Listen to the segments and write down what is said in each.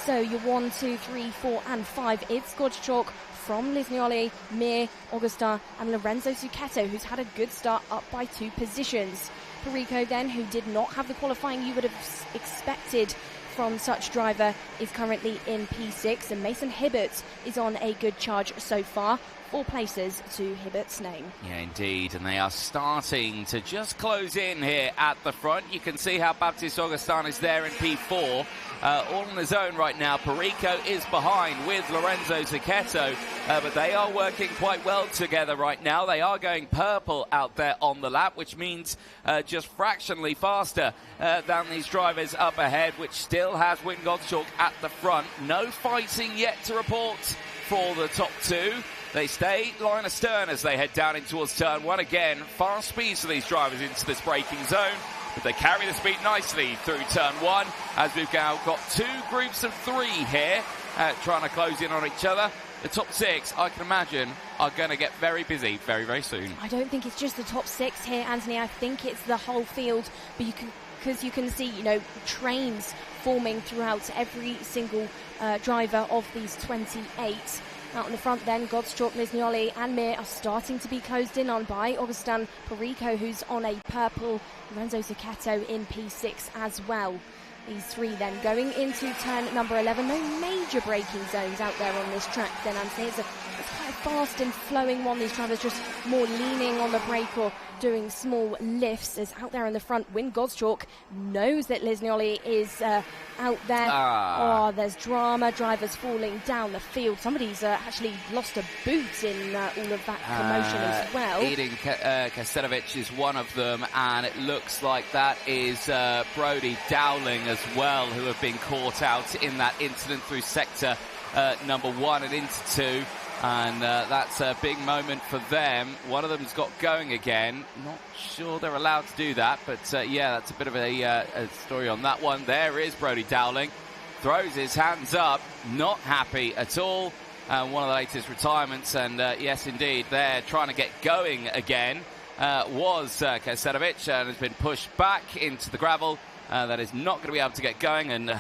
So your 1, 2, 3, 4 and 5, it's Godschalk from Lisnioli, Mir, Augusta and Lorenzo Zucchetto, who's had a good start, up by 2 positions. Perico then, who did not have the qualifying you would have expected from such driver, is currently in P6, and Mason Hibbert is on a good charge so far. 4 places to Hibbert's name. Yeah, indeed, and they are starting to just close in here at the front. You can see how Baptiste Augustin is there in P4, all on his own right now. Perico is behind with Lorenzo Zucchetto, but they are working quite well together right now. They are going purple out there on the lap, which means just fractionally faster than these drivers up ahead, which still has Wyn Godschalk at the front. No fighting yet to report for the top 2. They stay line astern as they head down in towards turn 1 again. Fast speeds for these drivers into this braking zone, but they carry the speed nicely through turn 1 as we've now got 2 groups of 3 here trying to close in on each other. The top 6, I can imagine, are going to get very busy very, very soon. I don't think it's just the top 6 here, Anthony. I think it's the whole field, but because you can see, you know, trains forming throughout every single driver of these 28. Out in the front then, Godschalk, Lisnioli and Mir are starting to be closed in on by Augustin Perico, who's on a purple, Lorenzo Zucchetto in P6 as well. These 3 then going into turn number 11. No major braking zones out there on this track then, Anthony. It's quite a fast and flowing one. These drivers just more leaning on the brake or doing small lifts. As out there in the front, Wyn Godschalk knows that Lisnioli is out there. Oh, there's drama. Drivers falling down the field. Somebody's actually lost a boot in all of that commotion as well. Edin Kastanovic is one of them, and it looks like that is Brody Dowling as well, who have been caught out in that incident through sector number 1 and into 2. And that's a big moment for them. One of them's got going again. Not sure they're allowed to do that, but yeah, that's a bit of a story on that one. There is Brody Dowling. Throws his hands up, not happy at all. One of the latest retirements, and yes, indeed, they're trying to get going again. Was Kastanovic, and has been pushed back into the gravel. That is not going to be able to get going, and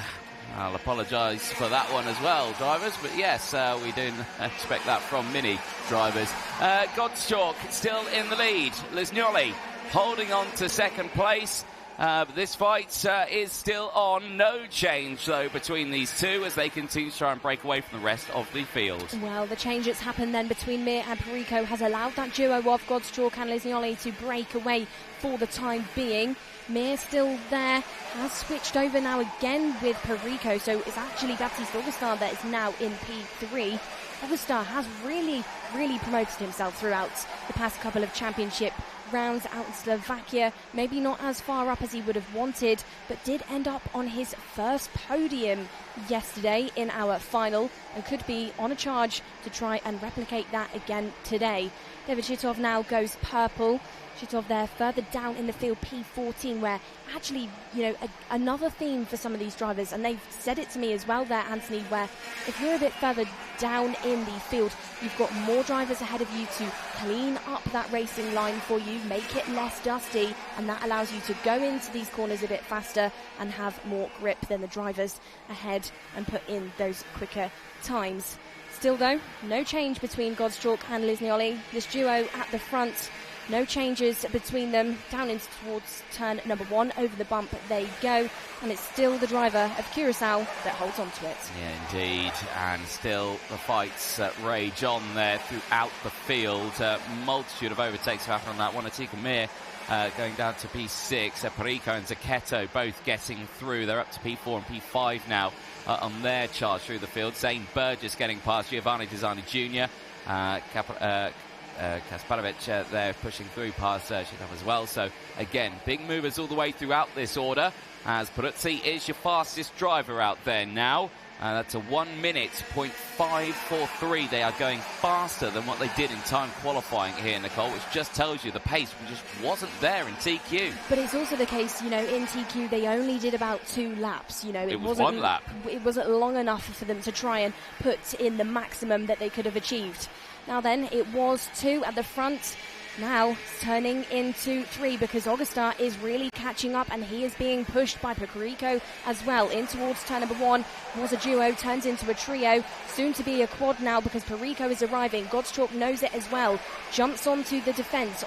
I'll apologise for that one as well, drivers. But yes, we do expect that from mini drivers. Godschalk still in the lead. Lisnioli holding on to 2nd place. But this fight is still on. No change, though, between these 2 as they continue to try and break away from the rest of the field. Well, the change that's happened then between Mir and Perico has allowed that duo of Godschalk and Lisnioli to break away for the time being. Mir still there, has switched over now again with Perico, so it's actually Baptiste Augustin that is now in P3. Augustin has really promoted himself throughout the past couple of championship rounds out in Slovakia. Maybe not as far up as he would have wanted, but did end up on his first podium yesterday in our final and could be on a charge to try and replicate that again today. David Chitov now goes purple. Chitov there further down in the field, P14, where actually, you know, another theme for some of these drivers, and they've said it to me as well there, Anthony, where if you're a bit further down in the field, you've got more drivers ahead of you to clean up that racing line for you, make it less dusty, and that allows you to go into these corners a bit faster and have more grip than the drivers ahead and put in those quicker times. Still though, no change between Godschalk and Lisnioli. This duo at the front, no changes between them. Down into towards turn number 1, over the bump they go, and it's still the driver of Curaçao that holds on to it. Yeah, indeed, and still the fights rage on there throughout the field. Multitude of overtakes have happened on that one. Atika Mir going down to P6. Perico and Zucchetto both getting through. They're up to P4 and P5 now on their charge through the field. Zane Burgess getting past Giovanni Desani Jr. Kaspanovic there pushing through past Chitov as well. So again, big movers all the way throughout this order, as Peruzzi is your fastest driver out there now. That's a 1 minute, 0.543. They are going faster than what they did in time qualifying here, Nicole, which just tells you the pace just wasn't there in TQ. But it's also the case, you know, in TQ they only did about 2 laps. You know, it wasn't 1 lap. It wasn't long enough for them to try and put in the maximum that they could have achieved. Now then, it was 2 at the front. Now turning into 3 because Augustin is really catching up and he is being pushed by Perico as well in towards turn number 1. Was a duo, turns into a trio, soon to be a quad now because Perico is arriving. Godschalk knows it as well, jumps onto the defence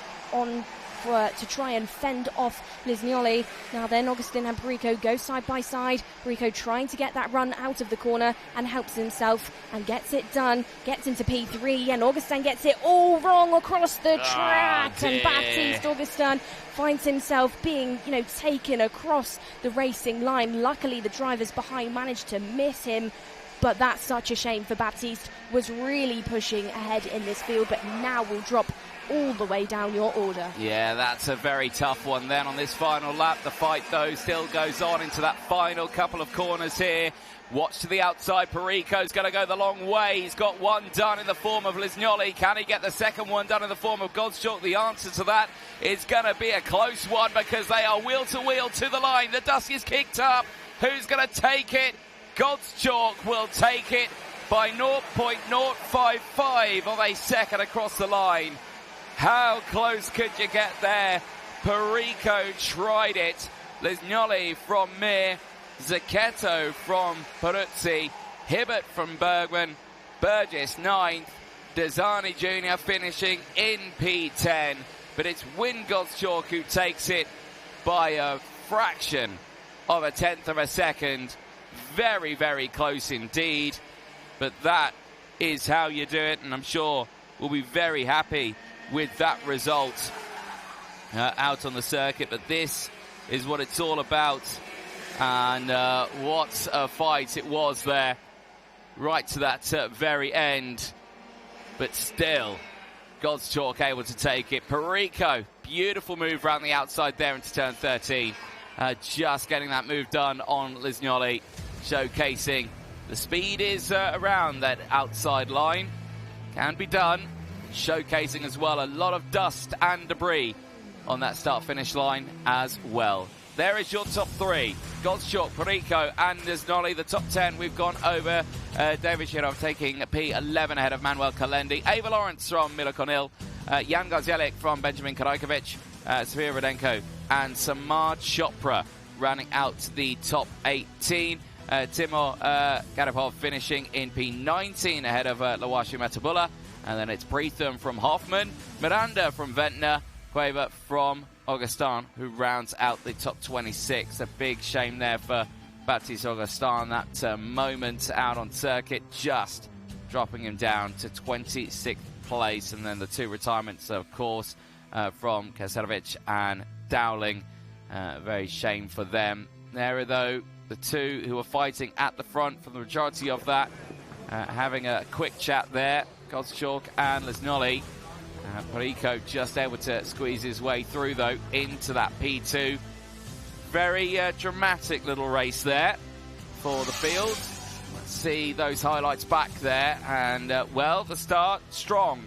to try and fend off Lisnioli. Now then, Augustin and Perico go side by side. Perico trying to get that run out of the corner and helps himself and gets it done. Gets into P3 and Augustin gets it all wrong across the track. And Baptiste Augustin finds himself being, taken across the racing line. Luckily, the drivers behind managed to miss him. But that's such a shame for Baptiste. Was really pushing ahead in this field, but now will drop all the way down your order. Yeah, that's a very tough one then on this final lap. The fight, though, still goes on into that final couple of corners here. Watch to the outside. Perico's going to go the long way. He's got one done in the form of Lisnioli. Can he get the second one done in the form of Godschalk? The answer to that is going to be a close one because they are wheel to wheel to the line. The dust is kicked up. Who's going to take it? Godschalk will take it by 0.055 of a second across the line. How close could you get there? Perico tried it. Lisnioli from Mir, Zacchetto from Peruzzi, Hibbert from Bergman, Burgess 9th, Desani Jr. finishing in P10. But it's Wyn Godschalk who takes it by a fraction of a tenth of a second. Very, very close indeed. But that is how you do it, and I'm sure we'll be very happy with that result out on the circuit. But this is what it's all about, and what a fight it was there right to that very end. But still, Godschalk able to take it. Perico, beautiful move around the outside there into turn 13, just getting that move done on Lisnioli, showcasing the speed is around that outside line. Can be done. Showcasing as well a lot of dust and debris on that start-finish line as well. There is your top 3. Godschalk, Perico and Lisnioli. The top 10 we've gone over. David Shirov taking P11 ahead of Manuel Kalendi. Ava Lawrence from Milo Konil. Jan Garzelik from Benjamin Karajkovic. Sofia Rodenko and Samad Chopra rounding out the top 18. Timur Garipov finishing in P19 ahead of Lawashi Matabula. And then it's Preetham from Hoffman, Miranda from Ventnor, Cueva from Augustin, who rounds out the top 26. A big shame there for Baptiste Augustin. That moment out on circuit just dropping him down to 26th place. And then the 2 retirements, of course, from Kasarovic and Dowling. Very shame for them. There, though, the 2 who are fighting at the front for the majority of that. Having a quick chat there. Godschalk and Lisnioli. Perico just able to squeeze his way through, though, into that P2. Very dramatic little race there for the field. Let's see those highlights back there. And, well, the start strong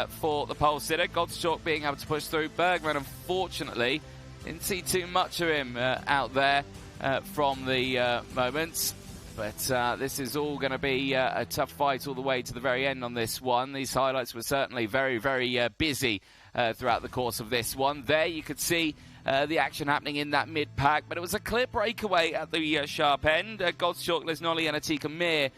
for the pole sitter. Godschalk being able to push through. Bergman, unfortunately, didn't see too much of him out there from the moments. But this is all going to be a tough fight all the way to the very end on this one. These highlights were certainly very, very busy throughout the course of this one. There you could see the action happening in that mid-pack, but it was a clear breakaway at the sharp end. Godschalk, Lisnioli and Atika Mir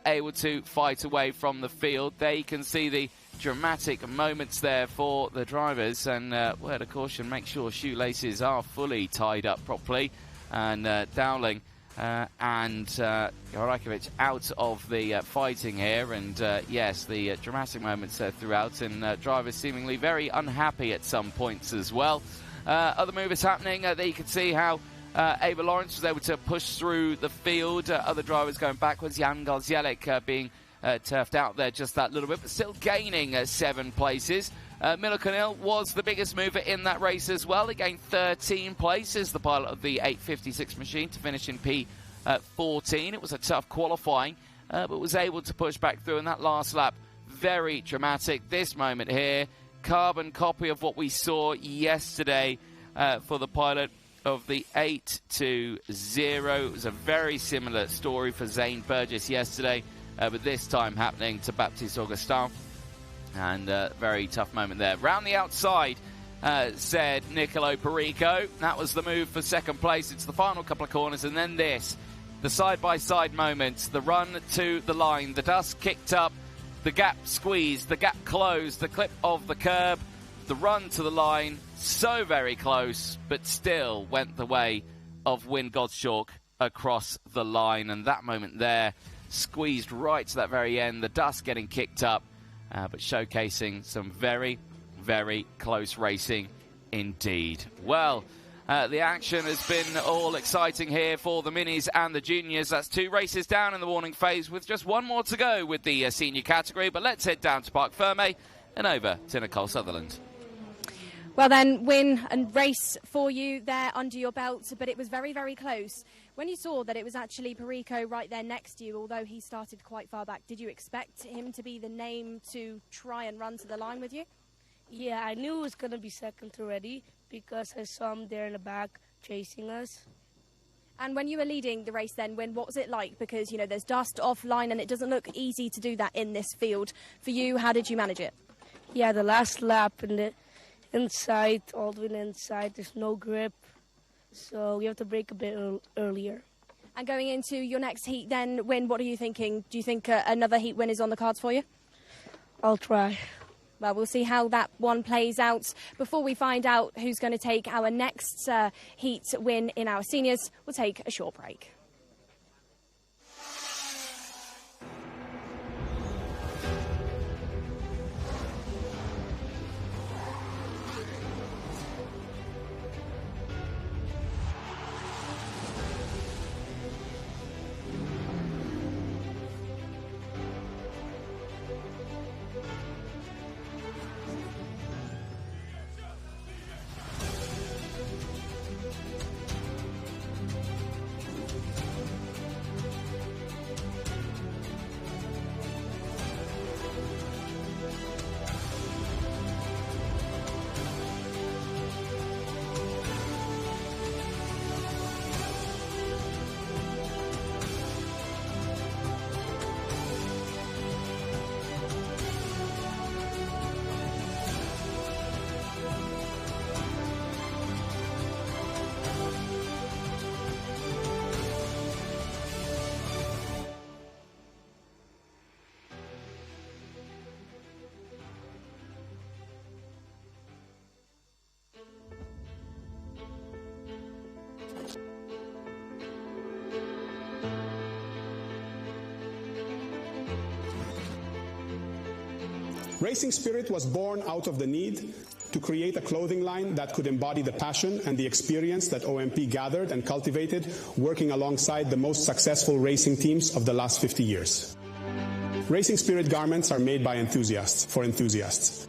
able to fight away from the field. There you can see the dramatic moments there for the drivers. And word of caution, make sure shoelaces are fully tied up properly. And Dowling and Karajkovic out of the fighting here, and yes, the dramatic moments throughout, and drivers seemingly very unhappy at some points as well. Other movers happening. There you can see how Ava Lawrence was able to push through the field. Other drivers going backwards. Jan Garzelik being turfed out there just that little bit, but still gaining 7 places. Milo Konil was the biggest mover in that race as well. He gained 13 places, the pilot of the 856 machine, to finish in P14. It was a tough qualifying, but was able to push back through in that last lap. Very dramatic. This moment here, carbon copy of what we saw yesterday for the pilot of the 820. It was a very similar story for Zane Burgess yesterday, but this time happening to Baptiste Augustin. And very tough moment there. Round the outside, said Nicolo Perico. That was the move for second place. It's the final couple of corners, and then this. The side-by-side moments, the run to the line, the dust kicked up, the gap squeezed, the gap closed, the clip of the curb, the run to the line, so very close, but still went the way of Wyn Gottschalk across the line. And that moment there, squeezed right to that very end, the dust getting kicked up, but showcasing some very, very close racing indeed. Well, the action has been all exciting here for the minis and the juniors. That's 2 races down in the warning phase with just 1 more to go with the senior category. But let's head down to Parc Ferme and over to Nicole Sutherland. Well then, win and race for you there under your belt, but it was very, very close. When you saw that it was actually Perico right there next to you, although he started quite far back, did you expect him to be the name to try and run to the line with you? Yeah, I knew it was going to be second already because I saw him there in the back chasing us. And when you were leading the race then, Wyn, what was it like? Because, you know, there's dust offline and it doesn't look easy to do that in this field. For you, how did you manage it? Yeah, the last lap in the inside, all the way inside, there's no grip. So we have to brake a bit earlier. And going into your next heat then, Wyn, what are you thinking? Do you think another heat win is on the cards for you? I'll try. Well, we'll see how that one plays out. Before we find out who's going to take our next heat win in our seniors, we'll take a short break. Racing Spirit was born out of the need to create a clothing line that could embody the passion and the experience that OMP gathered and cultivated working alongside the most successful racing teams of the last 50 years. Racing Spirit garments are made by enthusiasts for enthusiasts.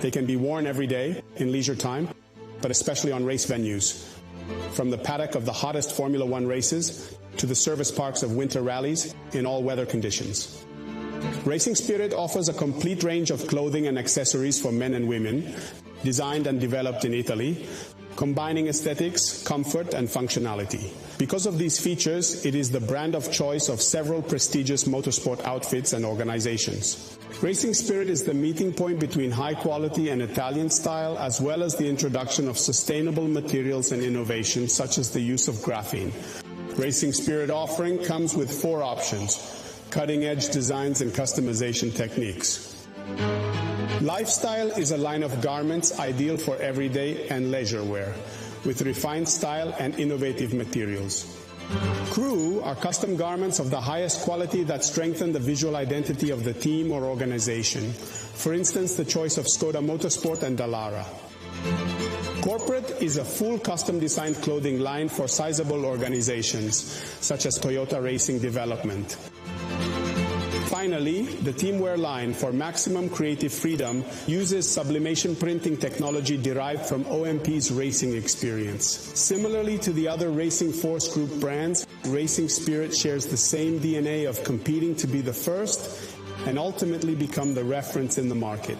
They can be worn every day in leisure time, but especially on race venues. From the paddock of the hottest Formula One races to the service parks of winter rallies in all weather conditions. Racing Spirit offers a complete range of clothing and accessories for men and women, designed and developed in Italy, combining aesthetics, comfort, and functionality. Because of these features, it is the brand of choice of several prestigious motorsport outfits and organizations. Racing Spirit is the meeting point between high quality and Italian style, as well as the introduction of sustainable materials and innovation, such as the use of graphene. Racing Spirit offering comes with 4 options: cutting-edge designs and customization techniques. Lifestyle is a line of garments ideal for everyday and leisure wear, with refined style and innovative materials. Crew are custom garments of the highest quality that strengthen the visual identity of the team or organization. For instance, the choice of Skoda Motorsport and Dallara. Corporate is a full custom-designed clothing line for sizable organizations, such as Toyota Racing Development. Finally, the teamwear line for maximum creative freedom uses sublimation printing technology derived from OMP's racing experience. Similarly to the other Racing Force Group brands, Racing Spirit shares the same DNA of competing to be the first and ultimately become the reference in the market.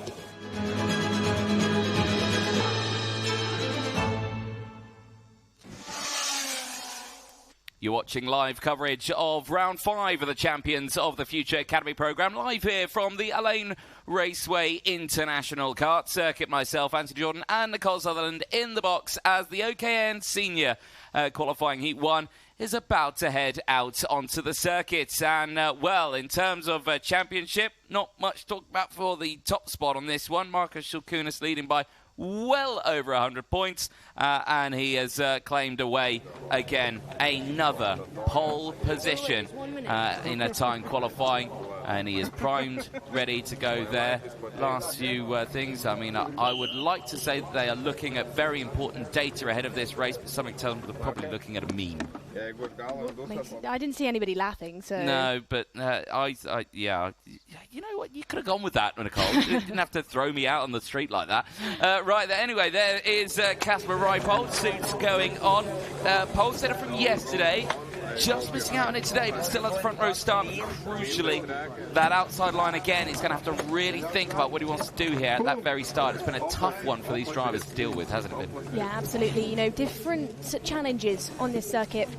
You're watching live coverage of round 5 of the Champions of the Future Academy programme, live here from the Allain Raceway International Kart Circuit. Myself, Anthony Jordan, and Nicole Sutherland in the box as the OKN Senior qualifying Heat 1 is about to head out onto the circuit. And, well, in terms of championship, not much to talk about for the top spot on this one. Marcus Schilkunis leading by well over 100 points, and he has claimed away again another pole position in a time qualifying, and he is primed, ready to go there. Last few things, I mean, I would like to say that they are looking at very important data ahead of this race, but something tells me they're probably looking at a meme. I didn't see anybody laughing, so... No, but yeah, you know what, you could have gone with that, Nicole. You didn't have to throw me out on the street like that. Right, anyway, there is Casper Reipold, suits going on. Pole setter from yesterday, just missing out on it today, but still has a front row start. Crucially, that outside line again, he's going to have to really think about what he wants to do here at that very start. It's been a tough one for these drivers to deal with, hasn't it been? Yeah, absolutely. You know, different challenges on this circuit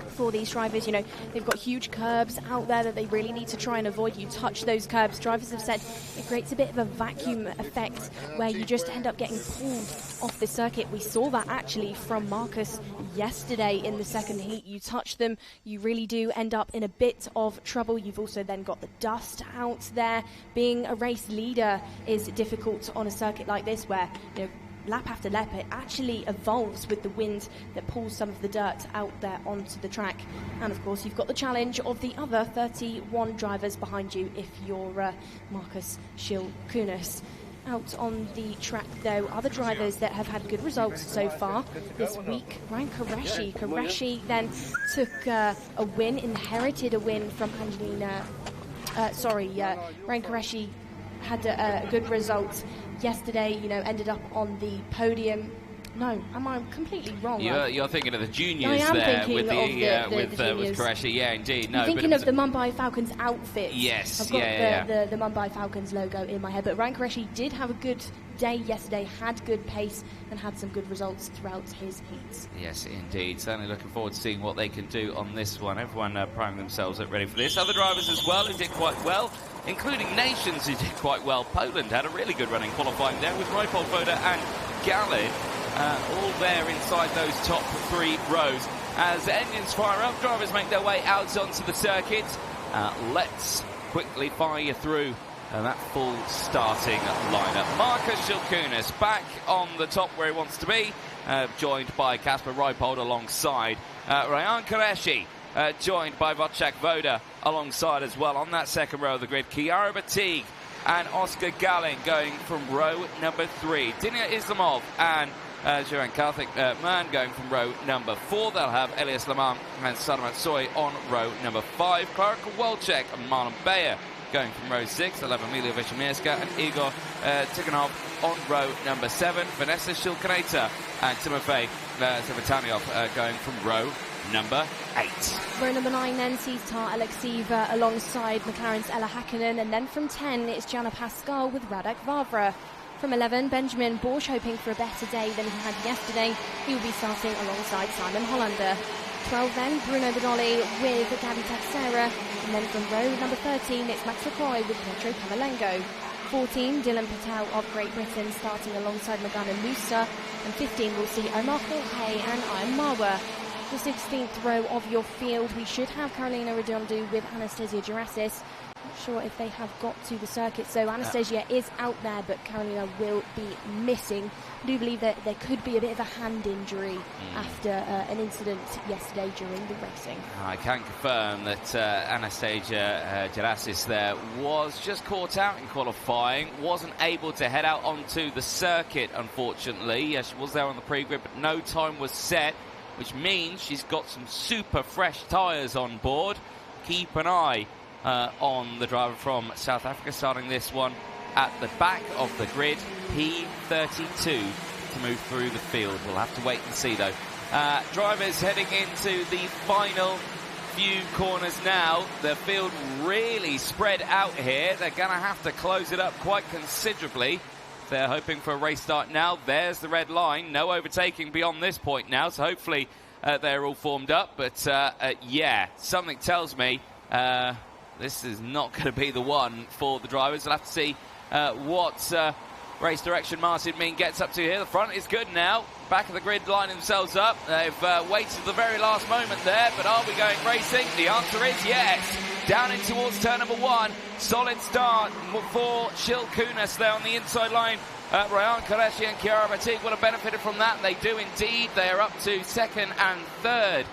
for these drivers. You know, they've got huge curbs out there that they really need to try and avoid. You touch those curbs, drivers have said it creates a bit of a vacuum effect where you just end up getting pulled off the circuit. We saw that actually from Marcus yesterday in the second heat. You touch them, you really do end up in a bit of trouble. You've also then got the dust out there. Being a race leader is difficult on a circuit like this where, you know, lap after lap, it actually evolves with the wind that pulls some of the dirt out there onto the track. And of course, you've got the challenge of the other 31 drivers behind you if you're Marcus Schilkunis. Out on the track, though, other drivers that have had good results so far this week. Ryan Qureshi. Qureshi then took a win, inherited a win from Angelina. Ryan Qureshi had a good result yesterday, you know, ended up on the podium. No, am I completely wrong? You're thinking of the juniors there with with Qureshi, yeah, indeed. No, I'm thinking of the Mumbai Falcons outfit. Yes, I've got the Mumbai Falcons logo in my head. But Ryan Qureshi did have a good day yesterday, had good pace and had some good results throughout his heats. Yes, indeed. Certainly looking forward to seeing what they can do on this one. Everyone priming themselves up ready for this. Other drivers as well who did quite well, including nations who did quite well. Poland had a really good running qualifying there with Reipold, Voda and Gallin. All there inside those top 3 rows. As engines fire up, drivers make their way out onto the circuit. Let's quickly fire you through that full starting lineup. Marcus Schilkunis back on the top where he wants to be, joined by Casper Reipold alongside Ryan Qureshi, joined by Wojciech Voda alongside as well on that second row of the grid. Chiara Batigue and Oscar Gallin going from row number 3. Dinia Islamov and Johan Karthik Mann going from row number 4. They'll have Elias Lamang and Sadamat Soy on row number 5. Clara Kowalczyk and Marlon Bayer going from row 6. They'll have Emilia Wyszymierska and Igor Tikhonov on row number 7. Vanessa Shilkaneta and Timofey Savataniov going from row number 8. Row number 9 then sees Tar Alexieva alongside McLaren's Ella Hakkinen, and then from 10 it's Gianna Pascal with Radek Vavra. From 11, Benjamin Borsch, hoping for a better day than he had yesterday. He will be starting alongside Simon Hollander. 12 then, Bruno Badoli with Gabi Texera. And then from row number 13, it's Max Roy with Pietro Camalengo. 14, Dylan Patel of Great Britain starting alongside Magana Musa. And 15, we'll see Omar Jorge and Ian Marwa. The 16th row of your field, we should have Carolina Redondo with Anastasia Jurasis. Not sure if they have got to the circuit, so Anastasia is out there, but Carolina will be missing. I do believe that there could be a bit of a hand injury after an incident yesterday during the racing. I can confirm that Anastasia Jurasis there was just caught out in qualifying, wasn't able to head out onto the circuit, unfortunately. She was there on the pre-grid, but no time was set, which means she's got some super fresh tyres on board. Keep an eye on the driver from South Africa, starting this one at the back of the grid, P32, to move through the field. We'll have to wait and see, though. Drivers heading into the final few corners now. The field really spread out here. They're going to have to close it up quite considerably. They're hoping for a race start now. There's the red line. No overtaking beyond this point now, so hopefully they're all formed up. But yeah, something tells me this is not going to be the one for the drivers. We'll have to see what race direction Martin Ming gets up to here. The front is good now. Back of the grid line themselves up. They've waited to the very last moment there, but are we going racing? The answer is yes. Down in towards turn number 1. Solid start for Shil Kunis there on the inside line. Ryan Qureshi and Chiara Batik would have benefited from that. They do indeed. They are up to second and third,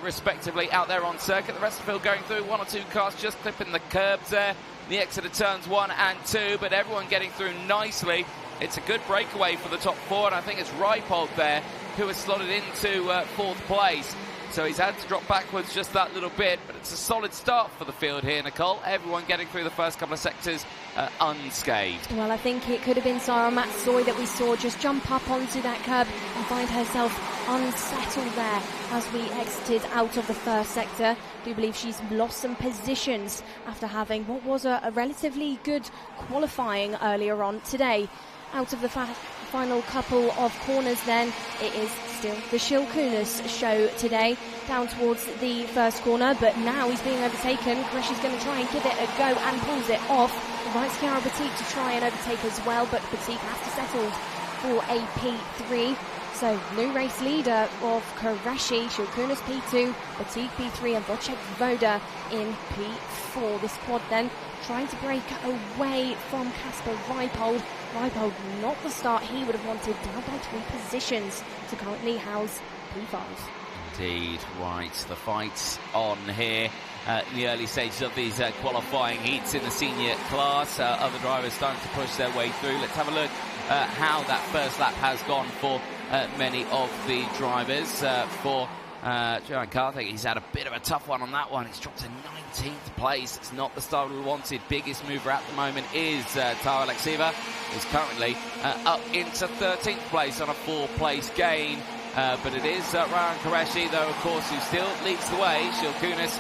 respectively, out there on circuit. The rest of the field going through. 1 or 2 cars just clipping the curbs there. The exit of turns 1 and 2, but everyone getting through nicely. It's a good breakaway for the top 4, and I think it's Reipold there who has slotted into 4th place. So he's had to drop backwards just that little bit, but it's a solid start for the field here, Nicole. Everyone getting through the first couple of sectors unscathed. Well, I think it could have been Sarah Matsoy that we saw just jump up onto that curb and find herself unsettled there as we exited out of the first sector. I do believe she's lost some positions after having what was a relatively good qualifying earlier on today. Out of the final couple of corners then, it is still the Shil Kunis show today, down towards the first corner, but now he's being overtaken. Qureshi's going to try and give it a go and pulls it off. Invites Chiara Batik to try and overtake as well, but Batik has to settle for a P3. So, new race leader of Qureshi, Shil Kunis P2, Batik P3 and Wojciech Woda in P4. This quad then trying to break away from Kasper Reipold. Reipold not the start he would have wanted, down by 3 positions to currently house P5. Indeed, right. The fight's on here in the early stages of these qualifying heats in the senior class. Other drivers starting to push their way through. Let's have a look how that first lap has gone for many of the drivers. For Johan Karthik, he's had a bit of a tough one on that one. He's dropped to 19th place. It's not the start we wanted. Biggest mover at the moment is Tara Alexieva, who's currently up into 13th place on a 4-place gain. But it is Ryan Qureshi, though, of course, who still leads the way. Shil Kunis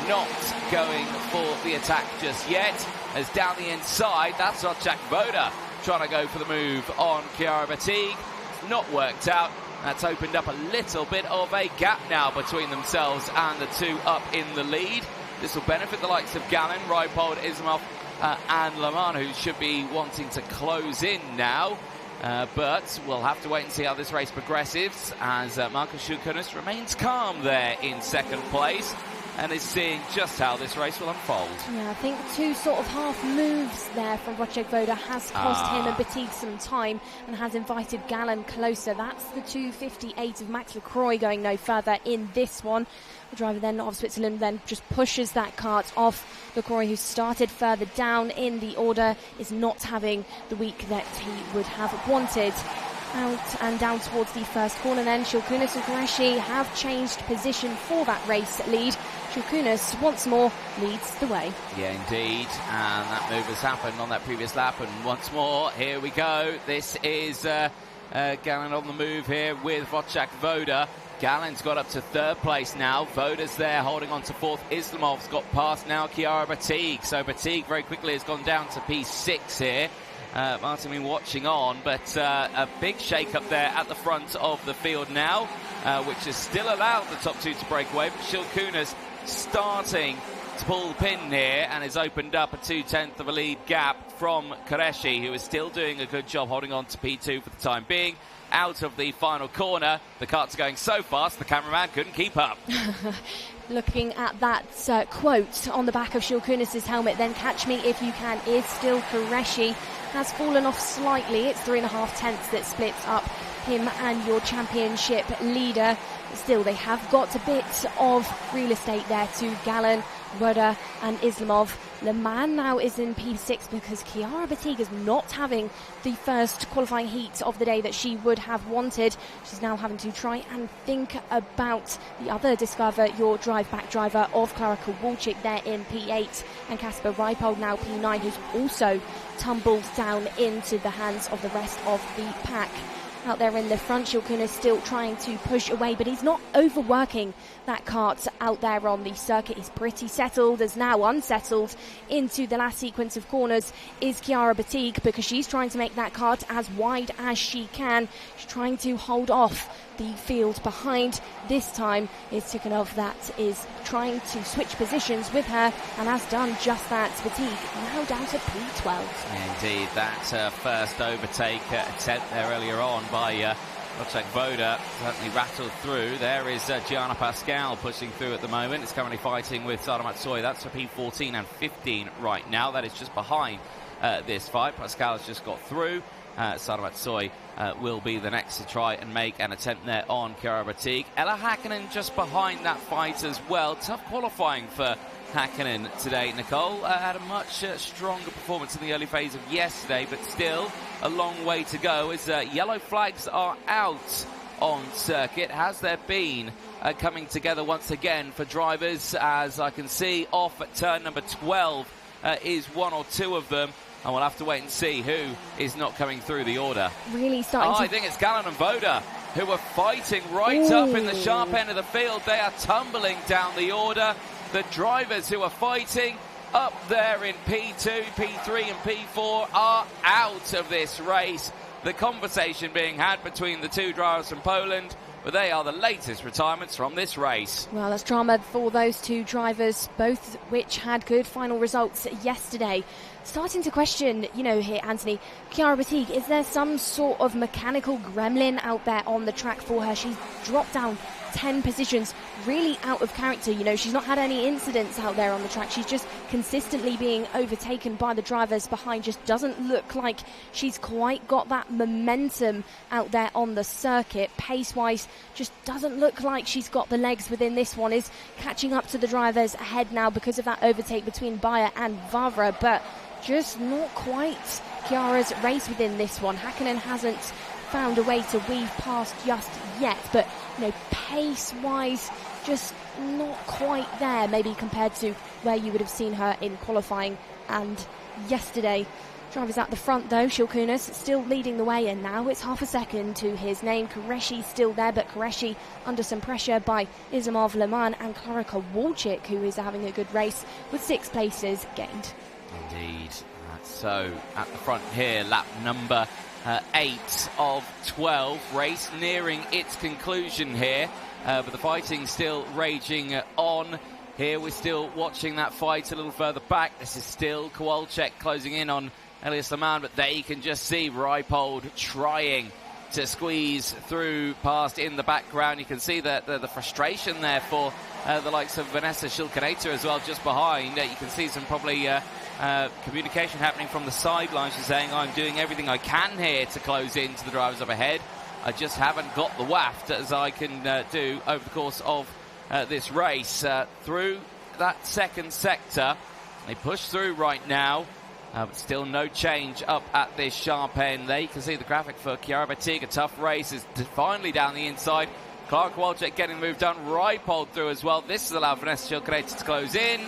not going for the attack just yet. As down the inside, that's Wojciech Woda trying to go for the move on Chiara Batik. It's not worked out. That's opened up a little bit of a gap now between themselves and the 2 up in the lead. This will benefit the likes of Gallon, Reipold, Islamov and Lamar, who should be wanting to close in now. But we'll have to wait and see how this race progresses, as Marcus Shil Kunis remains calm there in 2nd place and is seeing just how this race will unfold. Yeah, I think 2 sort of half moves there from Wojciech Woda has cost him and Batik some time and has invited Gallon closer. That's the 2:58 of Max Lacroix going no further in this one. The driver then of Switzerland then just pushes that kart off. Lacroix, who started further down in the order, is not having the week that he would have wanted. Out and down towards the first corner then, Shil Kunis and Qureshi have changed position for that race lead. Shil Kunis once more leads the way. Yeah, indeed, and that move has happened on that previous lap, and once more, here we go. This is Gallon on the move here with Wojciech Woda. Gallon's got up to 3rd place now. Voda's there holding on to 4th. Islamov's got past now Chiara Batik. So Batik very quickly has gone down to P6 here. Martin been watching on, but a big shake-up there at the front of the field now, which has still allowed the top 2 to break away. But Shil Kunis starting to pull the pin here and has opened up a 2/10 of a lead gap from Qureshi, who is still doing a good job holding on to P2 for the time being. Out of the final corner, the karts are going so fast the cameraman couldn't keep up. Looking at that quote on the back of Shil Kunis' helmet, then catch me if you can, is still Qureshi. Has fallen off slightly. It's 3.5 tenths that splits up him and your championship leader. Still, they have got a bit of real estate there to Gallon, Woda and Islamov. Le Mans now is in P6 because Chiara Batik is not having the first qualifying heat of the day that she would have wanted. She's now having to try and think about the other Discover Your Drive back driver of Klara Kowalczyk there in P8, and Kasper Reipold now P9, who's also tumbled down into the hands of the rest of the pack. out there in the front. Shilkun is still trying to push away, but he's not overworking that kart out there on the circuit. He's pretty settled, as now unsettled into the last sequence of corners is Chiara Batig, because she's trying to make that kart as wide as she can. She's trying to hold off the field behind. This time it's Tikhonov that is trying to switch positions with her and has done just that. Batig now down to P12. Indeed, that first overtake attempt there earlier on by Wojciech Woda certainly rattled through. There is Gianna Pascal pushing through at the moment. It's currently fighting with Sara Matsui. That's for P14 and 15 right now. That is just behind this fight. Pascal has just got through. Sara Matsui will be the next to try and make an attempt there on Chiara Batig. Ella Häkkinen just behind that fight as well. Tough qualifying for Häkkinen today. Nicole had a much stronger performance in the early phase of yesterday, but still a long way to go as yellow flags are out on circuit. Has there been coming together once again for drivers? As I can see, off at turn number 12 is one or two of them. And we'll have to wait and see who is not coming through the order. Really starting to... I think it's Gallen and Woda who are fighting right up in the sharp end of the field. They are tumbling down the order. The drivers who are fighting up there in P2, P3 and P4 are out of this race. The conversation being had between the two drivers from Poland, but they are the latest retirements from this race. Well, that's drama for those two drivers, both which had good final results yesterday. Starting to question, here, Anthony, Chiara Batig, is there some sort of mechanical gremlin out there on the track for her? She's dropped down 10 positions, really out of character. She's not had any incidents out there on the track. She's just consistently being overtaken by the drivers behind. Just doesn't look like she's quite got that momentum out there on the circuit. Pace-wise, just doesn't look like she's got the legs within this one. Is catching up to the drivers ahead now because of that overtake between Bayer and Vavra, but just not quite Chiara's race within this one. Häkkinen hasn't found a way to weave past just yet, but pace-wise, just not quite there, maybe compared to where you would have seen her in qualifying and yesterday. Drivers at the front though, Shilkunas still leading the way, and now it's half a second to his name. Qureshi still there, but Qureshi under some pressure by Islamov Leman and Klara Kowalczyk, who is having a good race with 6 places gained. Indeed. So at the front here, lap number 8 of 12. Race nearing its conclusion here, but the fighting still raging on. Here we're still watching that fight a little further back. This is still Kowalczyk closing in on Elias Leman, but there you can just see Reipold trying to squeeze through past in the background. You can see the frustration there for the likes of Vanessa Shilkinator as well, just behind. You can see some probably communication happening from the sidelines. She's saying, I'm doing everything I can here to close in to the drivers up ahead. I just haven't got the waft as I can do over the course of this race. Through that second sector, they push through right now. But still no change up at this sharp end. There you can see the graphic for Chiara Batig. A tough race is finally down the inside. Klara Kowalczyk getting the move done. Reipold through as well. This has allowed Vanessa Shilkinator to close in.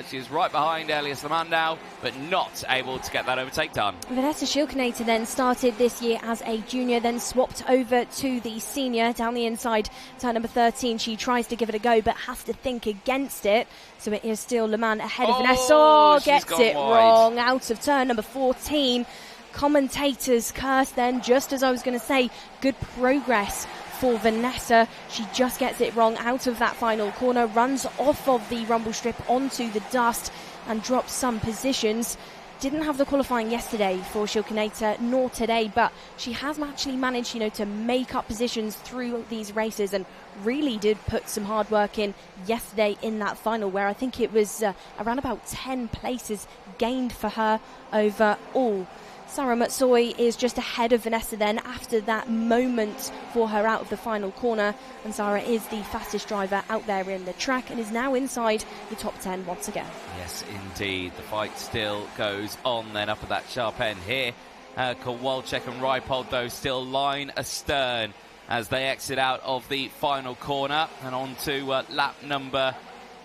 She's right behind Elias Leman now, but not able to get that overtake done. Vanessa Shilkinator then started this year as a junior, then swapped over to the senior down the inside. Turn number 13, she tries to give it a go, but has to think against it. So it is still Leman ahead of Vanessa. Oh, gets it wrong out of turn number 14. Commentators curse then, just as I was going to say, good progress for Vanessa. She just gets it wrong out of that final corner, runs off of the rumble strip onto the dust and drops some positions. Didn't have the qualifying yesterday for Shilkinator, nor today, but she has actually managed, to make up positions through these races and really did put some hard work in yesterday in that final, where I think it was around about 10 places gained for her overall. Sara Matsui is just ahead of Vanessa then after that moment for her out of the final corner, and Sara is the fastest driver out there in the track and is now inside the top 10 once again. Yes, indeed. The fight still goes on then up at that sharp end here. Kowalczyk and Reipold, though, still line astern as they exit out of the final corner and on to lap number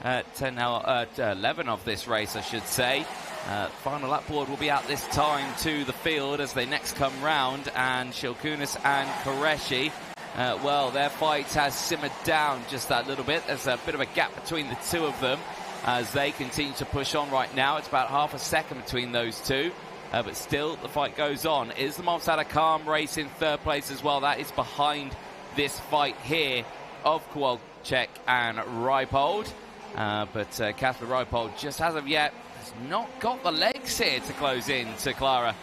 10 now, 11 of this race, I should say. Final lap board will be out this time to the field as they next come round, and Shilkunis and Qureshi, well, their fight has simmered down just that little bit. There's a bit of a gap between the two of them as they continue to push on right now. It's about half a second between those two, but still the fight goes on. Is the Movsad a calm race in third place as well? That is behind this fight here of Kowalczyk and Reipold. But Kasper Reipold just as of yet has not got the legs here to close in to Clara.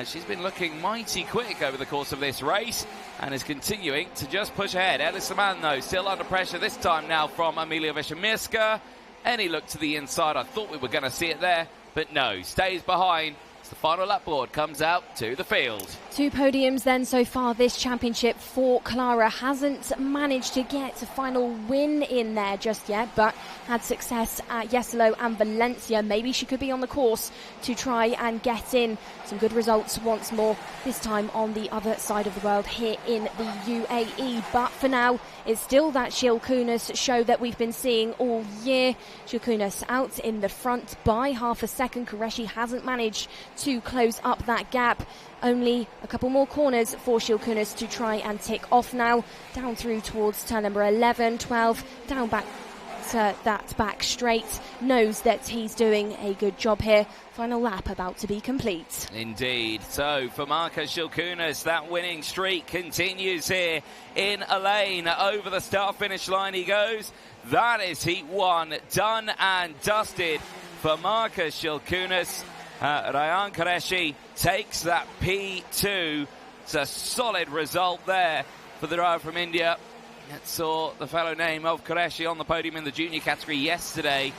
She's been looking mighty quick over the course of this race and is continuing to just push ahead. Ellis Saman, though, still under pressure this time now from Emilia Wiśniewska. Any look to the inside, I thought we were going to see it there, but no, stays behind. The final lap board comes out to the field. 2 podiums then so far this championship for Clara. Hasn't managed to get a final win in there just yet, but had success at Jesolo and Valencia. Maybe she could be on the course to try and get in some good results once more, this time on the other side of the world here in the UAE. But for now, it's still that Shilkunis show that we've been seeing all year. Shilkunis out in the front by half a second. Qureshi hasn't managed to close up that gap. Only a couple more corners for Shilkunis to try and tick off now. Down through towards turn number 11, 12, down back to that back straight. Knows that he's doing a good job here. Final lap about to be complete. Indeed. So for Marcus Shilkunis, that winning streak continues here in a lane. Over the start-finish line he goes. That is Heat 1, done and dusted for Marcus Shilkunis. Ryan Qureshi takes that P2. It's a solid result there for the driver from India. That saw the fellow name of Qureshi on the podium in the junior category yesterday,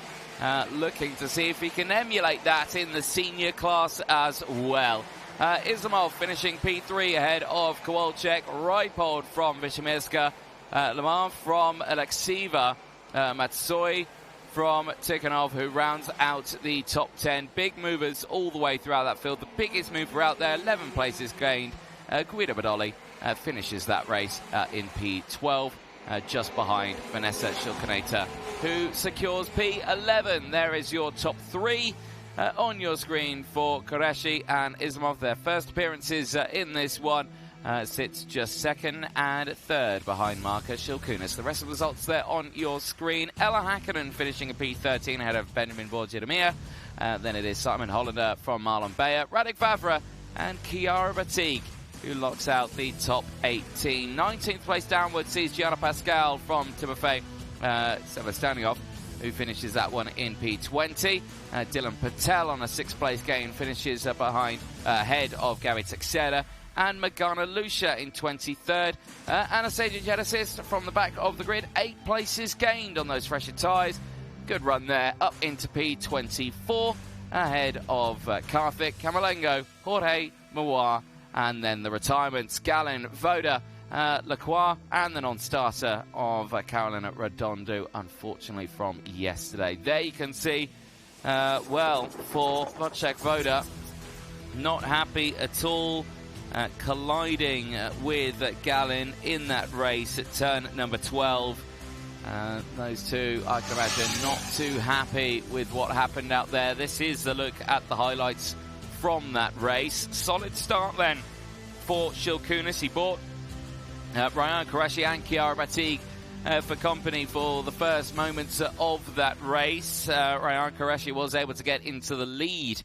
looking to see if he can emulate that in the senior class as well. Islamov finishing P3 ahead of Kowalczyk, Reipold from Wiśniewska, Lamar from Alexieva, Matsui from Tikhonov, who rounds out the top 10. Big movers all the way throughout that field. The biggest mover out there, 11 places gained. Guido Badoli finishes that race in P12, just behind Vanessa Shilkaneta, who secures P11. There is your top 3 on your screen for Qureshi and Islamov. Their first appearances in this one. Sits just second and third behind Marcus Shilkunis. The rest of the results there on your screen. Ella Hakkinen finishing a P13 ahead of Benjamin Borjedemir. Then it is Simon Hollander from Marlon Bayer, Radek Vavra and Chiara Batig, who locks out the top 18. 19th place downwards sees Gianna Pascal from Timofey Sevastanyov, who finishes that one in P20. Dylan Patel on a 6th place gain finishes ahead of Gary Teixeira. And Magana Lucia in 23rd. Anastasia Genesis from the back of the grid. 8 places gained on those fresher tyres. Good run there, up into P24. Ahead of Karthik, Kamalengo, Jorge, Mawar, and then the retirements, Gallin, Voda, Lacroix, and the non-starter of Carolina Redondo, unfortunately from yesterday. There you can see, well, for Wojciech Voda, not happy at all. Colliding with Gallin in that race at turn number 12. Those two, I can imagine, not too happy with what happened out there. This is the look at the highlights from that race. Solid start then for Shilkunis. He bought Ryan Qureshi and Chiara Batig for company for the first moments of that race. Ryan Qureshi was able to get into the lead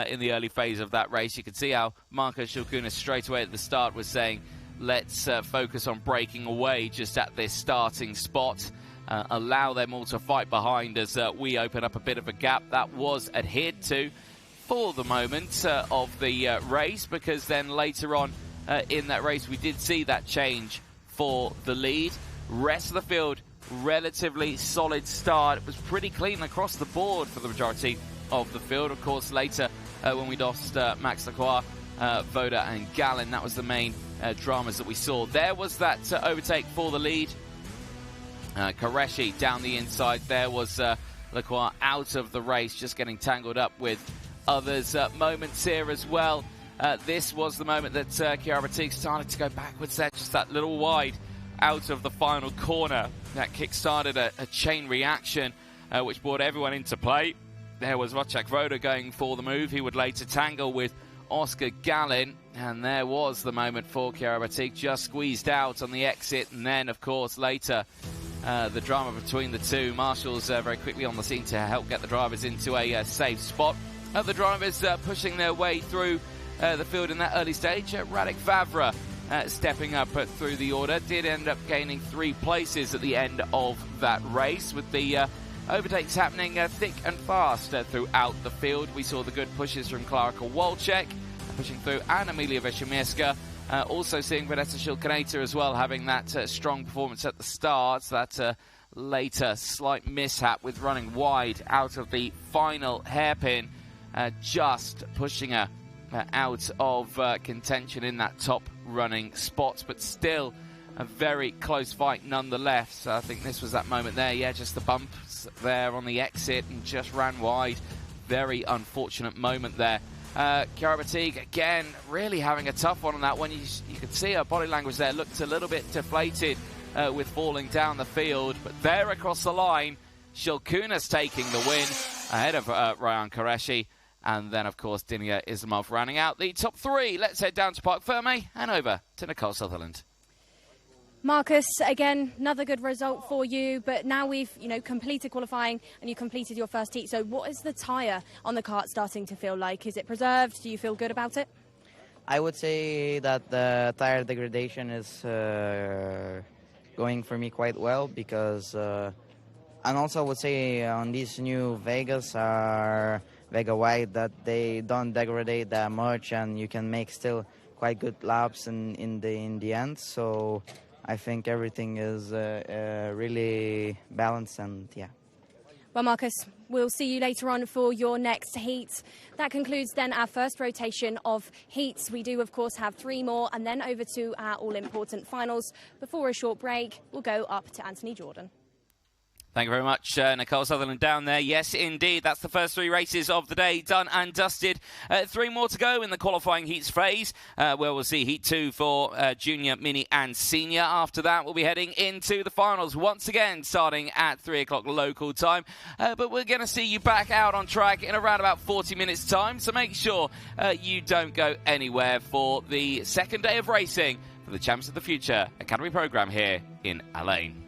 in the early phase of that race. You could see how Marcus Shilkunis straight away at the start was saying, let's focus on breaking away just at this starting spot. Allow them all to fight behind as we open up a bit of a gap. That was adhered to for the moment of the race, because then later on in that race we did see that change for the lead. Rest of the field, relatively solid start. It was pretty clean across the board for the majority of the field. Of course, later when we lost Max Lacroix, Voda and Gallin, that was the main dramas that we saw. There was that overtake for the lead. Qureshi down the inside. There was Lacroix out of the race, just getting tangled up with others. Moments here as well. This was the moment that Chiara Batig started to go backwards there, just that little wide out of the final corner. That kick-started a chain reaction. which brought everyone into play. There was Wojciech Roda going for the move. He would later tangle with Oscar Gallin, and there was the moment for Chiara Batik, just squeezed out on the exit, and then, of course, later the drama between the two. Marshals very quickly on the scene to help get the drivers into a safe spot. The drivers pushing their way through the field in that early stage. Radek Vavra stepping up through the order, did end up gaining 3 places at the end of that race, with the overtakes happening thick and fast throughout the field. We saw the good pushes from Klara Kowalczyk pushing through, and Emilia Wyszymierska. Also seeing Vanessa Shilkaneta as well, having that strong performance at the start. That later slight mishap with running wide out of the final hairpin, just pushing her out of contention in that top running spot, but still a very close fight nonetheless. So I think this was that moment there. Yeah, just the bumps there on the exit and just ran wide. Very unfortunate moment there. Chiara Batik, again, really having a tough one on that one. You could see her body language there looked a little bit deflated with falling down the field. But there across the line, Shilkunas taking the win ahead of Ryan Qureshi. And then, of course, Dinia Islamov rounding out the top 3. Let's head down to Parc Ferme and over to Nicole Sutherland. Marcus, again, another good result for you, but now we've, completed qualifying and you completed your first heat. So what is the tyre on the kart starting to feel like? Is it preserved? Do you feel good about it? I would say that the tyre degradation is going for me quite well, because, and also I would say on these new Vegas are Vega White, that they don't degrade that much and you can make still quite good laps in the end. So I think everything is really balanced, and yeah. Well, Marcus, we'll see you later on for your next heat. That concludes then our first rotation of heats. We do, of course, have 3 more and then over to our all-important finals. Before a short break, we'll go up to Anthony Jordan. Thank you very much, Nicole Sutherland down there. Yes, indeed, that's the first 3 races of the day done and dusted. 3 more to go in the qualifying heats phase, where we'll see Heat 2 for Junior, Mini and Senior. After that, we'll be heading into the finals once again, starting at 3 o'clock local time. But we're going to see you back out on track in around about 40 minutes' time, so make sure you don't go anywhere for the second day of racing for the Champs of the Future Academy programme here in Alain.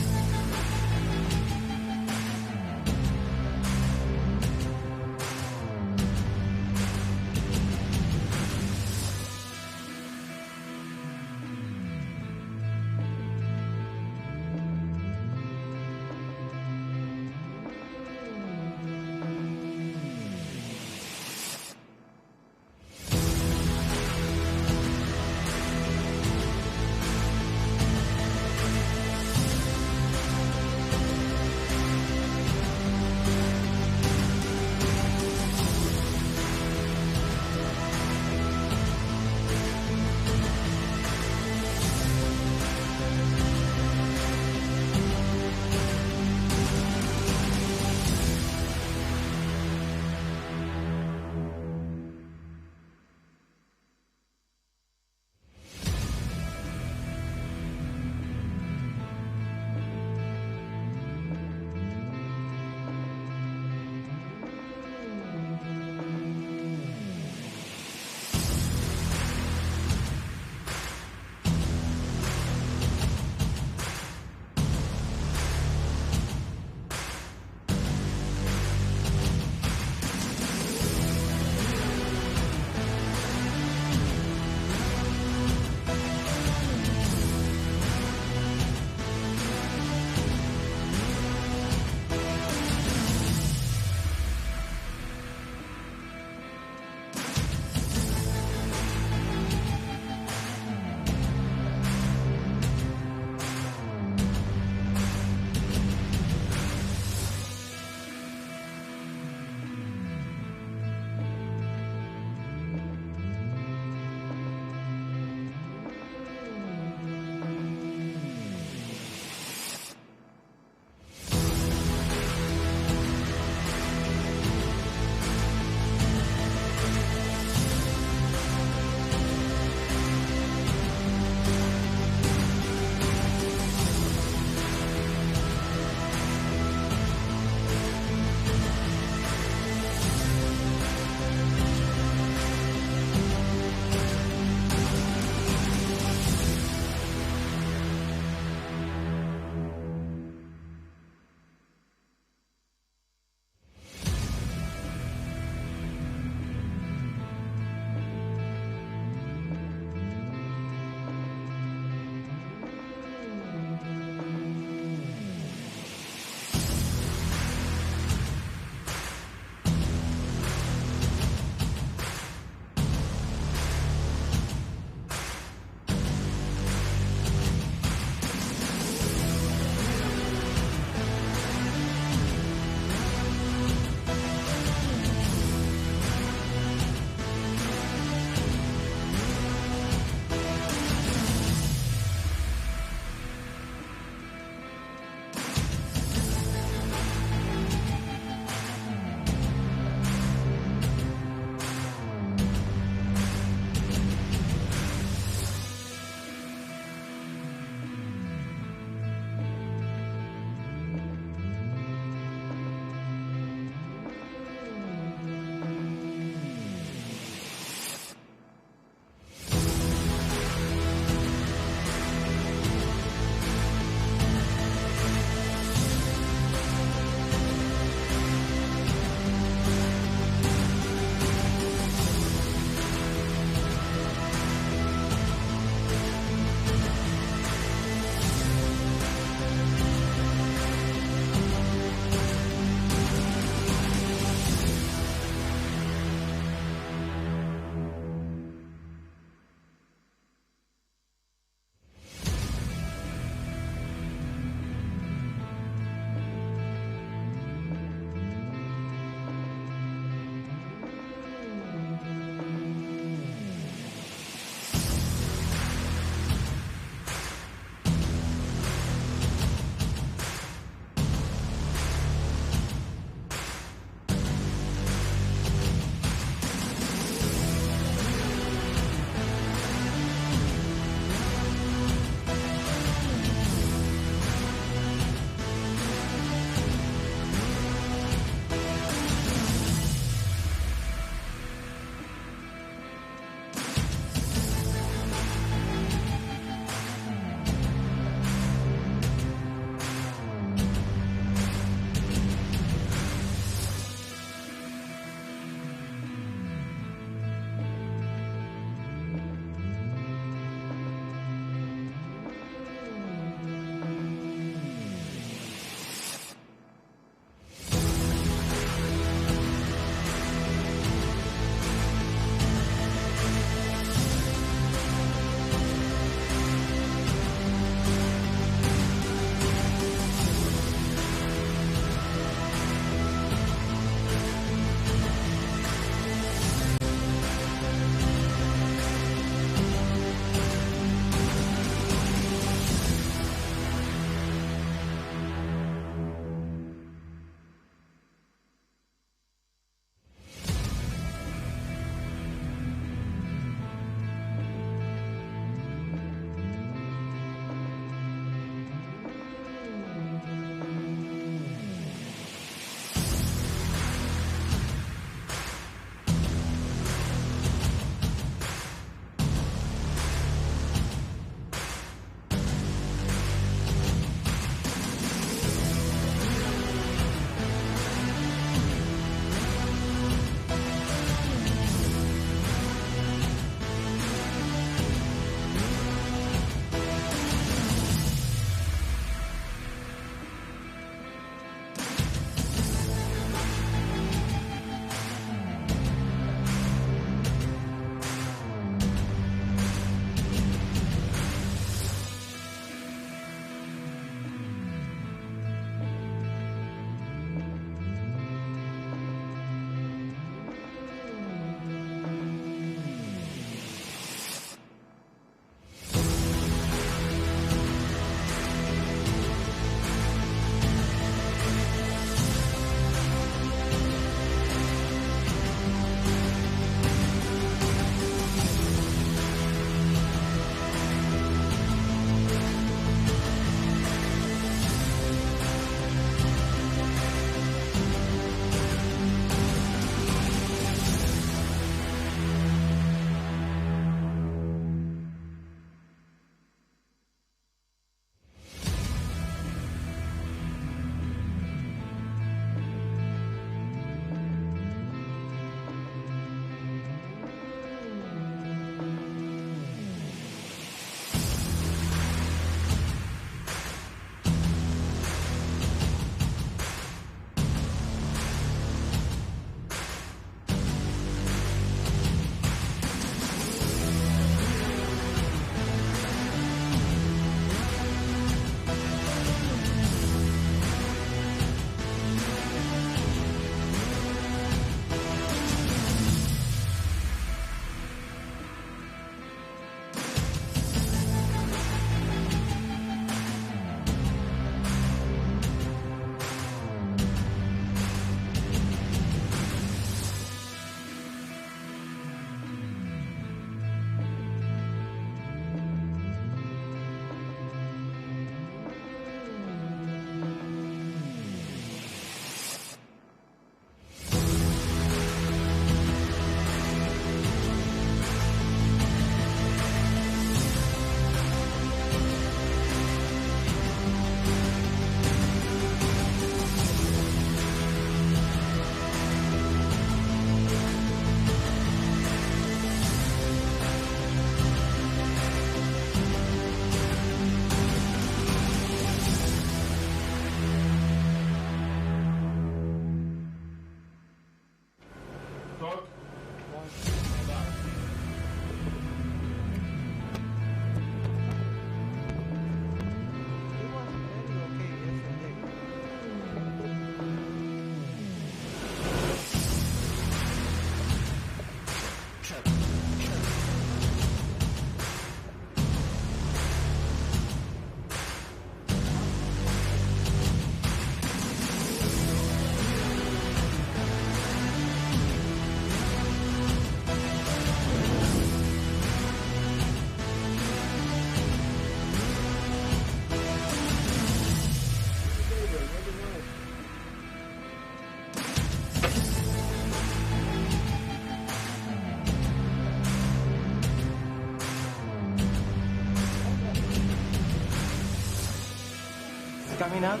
coming out.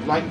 Like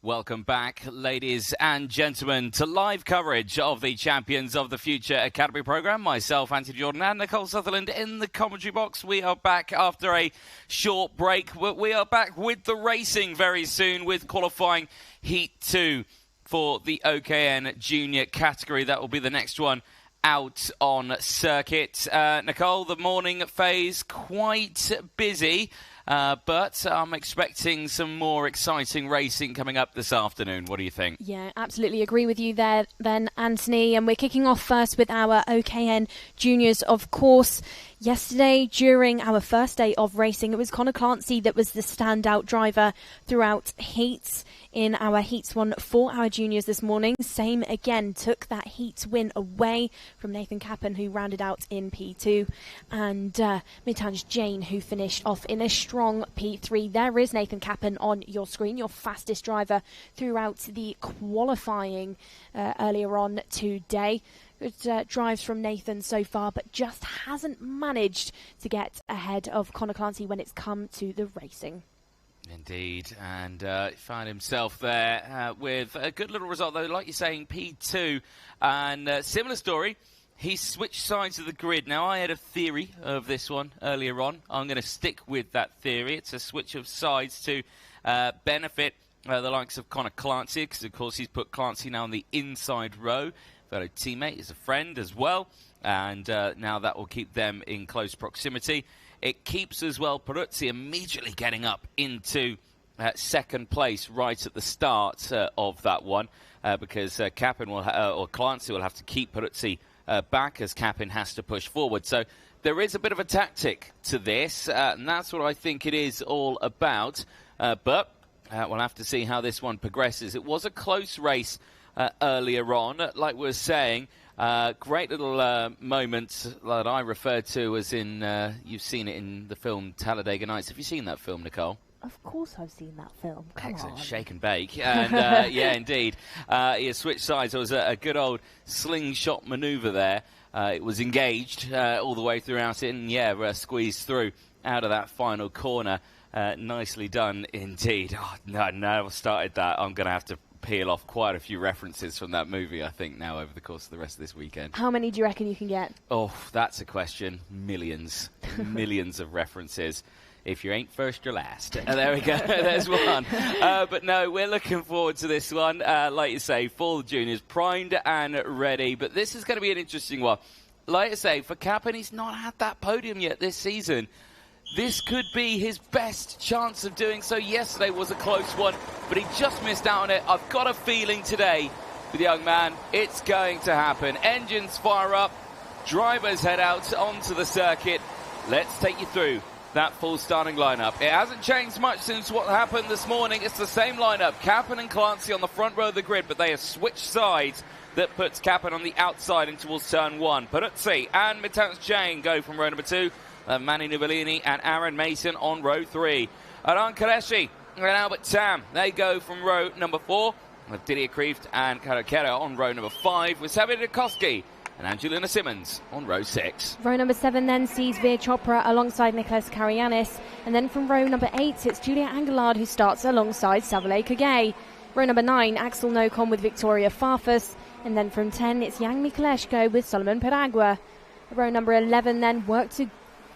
Welcome back, ladies and gentlemen, to live coverage of the Champions of the Future Academy programme. Myself, Anthony Jordan, and Nicole Sutherland in the commentary box. We are back after a short break. We are back with the racing very soon with qualifying Heat 2 for the OKN Junior category. That will be the next one out on circuit. Nicole, the morning phase quite busy. But I'm expecting some more exciting racing coming up this afternoon. What do you think? Yeah, absolutely agree with you there then, Anthony. And we're kicking off first with our OKN Juniors, of course. Yesterday, during our first day of racing, it was Connor Clancy that was the standout driver throughout heats. In our heats one for our juniors this morning, same again, took that heat win away from Nathan Kappen, who rounded out in P2, and Mitanj Jain, who finished off in a strong P3. There is Nathan Kappen on your screen, your fastest driver throughout the qualifying earlier on today. Good drives from Nathan so far, but just hasn't managed to get ahead of Connor Clancy when it's come to the racing. Indeed, and found himself there with a good little result, though, like you're saying, P2. And similar story, he switched sides of the grid. Now, I had a theory of this one earlier on. I'm going to stick with that theory. It's a switch of sides to benefit the likes of Connor Clancy, because, of course, he's put Clancy now on the inside row. Fellow teammate, is a friend as well, and now that will keep them in close proximity. It keeps as well Peruzzi immediately getting up into second place right at the start of that one, because Kappen will or Clancy will have to keep Peruzzi back as Kappen has to push forward. So there is a bit of a tactic to this, and that's what I think it is all about. But we'll have to see how this one progresses. It was a close race earlier on, like we were saying. Great little moment that I referred to as in, you've seen it in the film Talladega Nights. Have you seen that film, Nicole? Of course I've seen that film. Come Excellent. on. Shake and bake. And yeah, indeed. He switched sides. There was a good old slingshot manoeuvre there. It was engaged all the way throughout it, and yeah, squeezed through out of that final corner. Nicely done indeed. Oh, no, now I've started that. I'm going to have to peel off quite a few references from that movie, I think, now over the course of the rest of this weekend. How many do you reckon you can get? Oh, that's a question. Millions. Millions of references. If you ain't first, you're last. There we go. There's one. But no, we're looking forward to this one. Like you say, for the juniors, primed and ready. But this is going to be an interesting one. Like I say, for Kappen, he's not had that podium yet this season. This could be his best chance of doing so. Yesterday was a close one, but he just missed out on it. I've got a feeling today, with the young man, it's going to happen. Engines fire up, drivers head out onto the circuit. Let's take you through that full starting lineup. It hasn't changed much since what happened this morning. It's the same lineup. Kappen and Clancy on the front row of the grid, but they have switched sides. That puts Kappen on the outside and towards turn one. Peruzzi and Mitanj Jain go from row number 2. Manny Nuvellini and Aaron Mason on row 3. Aran Qureshi and Albert Tam, they go from row number 4. With Didier Kreeft and Karakera on row number 5. With Xavier Dukowski and Angelina Simmons on row 6. Row number 7 then sees Veer Chopra alongside Nicholas Karayanis. And then from row number 8, it's Julia Angelard who starts alongside Savile Kagay. Row number 9, Axel Nocon with Victoria Farfus. And then from 10, it's Yang Mikoleshko with Solomon Peragua. Row number 11 then work to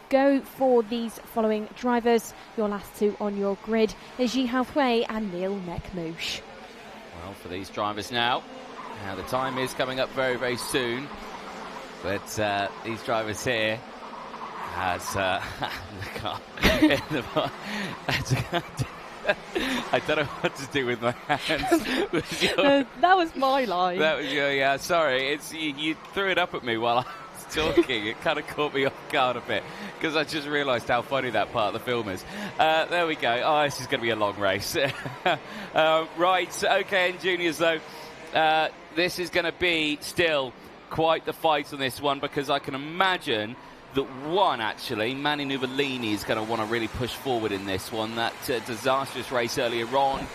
go for these following drivers. Your last two on your grid is Ji Haohui and Neil Mekmouche. Well, for these drivers now, the time is coming up very, very soon. But these drivers here has I don't know what to do with my hands. That was my line. That was your, yeah, sorry. It's you threw it up at me while I was talking. It kind of caught me off guard a bit because I just realised how funny that part of the film is. There we go. Oh, this is going to be a long race. Right, okay, and juniors though, this is going to be still quite the fight on this one because I can imagine that one, actually, Manny Nuvellini is going to want to really push forward in this one. That disastrous race earlier on,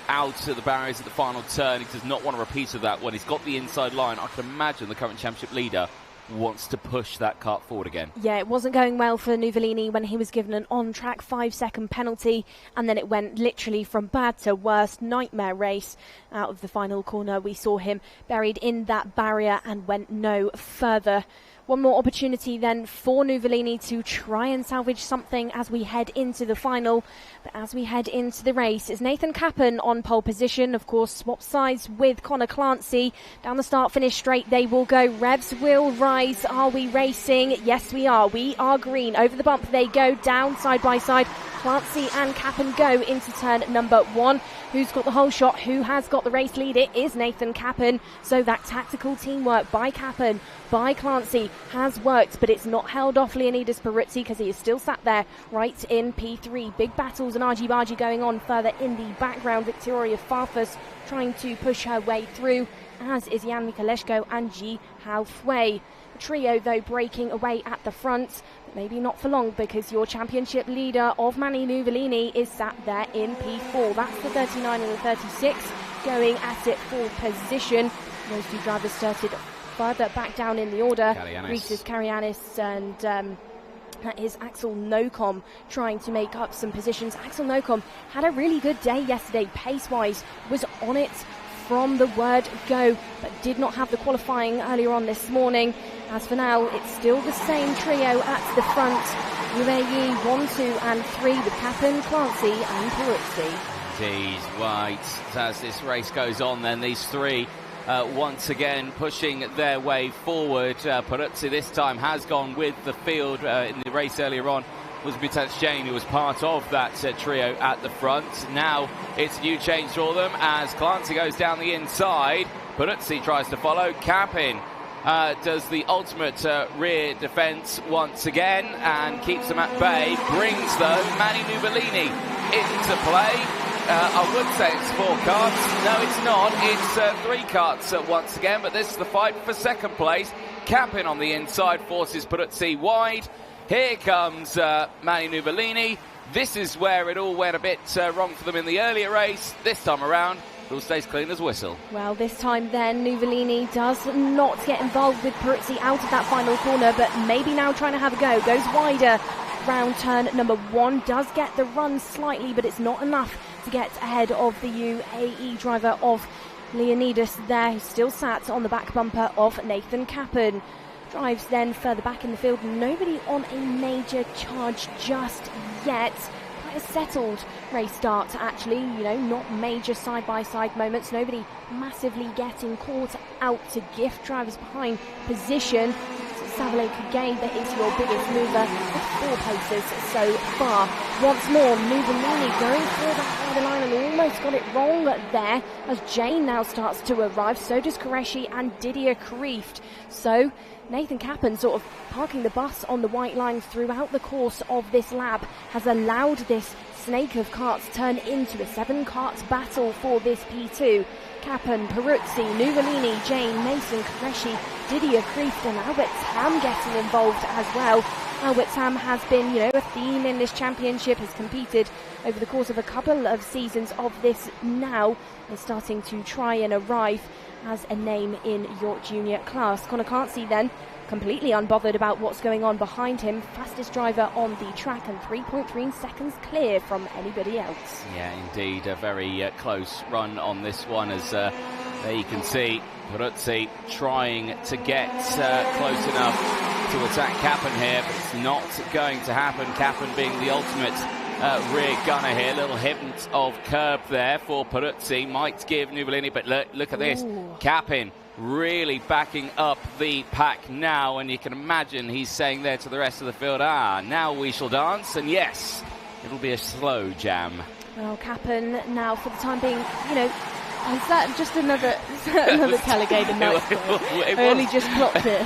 out of the barriers at the final turn. He does not want to repeat of that one. He's got the inside line. I can imagine the current championship leader wants to push that kart forward again. Yeah, it wasn't going well for Nuvolini when he was given an on-track 5-second penalty, and then it went literally from bad to worse. Nightmare race. Out of the final corner, we saw him buried in that barrier and went no further. One more opportunity then for Nuvolini to try and salvage something as we head into the final. But as we head into the race, it's Nathan Kappen on pole position. Of course, swap sides with Connor Clancy. Down the start-finish straight they will go. Revs will rise. Are we racing? Yes, we are. We are green. Over the bump they go, down side by side. Clancy and Kappen go into turn number 1. Who's got the whole shot? Who has got the race lead? It is Nathan Kappen. So that tactical teamwork by Kappen, by Clancy, has worked, but it's not held off Leonidas Peruzzi because he is still sat there right in P3. Big battles and argy-bargy going on further in the background. Victoria Farfus trying to push her way through, as is Jan Mikoleshko and Ji Haofei. The trio, though, breaking away at the front. Maybe not for long, because your championship leader of Mani Nuvolini is sat there in P4. That's the 39 and the 36 going at it for position. Those two drivers started further back down in the order. Rhesus Karianis and that is Axel Nocom trying to make up some positions. Axel Nocom had a really good day yesterday, pace-wise, was on it from the word go, but did not have the qualifying earlier on this morning. As for now, it's still the same trio at the front. UAE 1, 2 and 3 with Kappen, Clancy and Peruzzi. Indeed, right. As this race goes on then, these three once again pushing their way forward. Peruzzi this time has gone with the field. In the race earlier on was Bhutan Jain, who was part of that trio at the front. Now it's a new change for them as Clancy goes down the inside. Peruzzi tries to follow. Kappen does the ultimate rear defence once again and keeps them at bay. Brings, though, Mani Nuvolini into play. I would say it's 4 karts. No, it's not. It's 3 karts once again, but this is the fight for second place. Kappen on the inside forces Peruzzi wide. Here comes Mani Nuvolini. This is where it all went a bit wrong for them in the earlier race. This time around, it all stays clean as whistle. Well, this time then, Nuvolini does not get involved with Peruzzi out of that final corner, but maybe now trying to have a go. Goes wider round turn number 1. Does get the run slightly, but it's not enough to get ahead of the UAE driver of Leonidas there, who still sat on the back bumper of Nathan Kappen. Drives then further back in the field. Nobody on a major charge just yet. Quite a settled race start, actually. You know, not major side-by-side moments. Nobody massively getting caught out to gift drivers behind position. Savile Kagane, that is your biggest mover, with 4 places so far. Once more, Nuvolini going for that other line and almost got it wrong there, as Jane now starts to arrive. So does Qureshi and Didier Kreeft. So Nathan Kappen sort of parking the bus on the white line throughout the course of this lap has allowed this snake of karts turn into a 7-kart battle for this P2. Kappen, Peruzzi, Nuvolini, Jane, Mason, Qureshi, Didier Kreeft and Albert Tam getting involved as well. Albert Tam has been, you know, a theme in this championship, has competed over the course of a couple of seasons of this now, is starting to try and arrive as a name in your junior class. Connor Clancy then, completely unbothered about what's going on behind him. Fastest driver on the track and 3.3 seconds clear from anybody else. Yeah, indeed, a very close run on this one, as there you can see Peruzzi trying to get close enough to attack Kappen here, but it's not going to happen. Kappen being the ultimate rear gunner here. Little hint of curb there for Peruzzi. Might give Nuvolini, but look at this. Kappen really backing up the pack now, and you can imagine he's saying there to the rest of the field, now we shall dance, and yes, it'll be a slow jam. Well, Kappen now, for the time being, you know, is that just another Telegator night score? I only just clocked it.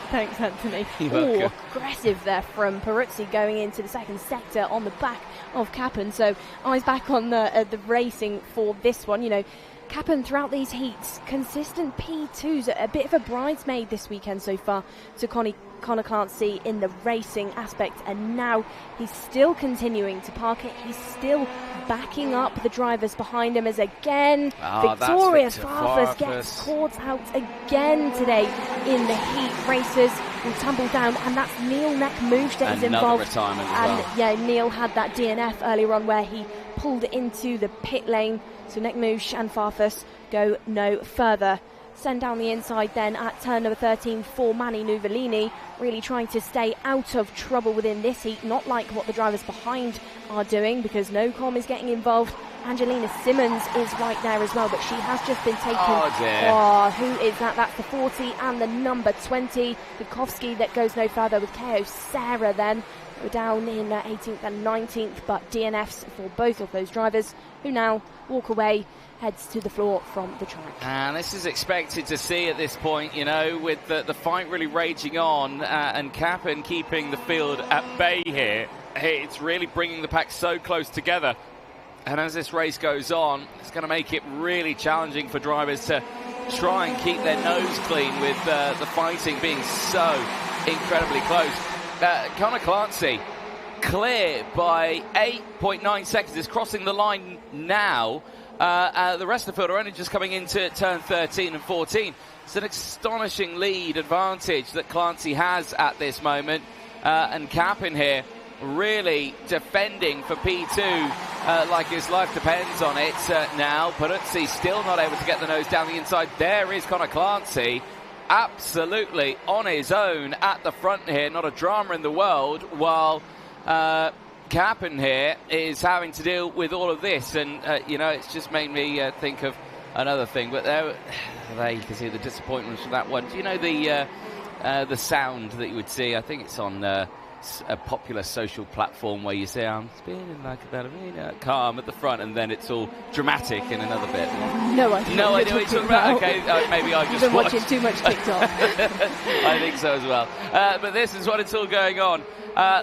Thanks, Anthony. Ooh, aggressive there from Peruzzi going into the second sector on the back of Kappen. So eyes back on the racing for this one. You know, Cap'n throughout these heats, consistent P2s, a bit of a bridesmaid this weekend so far to Connor Clancy in the racing aspect, and now he's still continuing to park it. He's still backing up the drivers behind him as again victorious Farfus gets caught out again today in the heat. Races will tumble down, and that's Neil Neckmouche that is involved. Retirement as and well. yeah, Neil had that DNF earlier on where he pulled into the pit lane, so Neckmouche and Farfus go no further. Send down the inside then at turn number 13 for Manny Nuvolini, really trying to stay out of trouble within this heat, not like what the drivers behind are doing, because Nocom is getting involved. Angelina Simmons is right there as well, but she has just been taken. Oh dear. Oh, who is that? That's the 40 and the number 20. Bukowski that goes no further with KO Sarah then. We're down in 18th and 19th, but DNFs for both of those drivers, who now walk away, heads to the floor from the track. And this is expected to see at this point, you know, with the fight really raging on and Cap'n keeping the field at bay here. It's really bringing the pack so close together. And as this race goes on, it's going to make it really challenging for drivers to try and keep their nose clean with the fighting being so incredibly close. Connor Clancy clear by 8.9 seconds, is crossing the line now. The rest of the field are only just coming into turn 13 and 14. It's an astonishing lead advantage that Clancy has at this moment. And Cap'n here really defending for P2 like his life depends on it now. Peruzzi still not able to get the nose down the inside. There is Connor Clancy, absolutely on his own at the front here. Not a drama in the world, while Cap'n here is having to deal with all of this, and you know, it's just made me think of another thing. But there you can see the disappointment from that one. Do you know the sound that you would see? I think it's on a popular social platform where you say, "I'm spinning like a ballerina," calm at the front, and then it's all dramatic in another bit. No idea. No idea what you're talking about. Okay, maybe I just You've been watching too much TikTok. I think so as well. But this is what it's all going on.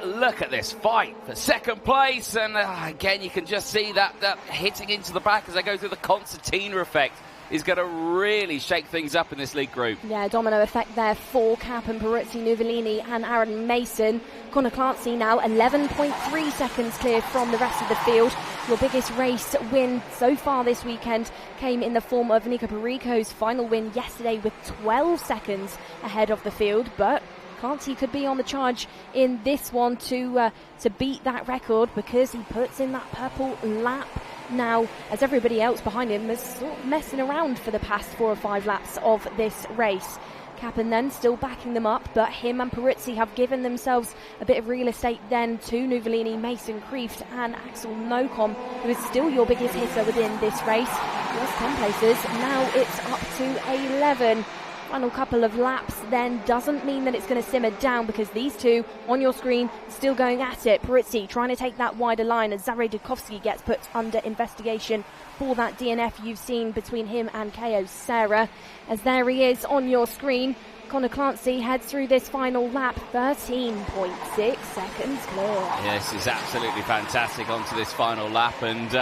Look at this fight for second place, and again you can just see that hitting into the back as they go through the concertina effect is going to really shake things up in this league group. Yeah, domino effect there for Cap'n, Peruzzi, Nuvolini and Aaron Mason. Connor Clancy now 11.3 seconds clear from the rest of the field. Your biggest race win so far this weekend came in the form of Nico Perico's final win yesterday with 12 seconds ahead of the field, but Clancy could be on the charge in this one to beat that record, because he puts in that purple lap now, as everybody else behind him is sort of messing around for the past 4 or 5 laps of this race. Cap'n then still backing them up, but him and Peruzzi have given themselves a bit of real estate then to Nuvolini, Mason Kreeft and Axel Nocom, who is still your biggest hitter within this race. He was 10 places, now it's up to 11. Final couple of laps then doesn't mean that it's going to simmer down, because these two on your screen still going at it. Peruzzi trying to take that wider line as Zare Dukovsky gets put under investigation for that DNF you've seen between him and KO Sarah. As there he is on your screen, Connor Clancy heads through this final lap, 13.6 seconds clear. Yes, it's absolutely fantastic onto this final lap, and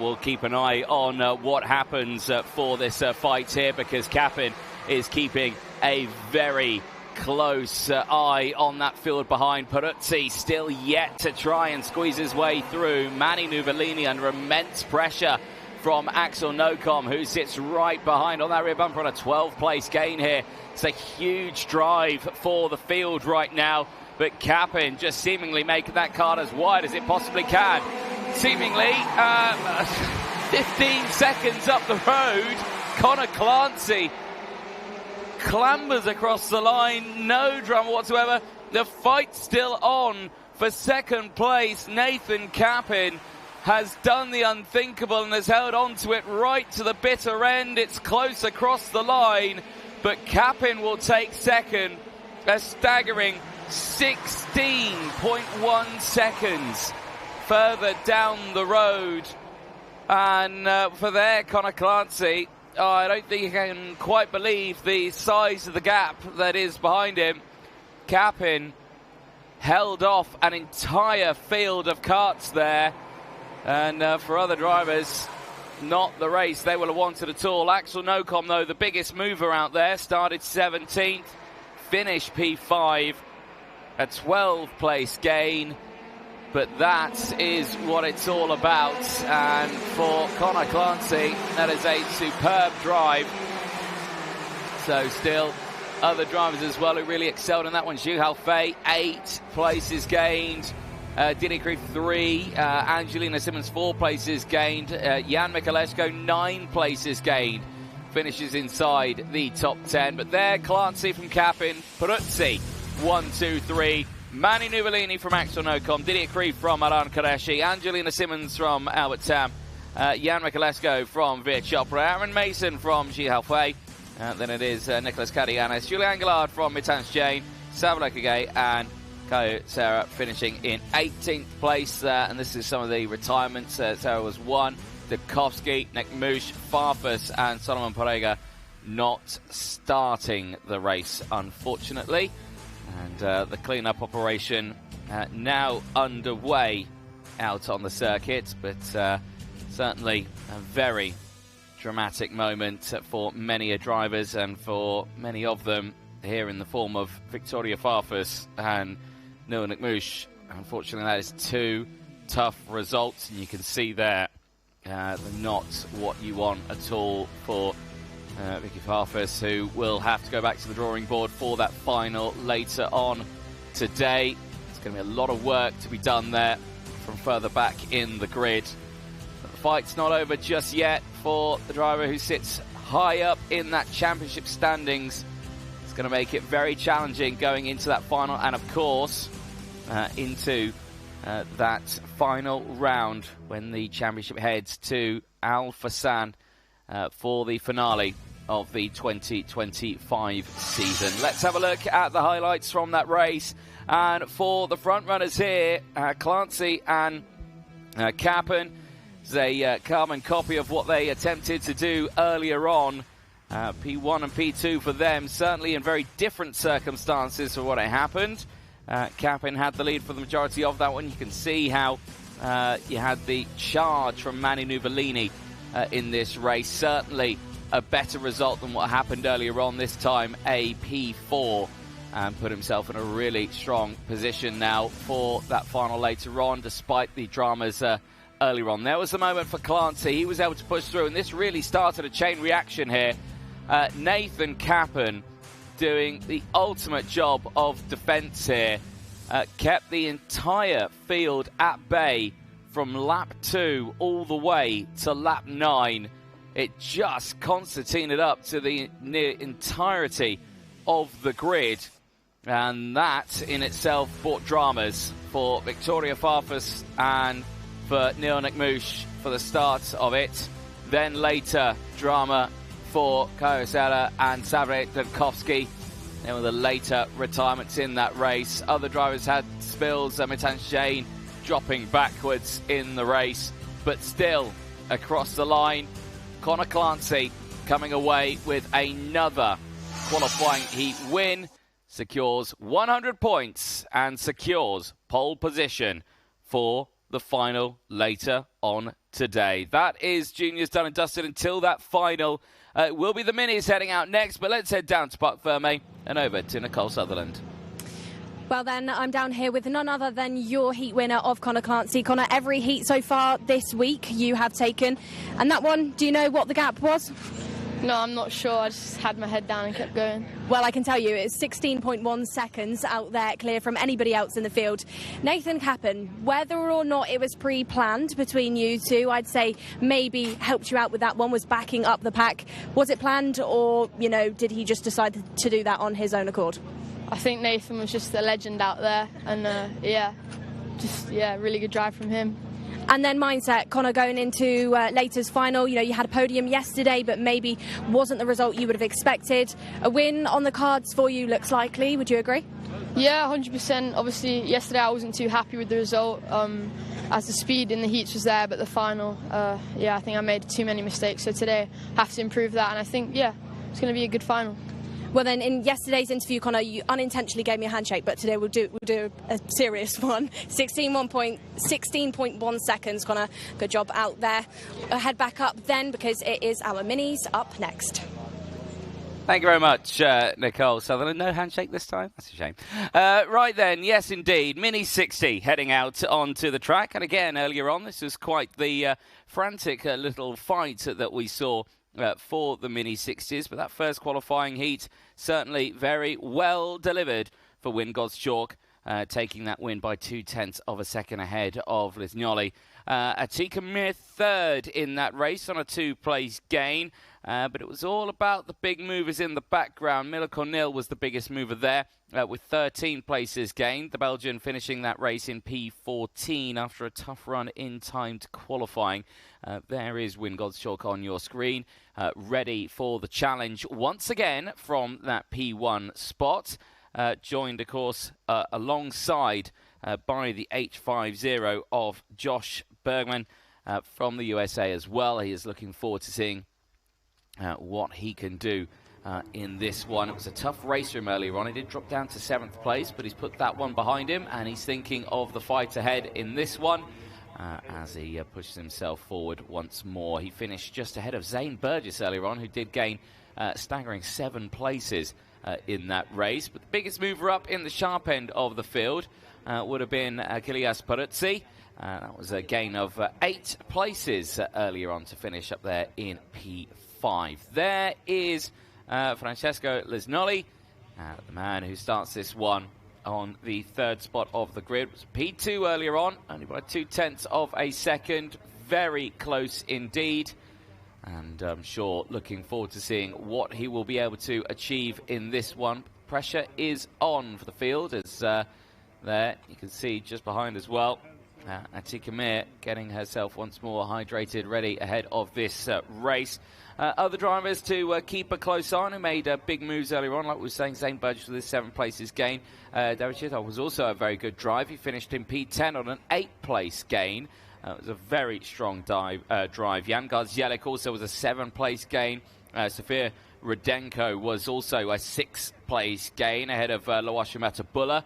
we'll keep an eye on what happens for this fight here, because Cap'n is keeping a very close eye on that field behind. Peruzzi still yet to try and squeeze his way through. Manny Nuvolini under immense pressure from Axel Nocom, who sits right behind on that rear bumper on a 12th place gain here. It's a huge drive for the field right now, but Cap'n just seemingly making that card as wide as it possibly can. Seemingly 15 seconds up the road, Connor Clancy clambers across the line, no drama whatsoever. The fight's still on for second place. Nathan Cap'n has done the unthinkable and has held on to it right to the bitter end. It's close across the line, but Cap'n will take second, a staggering 16.1 seconds further down the road. And for there, Connor Clancy, I don't think he can quite believe the size of the gap that is behind him. Cap'n held off an entire field of karts there. And for other drivers, not the race they will have wanted at all. Axel Nocom, though, the biggest mover out there, started 17th, finished P5, a 12th place gain. But that is what it's all about. And for Conor Clancy, that is a superb drive. So still other drivers as well who really excelled in that one. Zhu Haofei, 8 places gained. Didier Krief, 3. Angelina Simmons, 4 places gained. Jan Mikuleshko, 9 places gained. Finishes inside the top 10. But there, Clancy from Capin, Peruzzi, 1, 2, 3. Manu Nuvolini from Axel Nocom, Didier Krief from Aran Qureshi, Angelina Simmons from Albert Tam, Jan Mikuleshko from Veer Chopra, Aaron Mason from Zhu Haofei, then it is Nicholas Cadianes, Julian Gillard from Mitans Jane, Savile Kage and Kaio Serra finishing in 18th place there. And this is some of the retirements. Serra was 1, Dubkovsky, Nekmush, Farfus and Solomon Parega not starting the race, unfortunately. And the clean-up operation now underway out on the circuit, but certainly a very dramatic moment for many drivers and for many of them here in the form of Victoria Farfus and Neil Nekmush. Unfortunately, that is 2 tough results, and you can see there not what you want at all for Vicky Farfus, who will have to go back to the drawing board for that final later on today. There's going to be a lot of work to be done there from further back in the grid. But the fight's not over just yet for the driver who sits high up in that championship standings. It's going to make it very challenging going into that final and, of course, into that final round when the championship heads to Al Fassan for the finale of the 2025 season. Let's have a look at the highlights from that race. And for the front runners here, Clancy and Capin, it's a carbon copy of what they attempted to do earlier on. P1 and P2 for them, certainly in very different circumstances for what had happened. Capin had the lead for the majority of that one. You can see how you had the charge from Manu Nuvolini in this race. Certainly a better result than what happened earlier on, this time a P4, and put himself in a really strong position now for that final later on, despite the dramas earlier on. There was the moment for Clancy. He was able to push through, and this really started a chain reaction here. Nathan Capin doing the ultimate job of defence here, kept the entire field at bay from lap 2 all the way to lap 9. It just concertinaed up to the near entirety of the grid, and that in itself brought dramas for Victoria Farfus and for Neil Nekmush for the start of it. Then later, drama for Kaio Serra and Savile Dubkovsky. There were the later retirements in that race. Other drivers had spills, Mitans Jane dropping backwards in the race, but still across the line, Conor Clancy coming away with another qualifying heat win, secures 100 points and secures pole position for the final later on today. That is juniors done and dusted until that final. It will be the minis heading out next, but let's head down to Parc Ferme and over to Nicole Sutherland. Well then, I'm down here with none other than your heat winner of Conor Clancy. Conor, every heat so far this week you have taken. And that one, do you know what the gap was? No, I'm not sure. I just had my head down and kept going. Well, I can tell you it's 16.1 seconds out there clear from anybody else in the field. Nathan Capin, whether or not it was pre-planned between you two, I'd say maybe helped you out with that one, was backing up the pack. Was it planned, or, you know, did he just decide to do that on his own accord? I think Nathan was just a legend out there, and really good drive from him. And then mindset, Conor, going into later's final, you know, you had a podium yesterday, but maybe wasn't the result you would have expected. A win on the cards for you looks likely, would you agree? Yeah, 100%. Obviously, yesterday I wasn't too happy with the result, as the speed in the heats was there, but the final, I think I made too many mistakes. So today, I have to improve that, and I think, it's going to be a good final. Well, then, in yesterday's interview, Connor, you unintentionally gave me a handshake, but today we'll do a serious one. 16.1 seconds, Connor. Good job out there. Head back up then, because it is our minis up next. Thank you very much, Nicole Sutherland. No handshake this time? That's a shame. Right then, yes indeed, Mini 60 heading out onto the track. And again, earlier on, this was quite the frantic little fight that we saw for the Mini 60s. But that first qualifying heat, certainly very well delivered for Wyn Goschalk, taking that win by 0.2 of a second ahead of Lisgnoli. Atika Mir third in that race on a 2-place gain. But it was all about the big movers in the background. Miller Cornell was the biggest mover there with 13 places gained. The Belgian finishing that race in P14 after a tough run in timed qualifying. There is Wyn Goschalk on your screen, ready for the challenge once again from that P1 spot. Joined, of course, alongside by the H50 of Josh Bergman from the USA as well. He is looking forward to seeing what he can do in this one. It was a tough race for him earlier on. He did drop down to 7th place, but he's put that one behind him, and he's thinking of the fight ahead in this one as he pushes himself forward once more. He finished just ahead of Zane Burgess earlier on, who did gain staggering 7 places in that race. But the biggest mover up in the sharp end of the field would have been Achilles Peruzzi. That was a gain of 8 places earlier on to finish up there in P5. There is Francesco Lisgnoli, the man who starts this one on the 3rd spot of the grid. It was P2 earlier on, only by 0.2 of a second. Very close indeed. And I'm sure looking forward to seeing what he will be able to achieve in this one. Pressure is on for the field, as there you can see just behind as well. Atika Mir getting herself once more hydrated, ready ahead of this race. Other drivers to keep a close eye on who made big moves earlier on, like we were saying, Zane Burgess with his 7 places gain. David Chitov was also a very good drive. He finished in P10 on an 8-place gain. It was a very strong drive. Jan Garzielik also was a 7-place gain. Sofia Rudenko was also a 6th-place gain ahead of Lawashimata Bulla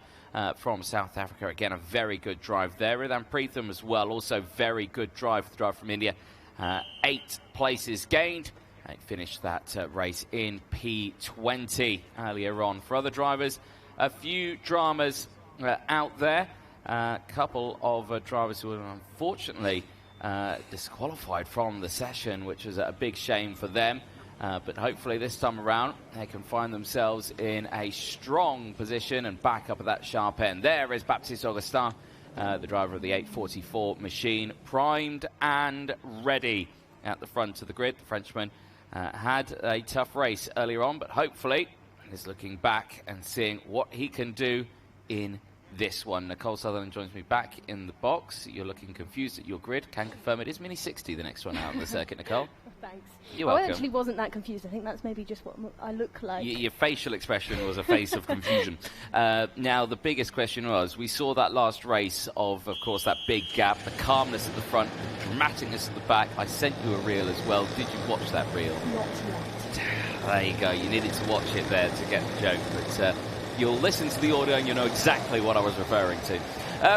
from South Africa. Again, a very good drive there. Ridhan Preetham as well, also very good drive from India. 8 places gained. He finished that race in P20 earlier on. For other drivers, a few dramas out there. A couple of drivers who were unfortunately disqualified from the session, which was a big shame for them. But hopefully this time around they can find themselves in a strong position and back up at that sharp end. There is Baptiste Augustin, the driver of the 844 machine, primed and ready at the front of the grid. The Frenchman had a tough race earlier on, but hopefully is looking back and seeing what he can do in this one. Nicole Sutherland joins me back in the box. You're looking confused at your grid. Can confirm it is Mini 60, the next one out on the circuit, Nicole. Thanks. You're welcome. I actually wasn't that confused. I think that's maybe just what I look like. Your facial expression was a face of confusion. Now, the biggest question was, we saw that last race of course, that big gap, the calmness at the front, the dramaticness at the back. I sent you a reel as well. Did you watch that reel? Not yet. There you go. You needed to watch it there to get the joke. But you'll listen to the audio and you'll know exactly what I was referring to.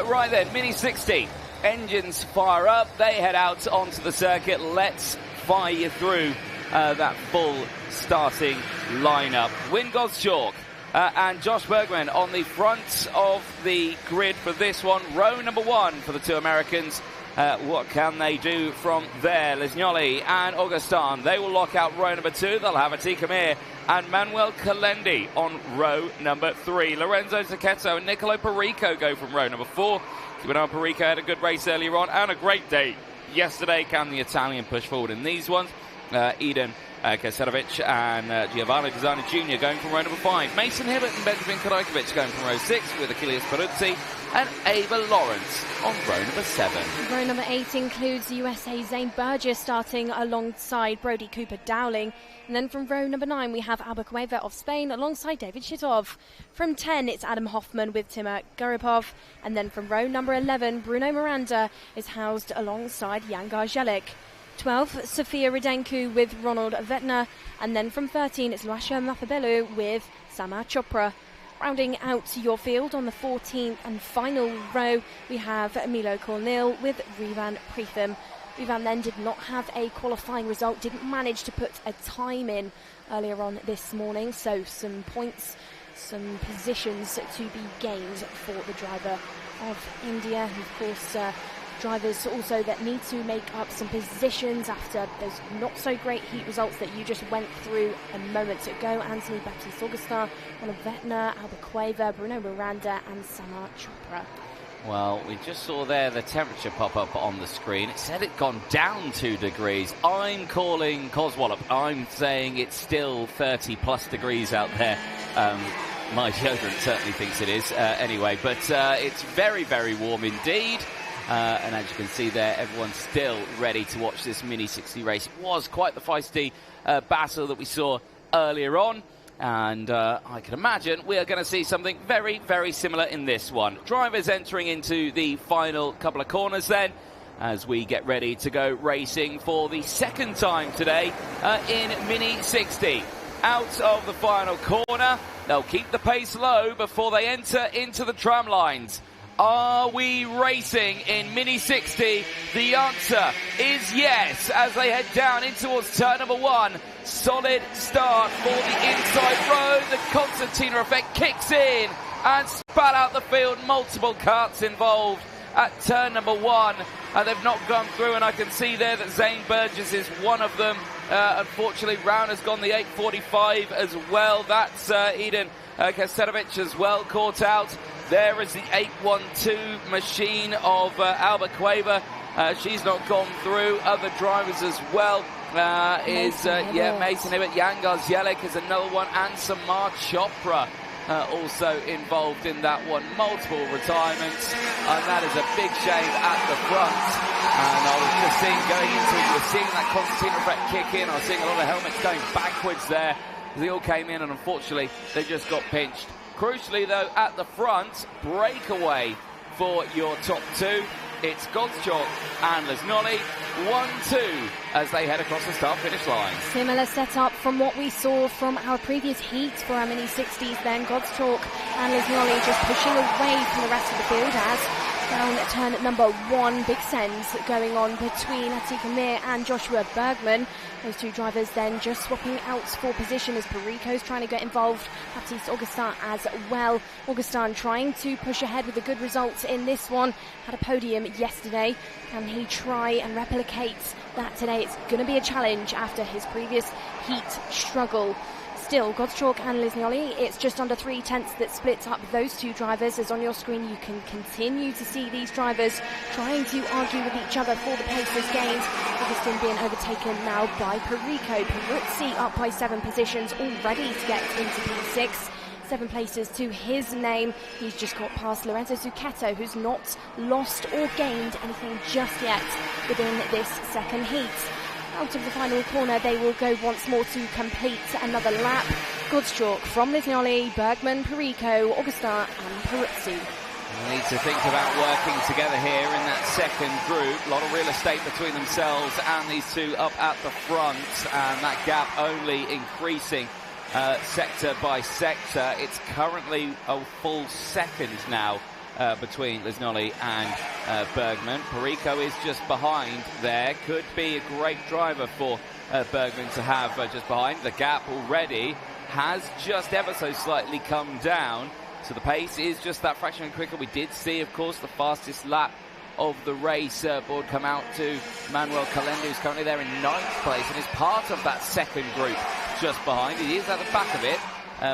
Right then, Mini 60. Engines fire up. They head out onto the circuit. Let's fire you through that full starting lineup. Wyn Goschalk and Josh Bergman on the front of the grid for this one. Row number 1 for the 2 Americans. What can they do from there? Lisgnoli and Augustin, they will lock out row number 2. They'll have Atika Mir and Manuel Kalendi on row number 3. Lorenzo Zacchetto and Nicolo Perico go from row number 4. Gibernard Perico had a good race earlier on and a great day yesterday. Can the Italian push forward in these ones? Eden Kaserovic and Giovanni Pisani Jr. going from row number 5. Mason Hibbert and Benjamin Korojkovic going from row 6 with Achilles Peruzzi and Ava Lawrence on row number 7. Row number 8 includes USA Zane Burgess starting alongside Brodie Cooper Dowling. And then from row number 9 we have Alba Cueva of Spain alongside David Chitov. From 10 it's Adam Hoffman with Timur Garipov. And then from row number 11 Bruno Miranda is housed alongside Jan Garzielik. 12, Sofia Rudenko with Ronald Vetner. And then from 13, it's Luasha Mafabelu with Sama Chopra. Rounding out your field on the 14th and final row, we have Milo Cornel with Rivan Pritham. Rivan then did not have a qualifying result, didn't manage to put a time in earlier on this morning, so some points, some positions to be gained for the driver of India. And of course, drivers also that need to make up some positions after those not so great heat results that you just went through a moment ago. Anthony Baptiste Augustin, Ronald Vetner, Albert Cueva, Bruno Miranda and Sama Chopra. Well, we just saw there the temperature pop up on the screen. It said it'd gone down 2 degrees. I'm calling Coswallop. I'm saying it's still 30 plus degrees out there. My deodorant certainly thinks it is anyway, but it's very, very warm indeed. And as you can see there, everyone's still ready to watch this Mini 60 race. It was quite the feisty battle that we saw earlier on. And I can imagine we are going to see something very, very similar in this one. Drivers entering into the final couple of corners then, as we get ready to go racing for the second time today in Mini 60. Out of the final corner, they'll keep the pace low before they enter into the tram lines. Are we racing in Mini 60? The answer is yes, as they head down in towards turn number 1. Solid start for the inside road. The concertina effect kicks in and spat out the field. Multiple karts involved at turn number 1, and they've not gone through, and I can see there that Zane Burgess is one of them. Unfortunately, Round has gone the 8:45 as well. That's Eden Kaserovic as well caught out. There is the 812 machine of Albert Cueva. She's not gone through. Other drivers as well Mason Hibbert. Yangar Zielik is another one, and Samar Chopra also involved in that one. Multiple retirements, and that is a big shame at the front. And I was just seeing going into it, you're seeing that concertina effect kick in. I was seeing a lot of helmets going backwards there. They all came in, and unfortunately they just got pinched. Crucially though, at the front, breakaway for your top 2. It's Godschalk and Lesnolly, 1-2 as they head across the start-finish line. Similar setup from what we saw from our previous heat for our Mini 60s then. Godschalk and Lesnolly just pushing away from the rest of the field as down turn at number 1, big sends going on between Atika Mir and Joshua Bergman. Those two drivers then just swapping out for position as Perico's trying to get involved. Baptiste Augustin as well. Augustin trying to push ahead with a good result in this one. Had a podium yesterday. Can he try and replicate that today? It's going to be a challenge after his previous heat struggle. Still, Godschalk and Lesnolly, it's just under 3/10 that splits up those two drivers. As on your screen, you can continue to see these drivers trying to argue with each other for the paces gained. Augustin being overtaken now by Perico. Peruzzi up by 7 positions, all ready to get into P6. 7 places to his name. He's just got past Lorenzo Zucchetto, who's not lost or gained anything just yet within this second heat. Out of the final corner, they will go once more to complete another lap. Godschalk from Lesnolly, Bergman, Perico, Augustin and Peruzzi. They need to think about working together here in that second group. A lot of real estate between themselves and these two up at the front, and that gap only increasing sector by sector. It's currently a full second now between Lesnolly and Bergman. Perico is just behind there. Could be a great driver for Bergman to have just behind. The gap already has just ever so slightly come down, so the pace is just that fraction quicker. We did see, of course, the fastest lap of the race board come out to Manuel Calendo, who's currently there in 9th place and is part of that second group just behind. He is at the back of it,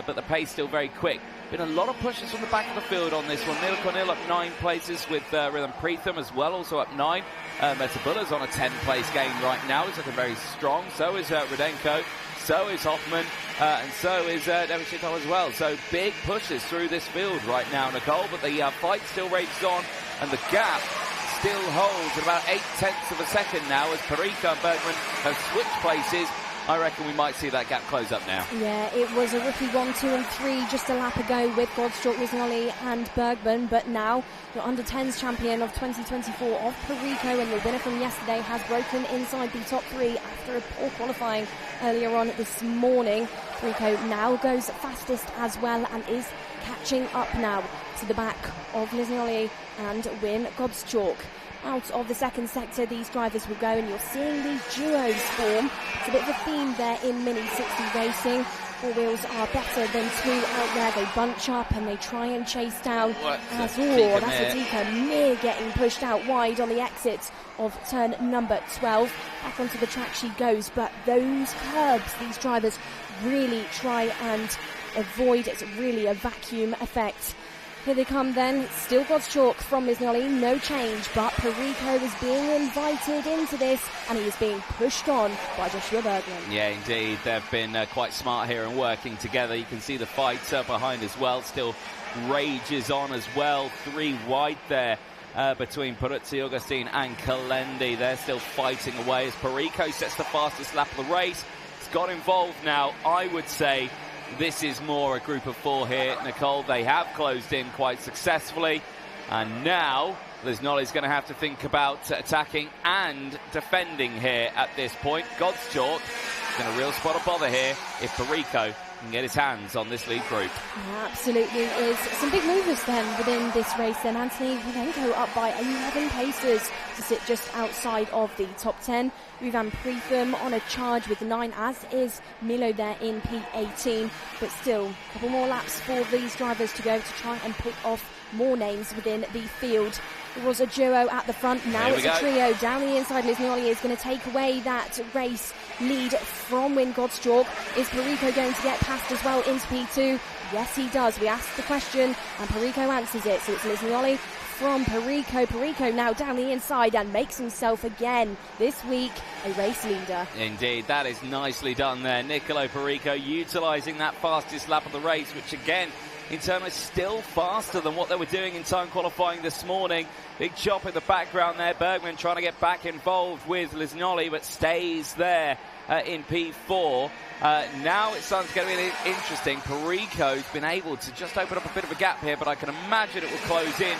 but the pace still very quick. Been a lot of pushes from the back of the field on this one. Neil Cornell up 9 places with Rhythm Pritham as well, also up 9. Metabula's on a 10-place gain right now. He's looking very strong. So is Rudenko. So is Hoffman. And so is David Chitto as well. So big pushes through this field right now, Nicole. But the fight still rages on. And the gap still holds at about 0.8 of a second now as Perico and Bergman have switched places I reckon we might see that gap close up now. Yeah, it was a rookie 1, 2 and 3 just a lap ago with Godstrok, Lisnoli and Bergman, but now your under-10s champion of 2024 of Perico and the winner from yesterday has broken inside the top 3 after a poor qualifying earlier on this morning. Perico now goes fastest as well and is catching up now to the back of Lisnoli and Win Godstrok. Out of the second sector these drivers will go, and you're seeing these duos form. It's a bit of a theme there in Mini 60 racing. Four wheels are better than two out there. They bunch up and they try and chase down. That's a Tika Mir getting pushed out wide on the exits of turn number 12. Back onto the track she goes, but those curbs these drivers really try and avoid. It's really a vacuum effect. Here they come then, still Godstrok from Lisnoli, no change, but Perico is being invited into this and he is being pushed on by Joshua Bergman. Yeah, indeed, they've been quite smart here and working together. You can see the fight behind as well, still rages on as well, 3 wide there between Peruzzi, Augustine and Kalendi. They're still fighting away as Perico sets the fastest lap of the race. It's got involved now, I would say. This is more a group of 4 here, Nicole. They have closed in quite successfully. And now Lisnoli's going to have to think about attacking and defending here at this point. Godstrok in a real spot of bother here if Perico can get his hands on this lead group. Yeah, absolutely is. Some big movers then within this race then. Anthony Rudenko up by 11 paces to sit just outside of the top 10. Ruvan Pritham on a charge with 9, as is Milo there in P18. But still, a couple more laps for these drivers to go to try and pick off more names within the field. It was a duo at the front, now it's a trio. Down the inside, Lisnoli is going to take away that race lead from Win Godstrok. Is Perico going to get past as well into P2? Yes, he does. We asked the question and Perico answers it. So it's Lisnoli from Perico. Perico now down the inside and makes himself again this week a race leader. Indeed, that is nicely done there. Nicolo Perico utilising that fastest lap of the race, which again in turn is still faster than what they were doing in time qualifying this morning. Big chop in the background there. Bergman trying to get back involved with Lisnoli, but stays there in P4. Now it's starting to get really interesting. Perico's been able to just open up a bit of a gap here, but I can imagine it will close in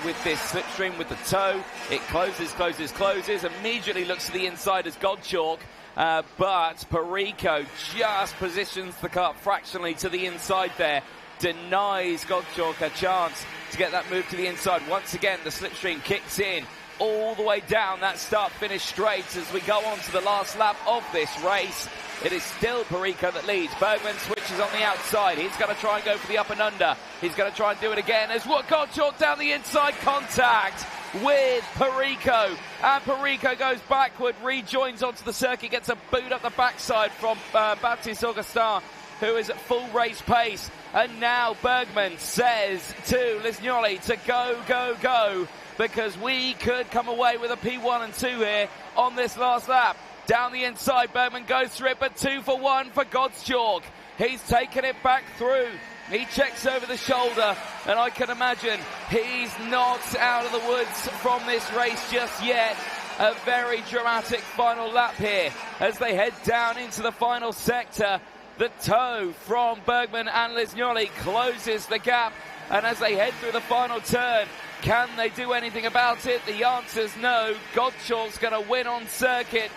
with this slipstream with the toe. It closes, immediately looks to the inside as Godstrok. But Perico just positions the kart fractionally to the inside there. Denies Godstrok a chance to get that move to the inside. Once again, the slipstream kicks in all the way down that start-finish straight as we go on to the last lap of this race. It is still Perico that leads. Bergman switches on the outside. He's going to try and go for the up and under. He's going to try and do it again as Godstrok down the inside, contact with Perico. And Perico goes backward, rejoins onto the circuit, gets a boot up the backside from Baptiste Augustin, who is at full race pace. And now Bergman says to Lisnoli to go, because we could come away with a P1 and 2 here on this last lap. Down the inside, Bergman goes through it, but 2 for 1 for Godstrok. He's taken it back through. He checks over the shoulder, and I can imagine he's not out of the woods from this race just yet. A very dramatic final lap here as they head down into the final sector. The toe from Bergman and Lisnoli closes the gap, and as they head through the final turn, can they do anything about it? The answer's no. Godstrok's going to win on circuit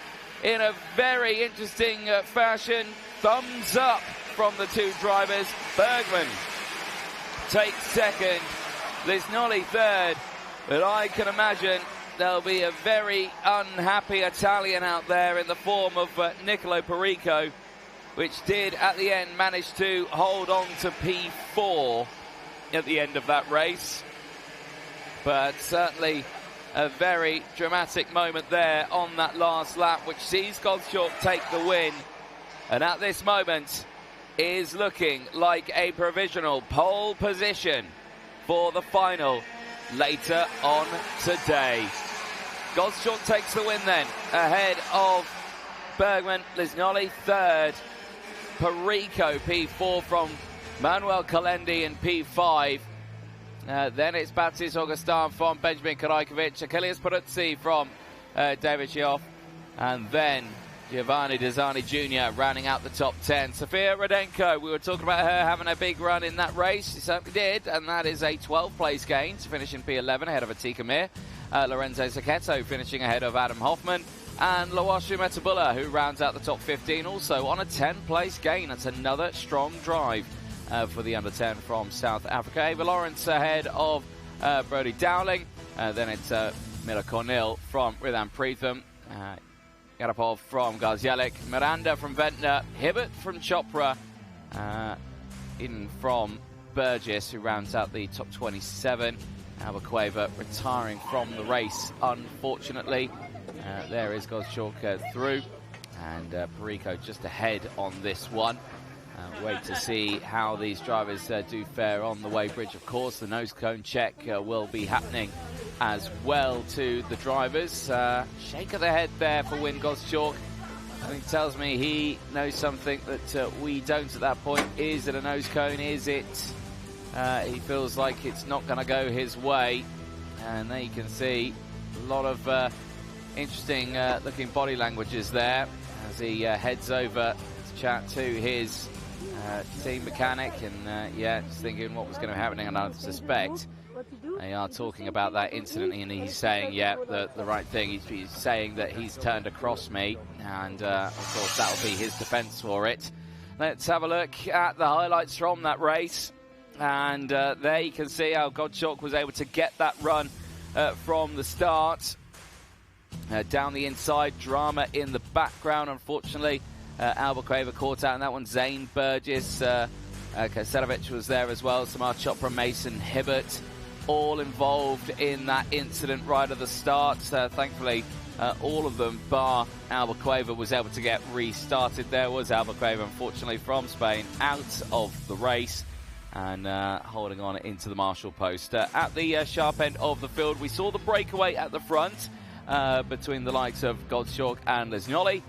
in a very interesting fashion. Thumbs up from the two drivers. Bergman takes second, Lisnoli third, but I can imagine there'll be a very unhappy Italian out there in the form of Nicolo Perico, which did at the end manage to hold on to P4 at the end of that race. But certainly a very dramatic moment there on that last lap, which sees Godstrok take the win. And at this moment is looking like a provisional pole position for the final later on today. Godstrok takes the win then, ahead of Bergman, Lisnoli third, Perico P4 from Manuel Kalendi in P5. Then it's Baptiste Augustin from Benjamin Karajkovic, Achilles Peruzzi from David Chioff, and then Giovanni Desani Jr. rounding out the top 10. Sofia Rodenko, we were talking about her having a big run in that race. She certainly did, and that is a 12th place gain to finish in P11 ahead of Atika Mir. Lorenzo Sacchetto finishing ahead of Adam Hoffman. And Lawashu Metabula, who rounds out the top 15, also on a 10th-place gain. That's another strong drive for the under-10 from South Africa. Ava Lawrence ahead of Brody Dowling. Then it's Mila Cornell from Ridhan Preetham. Garapov from Garzielik, Miranda from Ventnor, Hibbert from Chopra, in from Burgess, who rounds out the top 27. Albuquerque retiring from the race, unfortunately. There is Gozchalk through, and Perico just ahead on this one. Wait to see how these drivers do fare on the weighbridge. Of course, the nose cone check will be happening as well to the drivers. Shake of the head there for Win Gozchalk. I think tells me he knows something that we don't at that point. Is it a nose cone? Is it? He feels like it's not going to go his way. And there you can see a lot of interesting looking body languages there as he heads over to chat to his team mechanic, and yeah, just thinking what was going to be happening. And I suspect they are talking about that incident, and he's saying, yeah, the right thing. He's saying that he's turned across me, and of course that will be his defense for it. Let's have a look at the highlights from that race, and there you can see how Gozchalk was able to get that run from the start. Down the inside, drama in the background, unfortunately. Albuquerque caught out in that one. Zane Burgess, Kaselovic was there as well. Samar Chopra, Mason Hibbert, all involved in that incident right at the start. Thankfully, all of them, bar Albuquerque, was able to get restarted. There was Albuquerque, unfortunately, from Spain, out of the race and holding on into the Marshall post. At the sharp end of the field, we saw the breakaway at the front between the likes of Gozchalk and Lesnioli.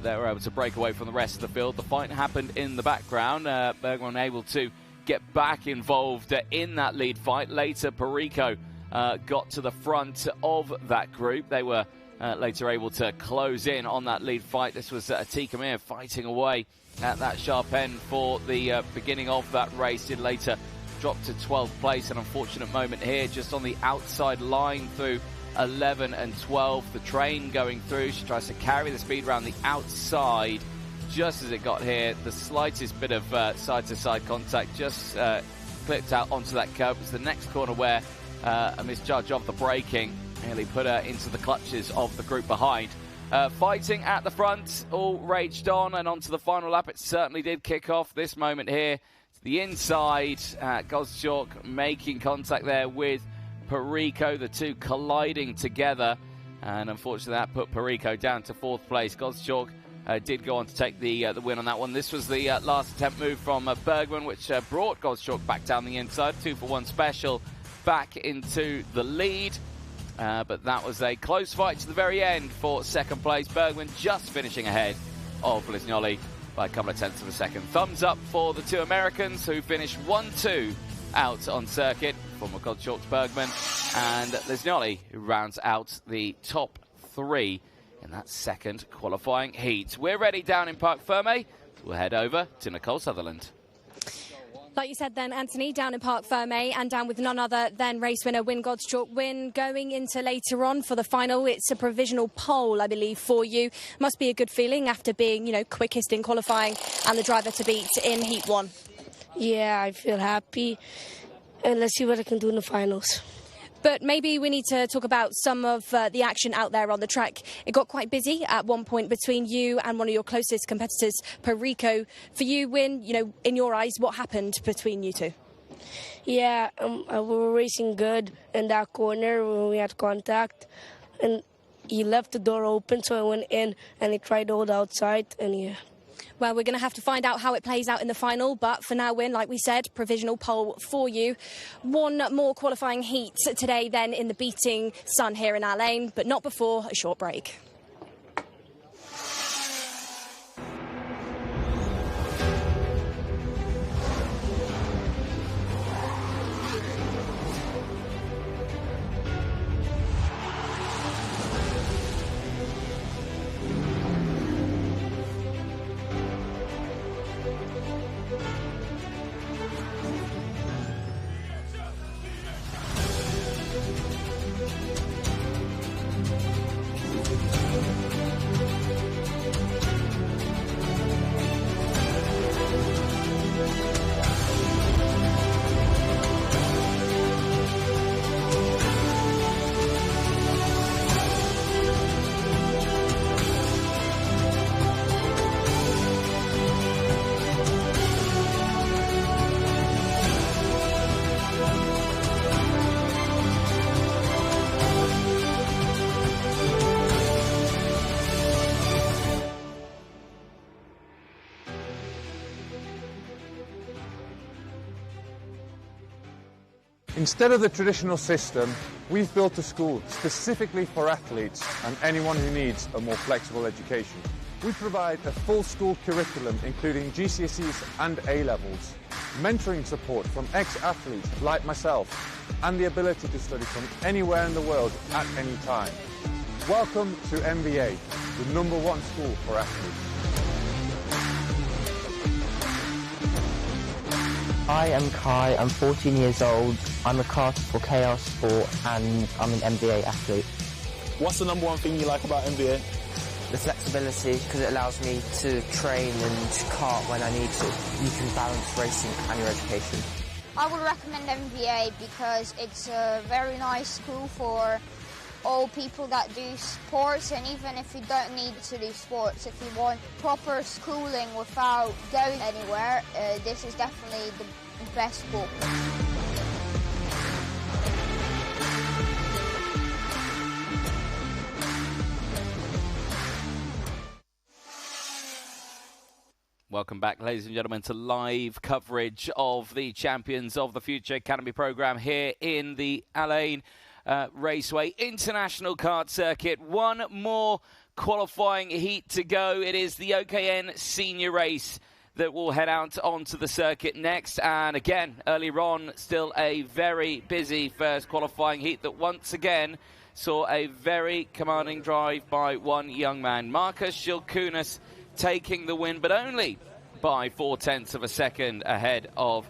They were able to break away from the rest of the field. The fight happened in the background. Bergman able to get back involved in that lead fight. Later, Perico got to the front of that group. They were later able to close in on that lead fight. This was Atika Mir fighting away at that sharp end for the beginning of that race. Did later drop to 12th place. An unfortunate moment here, just on the outside line through 11 and 12. The train going through. She tries to carry the speed around the outside. Just as it got here, the slightest bit of side-to-side contact just clipped out onto that curb. It's the next corner where a misjudge of the braking nearly put her into the clutches of the group behind. Fighting at the front, all raged on, and onto the final lap. It certainly did kick off. This moment here to the inside. Gozchalk making contact there with Perico, the two colliding together, and unfortunately that put Perico down to 4th place. Gozchalk did go on to take the win on that one. This was the last attempt move from Bergman, which brought Gozchalk back down the inside. 2-for-1 special back into the lead, but that was a close fight to the very end for 2nd place. Bergman just finishing ahead of Lesnioli by a couple of tenths of a second. Thumbs up for the two Americans who finished 1-2 out on circuit. From Gozchalk, Bergman, and Lesnioli, who rounds out the top 3 in that second qualifying heat. We're ready down in Parc Ferme. We'll head over to Nicole Sutherland. Like you said then, Anthony, down in Parc Ferme, and down with none other than race winner Win Gozchalk. Win, going into later on for the final, it's a provisional pole, I believe, for you. Must be a good feeling after being, you know, quickest in qualifying and the driver to beat in Heat 1. Yeah, I feel happy. And let's see what I can do in the finals. But maybe we need to talk about some of the action out there on the track. It got quite busy at one point between you and one of your closest competitors, Perico. For you, Win, you know, in your eyes, what happened between you two? Yeah, we were racing good in that corner when we had contact. And he left the door open, so I went in and he tried to hold outside, and yeah. Well, we're going to have to find out how it plays out in the final, but for now, Win, like we said, provisional pole for you. One more qualifying heat today then in the beating sun here in our lane, but not before a short break. Instead of the traditional system, we've built a school specifically for athletes and anyone who needs a more flexible education. We provide a full school curriculum including GCSEs and A-levels, mentoring support from ex-athletes like myself, and the ability to study from anywhere in the world at any time. Welcome to MBA, the #1 school for athletes. Hi, I'm Kai, I'm 14 years old, I'm a karter for Chaos Sport and I'm an MBA athlete. What's the #1 thing you like about MBA? The flexibility, because it allows me to train and kart when I need to. You can balance racing and your education. I would recommend MBA because it's a very nice school for all people that do sports, and even if you don't need to do sports, if you want proper schooling without going anywhere, this is definitely the best school. Welcome back, ladies and gentlemen, to live coverage of the Champions of the Future Academy programme here in the Allain Raceway International Kart Circuit. One more qualifying heat to go. It is the OKN Senior Race that will head out onto the circuit next. And again, earlier on, still a very busy first qualifying heat that once again saw a very commanding drive by one young man, Markus Schilkunas, taking the win, but only by 0.4 of a second ahead of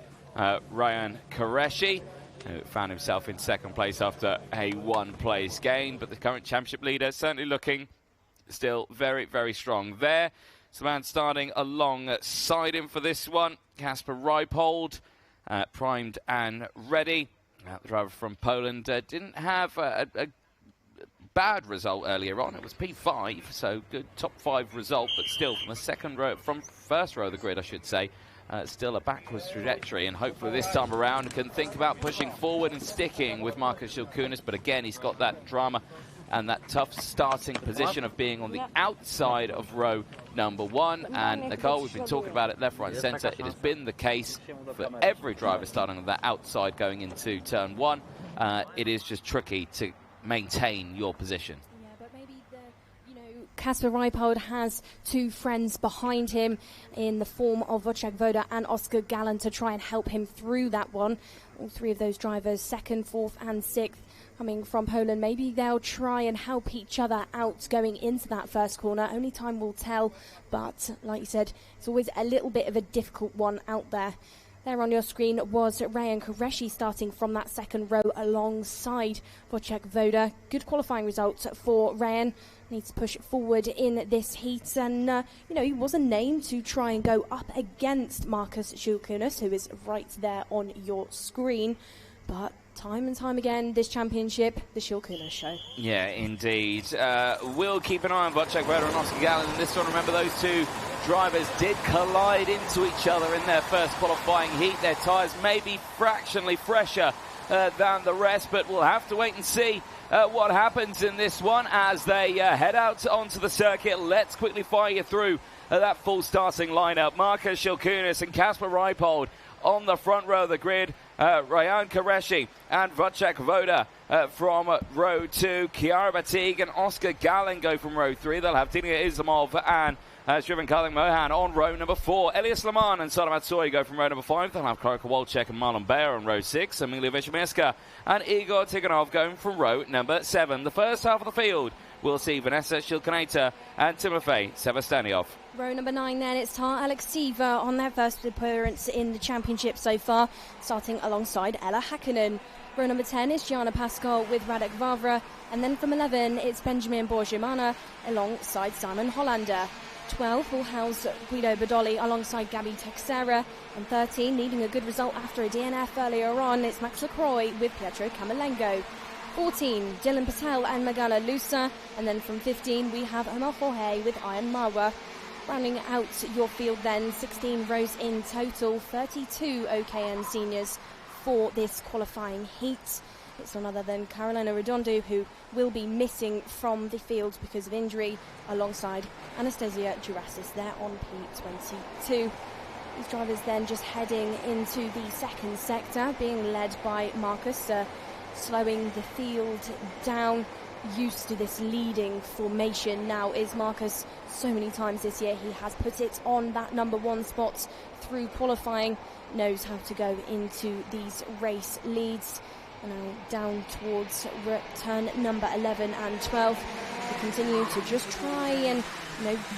Ryan Qureshi, who found himself in second place after a one-place gain. But the current championship leader certainly looking still very, very strong there. So man starting alongside him for this one, Kasper Reipold, primed and ready. The driver from Poland didn't have a bad result earlier on. It was P5, so good top 5 result, but still from the first row of the grid, I should say, still a backwards trajectory. And hopefully this time around can think about pushing forward and sticking with Markus Schilkunas. But again, he's got that drama and that tough starting position of being on the outside of row #1. And Nicole, we've been talking about it left, right, and centre. It has been the case for every driver starting on that outside going into turn 1. It is just tricky to maintain your position. Yeah, but maybe Kasper Reipold has two friends behind him in the form of Wojciech Woda and Oscar Gallen to try and help him through that one. All three of those drivers, 2nd, 4th and 6th, coming from Poland. Maybe they'll try and help each other out going into that first corner. Only time will tell, but like you said, it's always a little bit of a difficult one out there. There on your screen was Ryan Qureshi starting from that second row alongside Wojciech Woda. Good qualifying results for Ryan. Needs to push forward in this heat, and he was a name to try and go up against Markus Schilkunas, who is right there on your screen. But time and time again, this championship, the Schilkunas show. Yeah, indeed. We'll keep an eye on Wojciech Woda and Oscar Gallen in this one. Remember, those two drivers did collide into each other in their first qualifying heat. Their tyres may be fractionally fresher than the rest, but we'll have to wait and see what happens in this one as they head out onto the circuit. Let's quickly fire you through that full starting lineup. Markus Schilkunas and Kasper Reipold on the front row of the grid. Ryan Qureshi and Wojciech Woda from row 2. Chiara Batig and Oscar Gallen go from row 3. They'll have Tina Islamov and Shriven Karling Mohan on row #4. Elias Laman and Sada Matsui go from row #5. They'll have Kara Kowalczyk and Marlon Baer on row 6. Emilia Vyshemiska and Igor Tiganov going from row #7. The first half of the field will see Vanessa Shilkaneta and Timofey Sevastanyov. Row #9 then, it's Tar Alexieva on their first appearance in the championship so far, starting alongside Ella Hakkinen. Row #10 is Gianna Pascal with Radek Vavra, and then from 11 it's Benjamin Borgemana alongside Simon Hollander. 12 will house Guido Badoli alongside Gabby Texera, and 13, needing a good result after a DNF earlier on, it's Max Lacroix with Pietro Camalengo. 14, Dylan Patel and Magala Lusa, and then from 15 we have Omar Jorge with Ian Marwa. Rounding out your field then, 16 rows in total, 32 OKN seniors for this qualifying heat. It's none other than Carolina Redondo, who will be missing from the field because of injury, alongside Anastasia Jurasis there on P22. These drivers then just heading into the second sector, being led by Marcus, slowing the field down. Used to this leading formation now is Marcus. So many times this year he has put it on that number one spot through qualifying, knows how to go into these race leads. And now down towards turn number 11 and 12. We continue to just try and,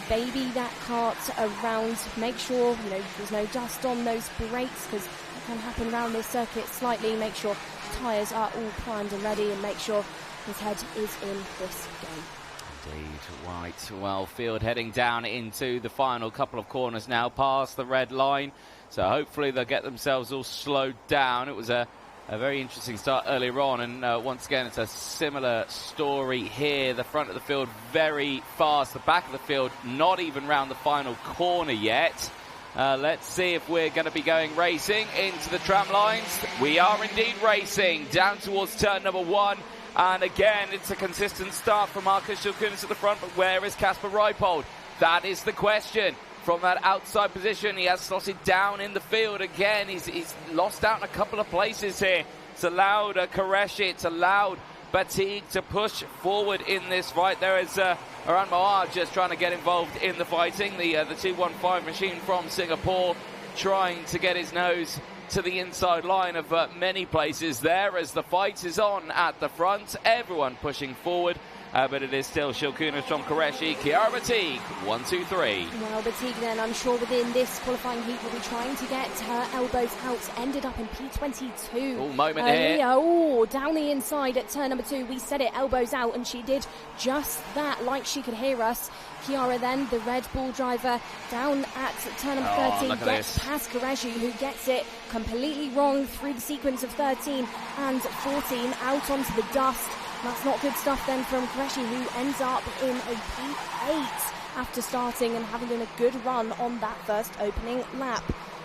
baby that kart around, make sure, there's no dust on those brakes, because it can happen around this circuit slightly. Make sure tyres are all primed and ready, and make sure his head is in this game. Indeed, right. Well, field heading down into the final couple of corners now, past the red line. So hopefully they'll get themselves all slowed down. It was a very interesting start earlier on, and once again it's a similar story here. The front of the field very fast, the back of the field not even round the final corner yet. Let's see if we're going to be going racing into the tram lines. We are indeed racing down towards turn number 1. And again, it's a consistent start for Marcus Schilkunis at the front, but where is Kasper Reipold? That is the question. From that outside position, he has slotted down in the field again. He's lost out in a couple of places here. It's allowed Qureshi, it's allowed Batig to push forward in this fight. There is Aran Moar just trying to get involved in the fighting. The 215 machine from Singapore trying to get his nose to the inside line of many places there as the fight is on at the front. Everyone pushing forward. But it is still Schilkunis from Qureshi. Chiara Batig, 1, 2, 3. Well, Batig then, I'm sure within this qualifying heat will be trying to get her elbows out. Ended up in P22. Oh, moment here. Oh, down the inside at turn number 2. We said it, elbows out, and she did just that, like she could hear us. Chiara then, the Red Bull driver, down at turn number 13, gets past Qureshi, who gets it completely wrong through the sequence of 13 and 14, out onto the dust. That's not good stuff then from Qureshi, who ends up in a P8 after starting and having done a good run on that first opening lap.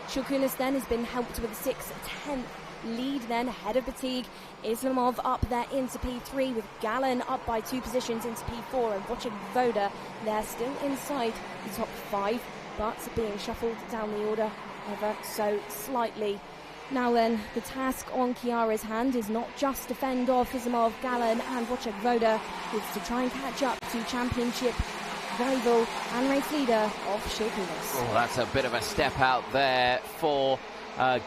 Schilkunis then has been helped with a 6/10 lead then ahead of Batig. Islamov up there into P3 with Gallen up by 2 positions into P4, and Wojciech Voda there still inside the top 5, but being shuffled down the order ever so slightly. Now then, the task on Chiara's hand is not just to fend off Islamov, Gallen and Wojciech Voda, it's to try and catch up to championship rival and race leader of Schilkunis. Oh, that's a bit of a step out there for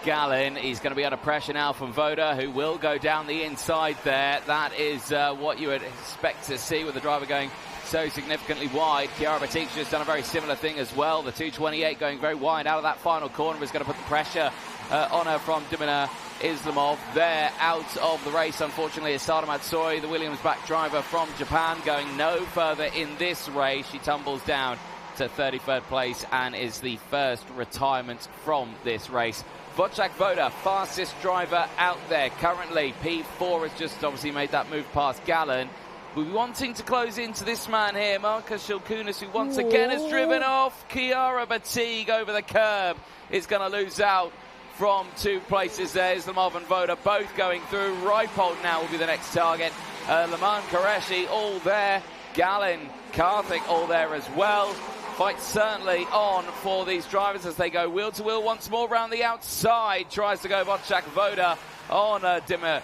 Gallen. He's going to be under pressure now from Voda, who will go down the inside there. That is what you would expect to see with the driver going so significantly wide. Chiara Batig's just done a very similar thing as well. The 228 going very wide out of that final corner is going to put the pressure on her from Dimina Islamov. There out of the race, unfortunately, is Sada Matsui, the Williams-backed driver from Japan, going no further in this race. She tumbles down to 33rd place and is the first retirement from this race. Wojciech Voda, fastest driver out there currently. P4 has just obviously made that move past Gallen. We'll be wanting to close into this man here, Marcus Schilkunis, who once again has driven off. Chiara Batig over the curb is going to lose out from 2 places there. Islamov and Voda both going through. Reipold now will be the next target. Lamont Qureshi all there. Gallen, Karthik all there as well. Fight certainly on for these drivers as they go wheel to wheel once more round the outside. Tries to go Wojciech Voda on Dimir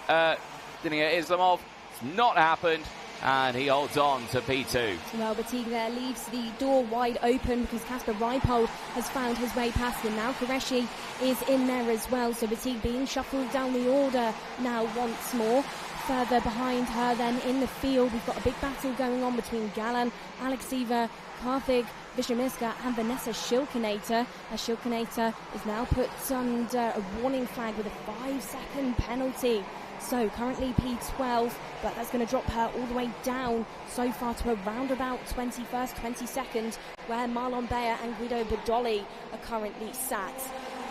Islamov. It's not happened, and he holds on to P2. Well, Batig there leaves the door wide open because Kasper Reipold has found his way past him. Now Qureshi is in there as well, so Batig being shuffled down the order now once more. Further behind her then in the field, we've got a big battle going on between Gallen, Alexieva, Karthik, Vishamiska and Vanessa Schilkinator. As Schilkinator is now put under a warning flag with a 5-second penalty. So currently P12, but that's going to drop her all the way down so far to around about 21st, 22nd, where Marlon Bayer and Guido Bedoli are currently sat.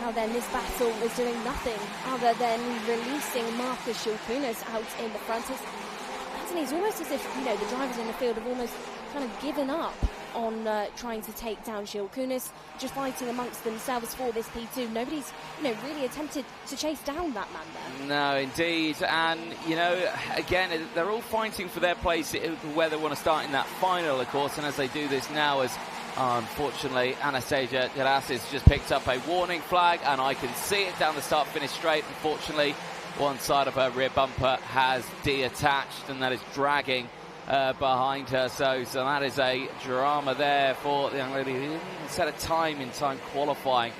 Now then, this battle is doing nothing other than releasing Marcus Schilkunis out in the front. Anthony, it's almost as if, the drivers in the field have almost kind of given up on trying to take down Schilkunis, just fighting amongst themselves for this P2. Nobody's, really attempted to chase down that man there. No, indeed. And, again, they're all fighting for their place where they want to start in that final, of course. And as they do this now, as Unfortunately, Anastasia Gerasis just picked up a warning flag, and I can see it down the start-finish straight. Unfortunately, one side of her rear bumper has detached, and that is dragging behind her. So that is a drama there for the young lady who didn't even set a time in time qualifying,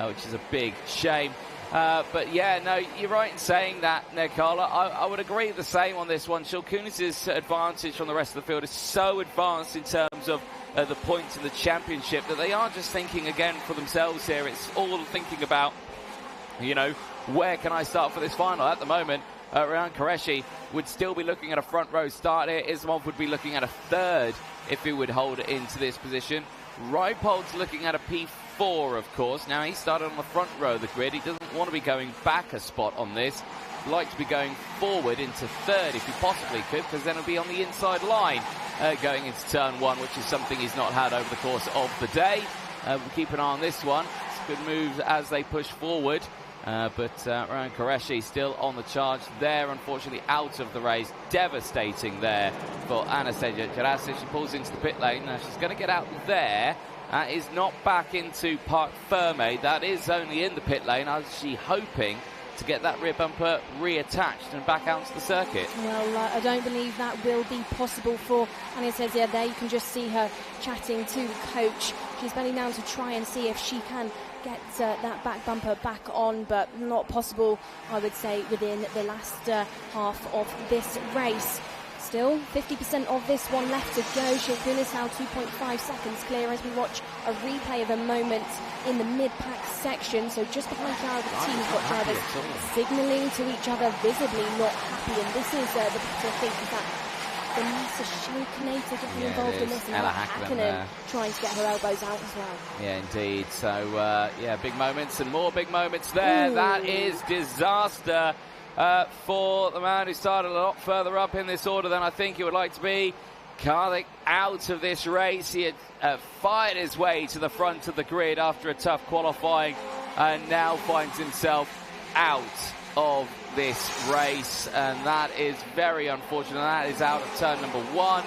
which is a big shame. But yeah, no, you're right in saying that, Nicola. I would agree the same on this one. Shilkunis's advantage from the rest of the field is so advanced in terms of the points in the championship that they are just thinking again for themselves here. It's all thinking about, you know, where can I start for this final? At the moment, Ryan Qureshi would still be looking at a front row start here. Islamov would be looking at a third if he would hold it into this position. Reipold's looking at a P4, of course. Now, he started on the front row of the grid. He doesn't want to be going back a spot on this. He'd like to be going forward into third if he possibly could, because then he'll be on the inside line going into turn one, which is something he's not had over the course of the day. We'll keep an eye on this one. It's good moves as they push forward. But Ryan Qureshi still on the charge there, unfortunately out of the race. Devastating there for Anastasia Gerasis. She pulls into the pit lane. Now she's going to get out there. That is not back into Parc Ferme. That is only in the pit lane. I was she hoping to get that rear bumper reattached and back out to the circuit. Well, I don't believe that will be possible for Anastasia there. You can just see her chatting to the coach. She's bending down to try and see if she can get that back bumper back on, but not possible, I would say, within the last half of this race. Still, 50% of this one left to go. Shilkunis now 2.5 seconds clear as we watch a replay of a moment in the mid-pack section. So just behind Clara, the team's got drivers signalling to each other, visibly not happy. And this is the battle, I think, is that Vanessa Shilkunator getting involved in this, and Ella Hakkinen trying to get her elbows out as well. Yeah, indeed. So, yeah, big moments and more big moments there. Ooh. That is disaster for the man who started a lot further up in this order than I think he would like to be. Karthik out of this race. He had fired his way to the front of the grid after a tough qualifying and now finds himself out of this race, and that is very unfortunate. That is out of turn number one.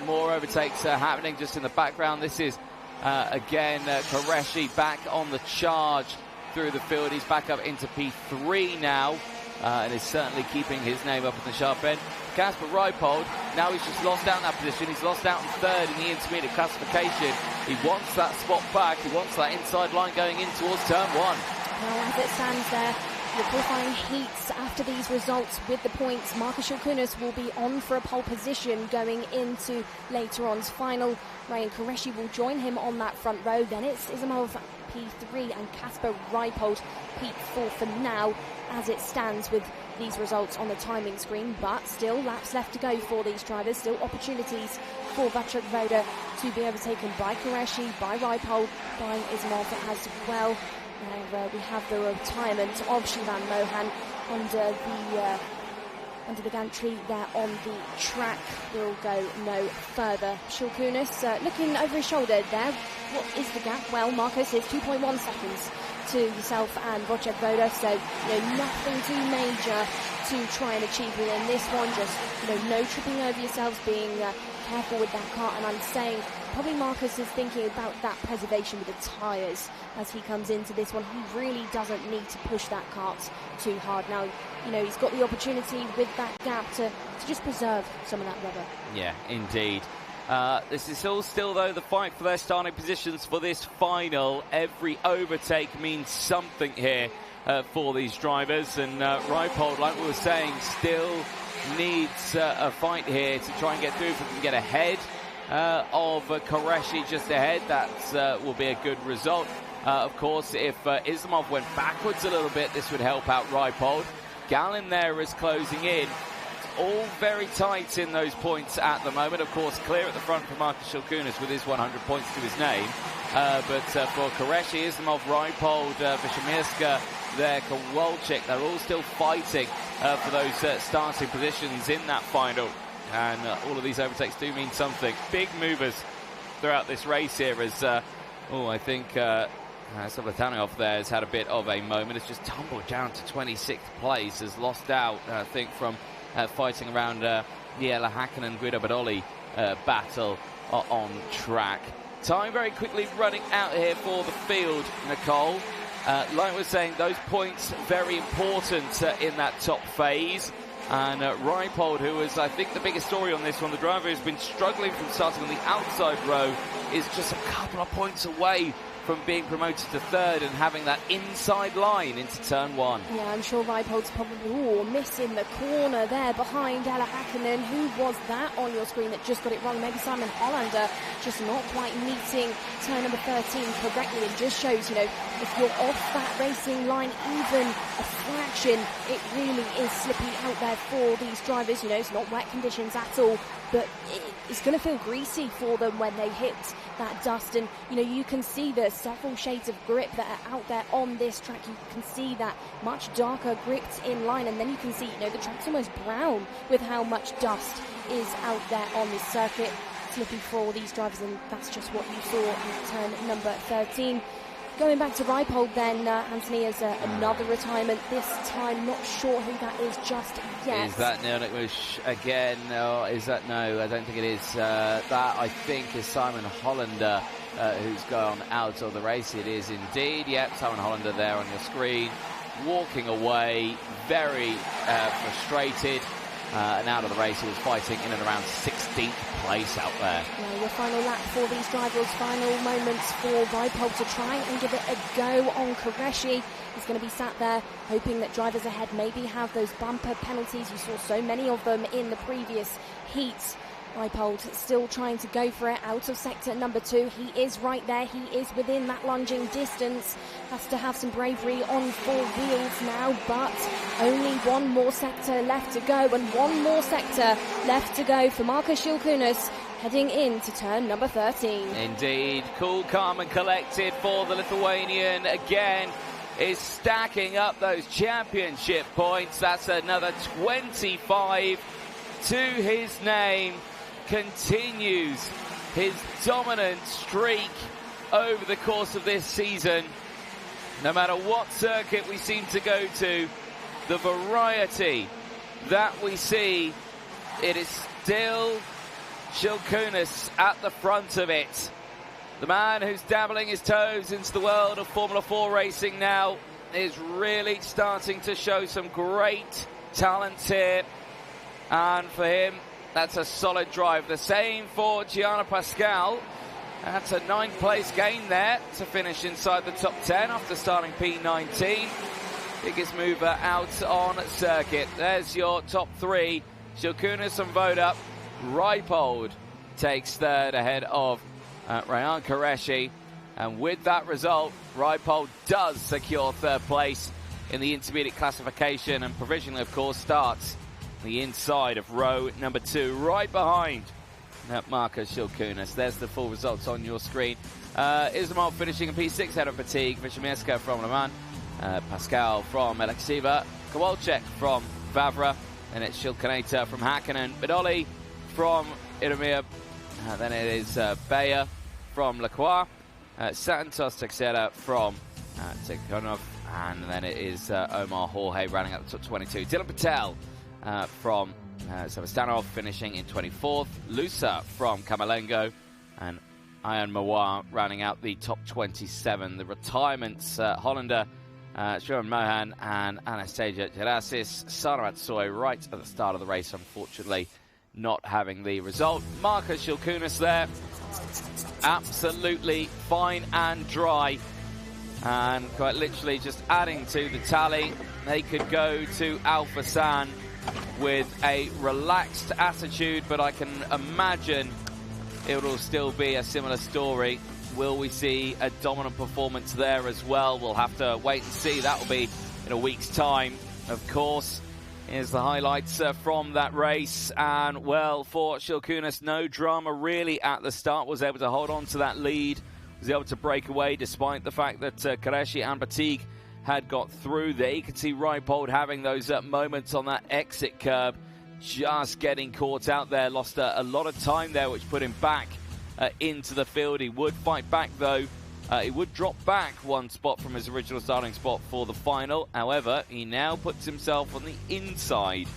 More overtakes happening just in the background. This is again Qureshi back on the charge through the field. He's back up into P3 now, and is certainly keeping his name up in the sharp end. Kasper Reipold, now he's just lost out in that position. He's lost out in third in the intermediate classification. He wants that spot back. He wants that inside line going in towards turn one. Well, as it stands there, the qualifying heats after these results with the points, Markus Shilkunis will be on for a pole position going into later on's final. Ryan Qureshi will join him on that front row. Then it's Islamov P3 and Kasper Reipold P4 for now, as it stands with these results on the timing screen. But still laps left to go for these drivers. Still opportunities for Vacek Voda to be overtaken by Qureshi, by Reipold, by Islamov as well. Now we have the retirement of Shivan Mohan under the gantry there on the track. Will go no further. Shilkunis looking over his shoulder there. What is the gap? Well, Marcus is 2.1 seconds to yourself and Vacek Voda, so nothing too major to try and achieve within this one. Just no tripping over yourselves, being careful with that car. And I'm saying probably Marcus is thinking about that preservation with the tyres as he comes into this one. He really doesn't need to push that kart too hard. Now, he's got the opportunity with that gap to just preserve some of that rubber. Yeah, indeed. This is all still, though, the fight for their starting positions for this final. Every overtake means something here for these drivers. And Reipold, like we were saying, still needs a fight here to try and get through. If we can get ahead of Qureshi just ahead, that will be a good result. Of course, if Islamov went backwards a little bit, this would help out Reipold. Gallin there is closing in. All very tight in those points at the moment. Of course, clear at the front for Markus Shilkunis with his 100 points to his name. But for Qureshi, Islamov, Reipold, Vishamirska, there, Kowalczyk, they're all still fighting for those starting positions in that final. And all of these overtakes do mean something. Big movers throughout this race here as, I think Sablatanov there has had a bit of a moment. It's just tumbled down to 26th place, has lost out, I think, from fighting around the Ella Hakkinen and Guido Badoli battle on track. Time very quickly running out here for the field, Nicole. Like we're saying, those points very important in that top phase. And Reipold, who is, I think, the biggest story on this one, the driver who's been struggling from starting on the outside row, is just a couple of points away from being promoted to third and having that inside line into turn one. Yeah, I'm sure Reipold's probably missing the corner there behind Ella Hakkinen. Who was that on your screen that just got it wrong? Maybe Simon Hollander, just not quite meeting turn number 13 correctly. It just shows, you know, if you're off that racing line even a fraction, it really is slippy out there for these drivers. You know, it's not wet conditions at all, but it's going to feel greasy for them when they hit that dust. And, you know, you can see the several shades of grip that are out there on this track. You can see that much darker gripped in line, and then you can see, you know, the track's almost brown with how much dust is out there on this circuit. Slippy for all these drivers, and that's just what you saw in turn number 13. Going back to Reipold then, Anthony, as another retirement, this time not sure who that is just yet. Is that Neil Nickbush again? No, is that no? I don't think it is. That, I think, is Simon Hollander, who's gone out of the race. It is indeed. Yep, Simon Hollander there on your screen, walking away, very frustrated. And out of the race, he was fighting in and around 16th place out there. Now your final lap for these drivers, final moments for Reipold to try and give it a go on Qureshi. He's going to be sat there hoping that drivers ahead maybe have those bumper penalties. You saw so many of them in the previous heats. Reipold still trying to go for it out of sector number 2. He is right there. He is within that lunging distance. Has to have some bravery on 4 wheels now, but only one more sector left to go, and one more sector left to go for Markus Schilkunas heading into turn number 13. Indeed. Cool, calm and collected for the Lithuanian again. Is stacking up those championship points. That's another 25 to his name. Continues his dominant streak over the course of this season. No matter what circuit we seem to go to, the variety that we see, it is still Schilkunas at the front of it. The man who's dabbling his toes into the world of Formula 4 racing now is really starting to show some great talent here. And for him, that's a solid drive. The same for Gianna Pascal. That's a 9th place gain there to finish inside the top 10 after starting P19. Biggest mover out on circuit. There's your top 3. Schilkunas and Voda. Reipold takes third ahead of Ryan Qureshi. And with that result, Reipold does secure third place in the intermediate classification, and provisionally, of course, starts the inside of row number 2, right behind Markus Schilkunas. There's the full results on your screen. Ismail finishing in P6 ahead of Fatigue, Vishemieska from Le Mans, Pascal from Alexiva, Kowalczyk from Vavra, and it's Schilkunas from Hakkinen, Bidoli from Irmia, then it is Bayer from Lacroix, Santos Teixeira from Tikhonov, and then it is Omar Jorge rounding out the top 22. Dylan Patel from Sebastianov finishing in 24th, Lusa from Camerlengo, and Ayan Mawar rounding out the top 27. The retirements, Hollander, Shuran Mohan and Anastasia Gerasis. Sana Atsoy right at the start of the race, unfortunately not having the result. Markus Schilkunas there, absolutely fine and dry, and quite literally just adding to the tally. They could go to Alpha San with a relaxed attitude, but I can imagine it will still be a similar story. Will we see a dominant performance there as well? We'll have to wait and see. That will be in a week's time, of course. Here's the highlights from that race. And, well, for Schilkunas, no drama really at the start. Was able to hold on to that lead. Was able to break away despite the fact that Qureshi and Fatigue had got through there. You can see Reipold having those moments on that exit curb, just getting caught out there. Lost a lot of time there, which put him back into the field. He would fight back, though. He would drop back one spot from his original starting spot for the final. However, he now puts himself on the inside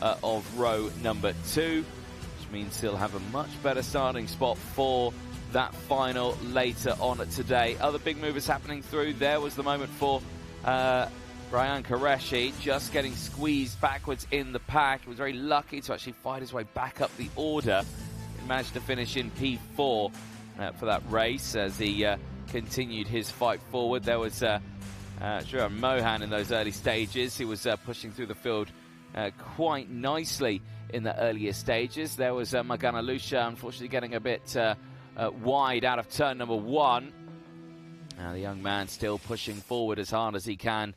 of row number 2, which means he'll have a much better starting spot for that final later on today. Other big movers happening through. There was the moment for Ryan Qureshi, just getting squeezed backwards in the pack. He was very lucky to actually fight his way back up the order. He managed to finish in P4 for that race as he continued his fight forward. There was Juan Mohan in those early stages. He was pushing through the field quite nicely in the earlier stages. There was Magana Lucia, unfortunately getting a bit wide out of turn number 1. The young man still pushing forward as hard as he can,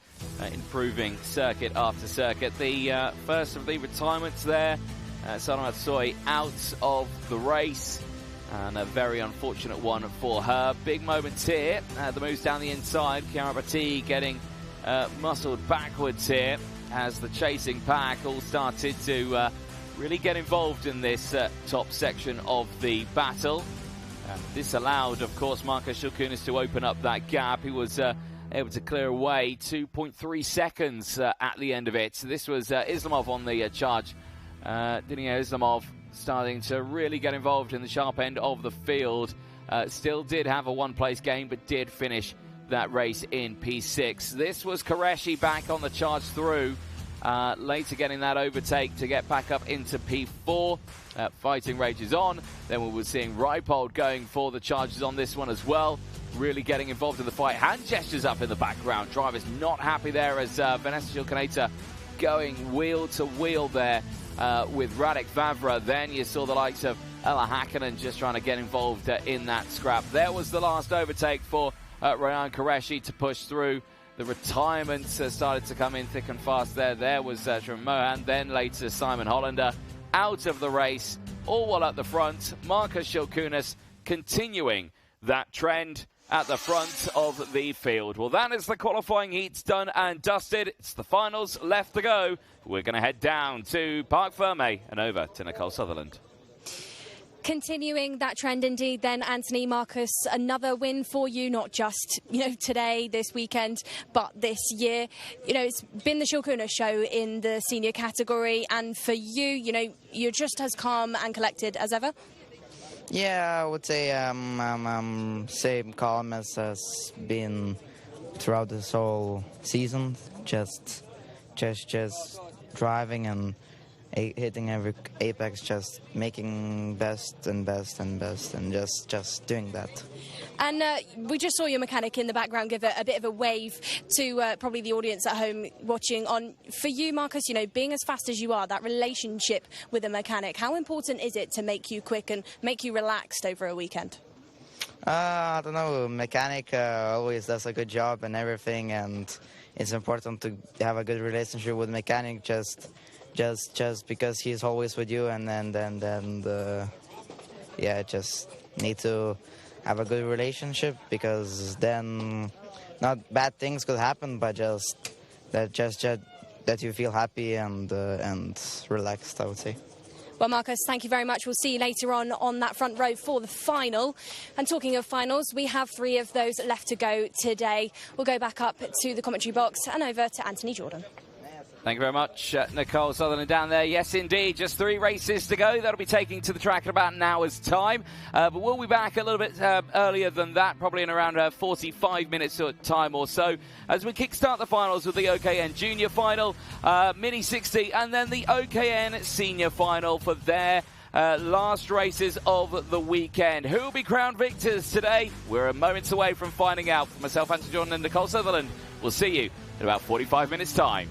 improving circuit after circuit. The first of the retirements there, Sana Matsui out of the race, and a very unfortunate one for her. Big moments here. The moves down the inside. Chiara Batti getting muscled backwards here as the chasing pack all started to really get involved in this top section of the battle. This allowed, of course, Marcus Shilkunis to open up that gap. He was able to clear away 2.3 seconds at the end of it. So this was Islamov on the charge. Diniya Islamov starting to really get involved in the sharp end of the field. Still did have a one-place gain, but did finish that race in P6. This was Qureshi back on the charge through. Later getting that overtake to get back up into P4. Fighting rages on. Then we were seeing Reipold going for the charges on this one as well. Really getting involved in the fight. Hand gestures up in the background. Drivers not happy there as Vanessa Shilkaneta going wheel to wheel there with Radek Vavra. Then you saw the likes of Ella Hakkinen just trying to get involved in that scrap. There was the last overtake for Ryan Qureshi to push through. The retirements started to come in thick and fast there. There was Juan Mohan, then later Simon Hollander out of the race, all while at the front. Marcus Shilkunis continuing that trend at the front of the field. Well, that is the qualifying heats done and dusted. It's the finals left to go. We're going to head down to Parc Ferme and over to Nicole Sutherland. Continuing that trend indeed then, Anthony, Marcus, another win for you, not just, today, this weekend, but this year. It's been the Shilkunis show in the senior category, and for you, you're just as calm and collected as ever? Yeah, I would say same calm as has been throughout this whole season. Just driving and hitting every apex, just making best and best and best, and just doing that. And we just saw your mechanic in the background give a bit of a wave to probably the audience at home watching on. For you, Marcus, being as fast as you are, that relationship with a mechanic, how important is it to make you quick and make you relaxed over a weekend? I don't know. Mechanic always does a good job and everything, and it's important to have a good relationship with mechanic. Just because he's always with you, and then just need to have a good relationship, because then not bad things could happen, but just that you feel happy and relaxed, I would say. Well, Marcus, thank you very much. We'll see you later on that front row for the final. And talking of finals, we have 3 of those left to go today. We'll go back up to the commentary box and over to Anthony Jordan. Thank you very much, Nicole Sutherland down there. Yes, indeed, just 3 races to go. That'll be taking to the track in about an hour's time. But we'll be back a little bit earlier than that, probably in around 45 minutes time or so, as we kickstart the finals with the OKN Junior Final, Mini 60, and then the OKN Senior Final for their last races of the weekend. Who will be crowned victors today? We're moments away from finding out. For myself, Anthony Jordan, and Nicole Sutherland, we'll see you in about 45 minutes' time.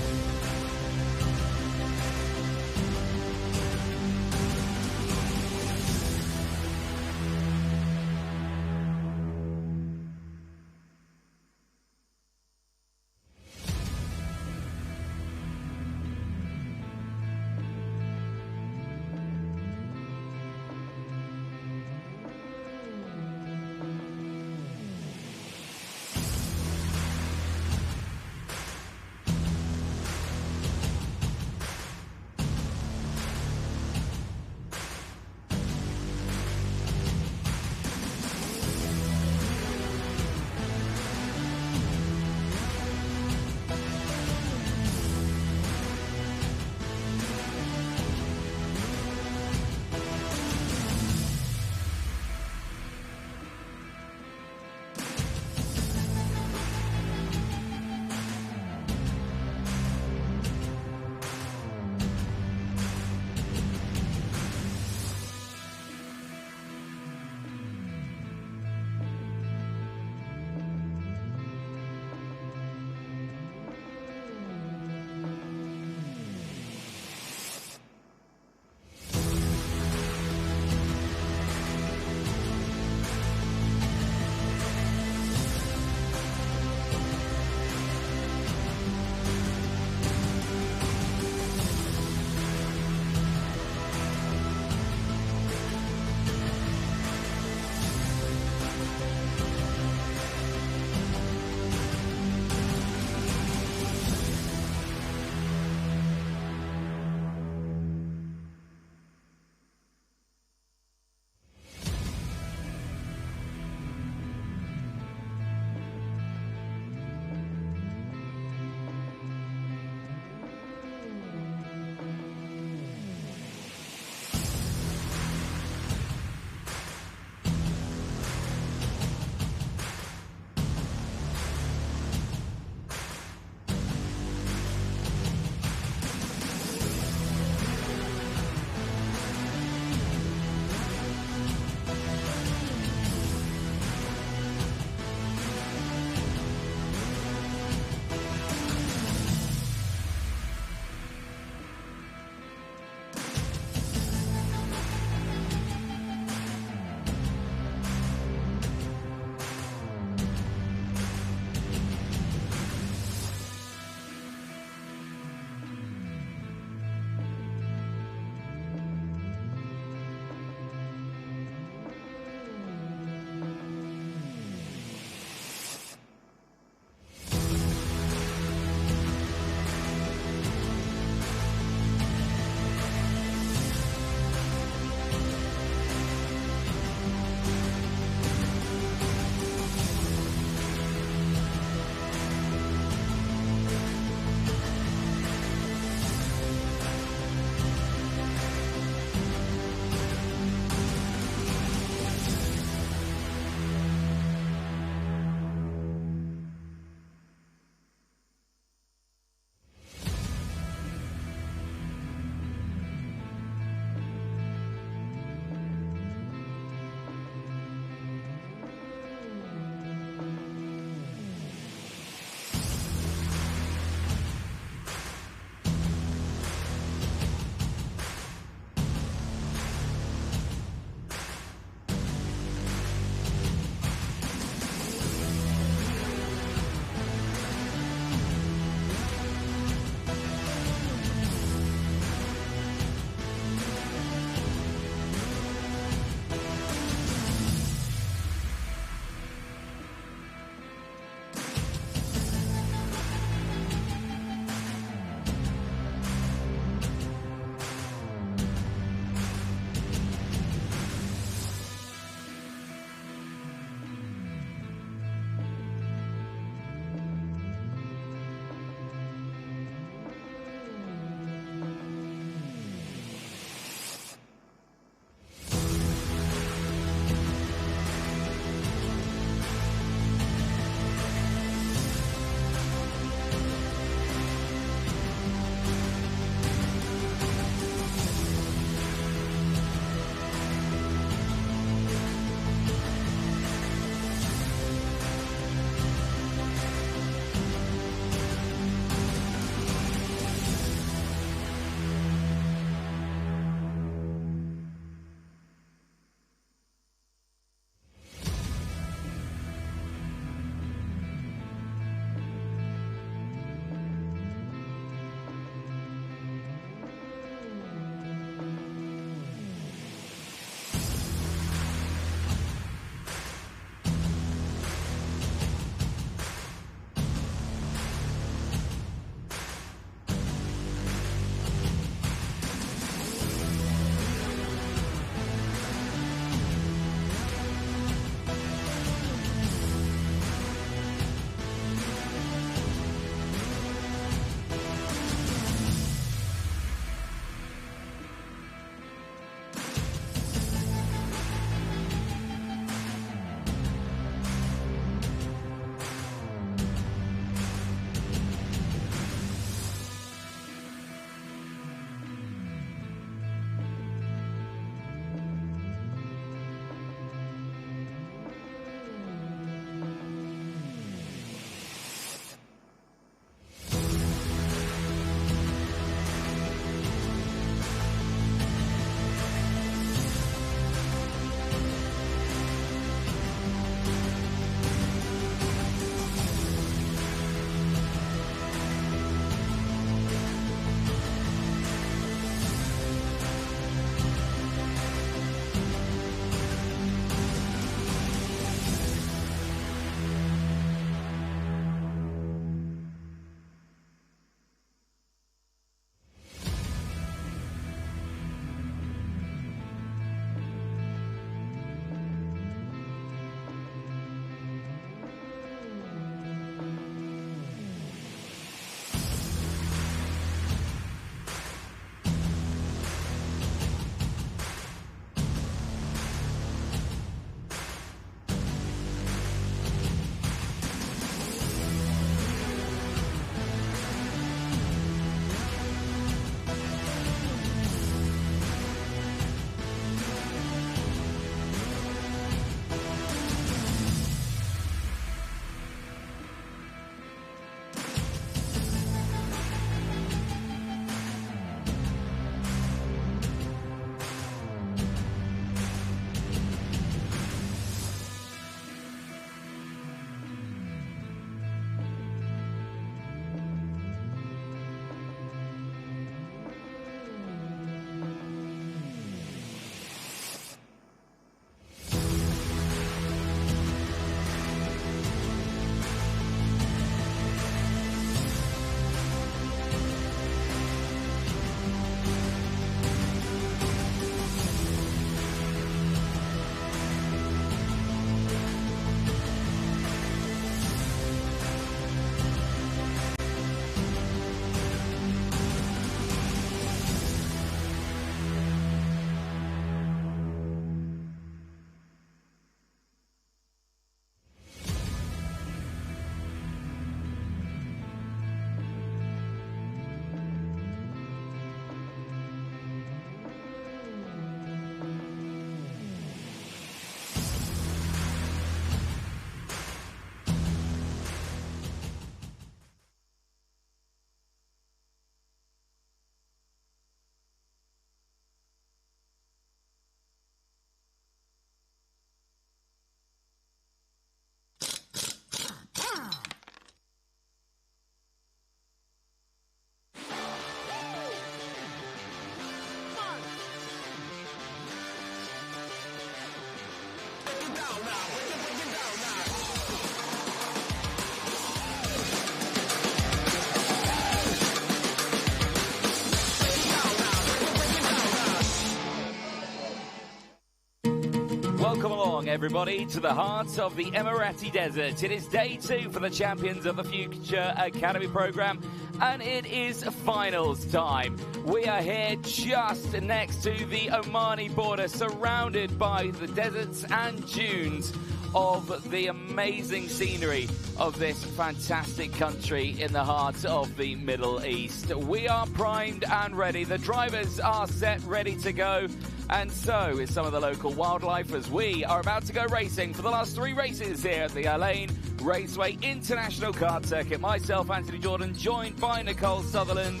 everybody, to the heart of the Emirati Desert. It is day 2 for the Champions of the Future Academy program, and it is finals time. We are here just next to the Omani border, surrounded by the deserts and dunes of the amazing scenery of this fantastic country in the heart of the Middle East. We are primed and ready. The drivers are set, ready to go. And so is some of the local wildlife as we are about to go racing for the last 3 races here at the Al Ain Raceway International Kart Circuit. Myself, Anthony Jordan, joined by Nicole Sutherland.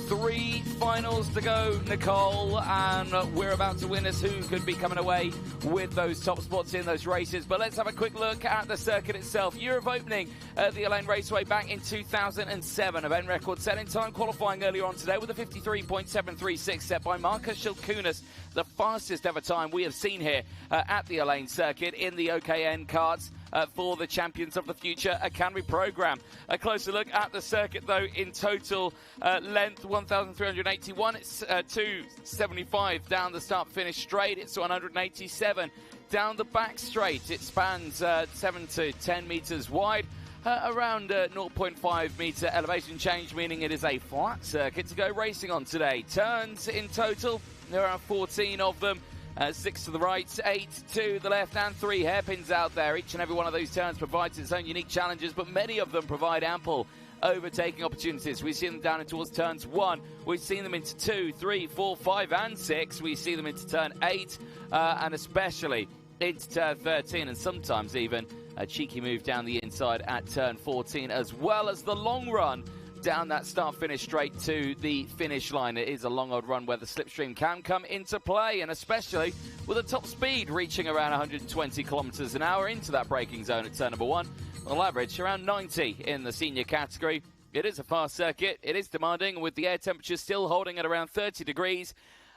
3 finals to go, Nicole, and we're about to witness who could be coming away with those top spots in those races. But let's have a quick look at the circuit itself. Year of opening at the Al Ain Raceway back in 2007. Event record set in time qualifying earlier on today with a 53.736 set by Marcus Schilkunas, the fastest ever time we have seen here at the Al Ain circuit in the OKN karts. For the Champions of the Future Academy program. A closer look at the circuit, though, in total length 1,381. It's 275 down the start-finish straight. It's 187 down the back straight. It spans 7 to 10 meters wide. Around 0.5 meter elevation change, meaning it is a flat circuit to go racing on today. Turns in total, there are 14 of them. 6 to the right, 8 to the left, and 3 hairpins out there. Each and every one of those turns provides its own unique challenges, but many of them provide ample overtaking opportunities. We've seen them down towards turns 1. We've seen them into 2, 3, 4, 5, and 6. We see them into turn 8, and especially into turn 13, and sometimes even a cheeky move down the inside at turn 14, as well as the long run down that start-finish straight to the finish line. It is a long old run where the slipstream can come into play, and especially with a top speed reaching around 120 kilometers an hour into that braking zone at turn number 1. On average, around 90 in the senior category. It is a fast circuit. It is demanding, with the air temperature still holding at around 30 degrees.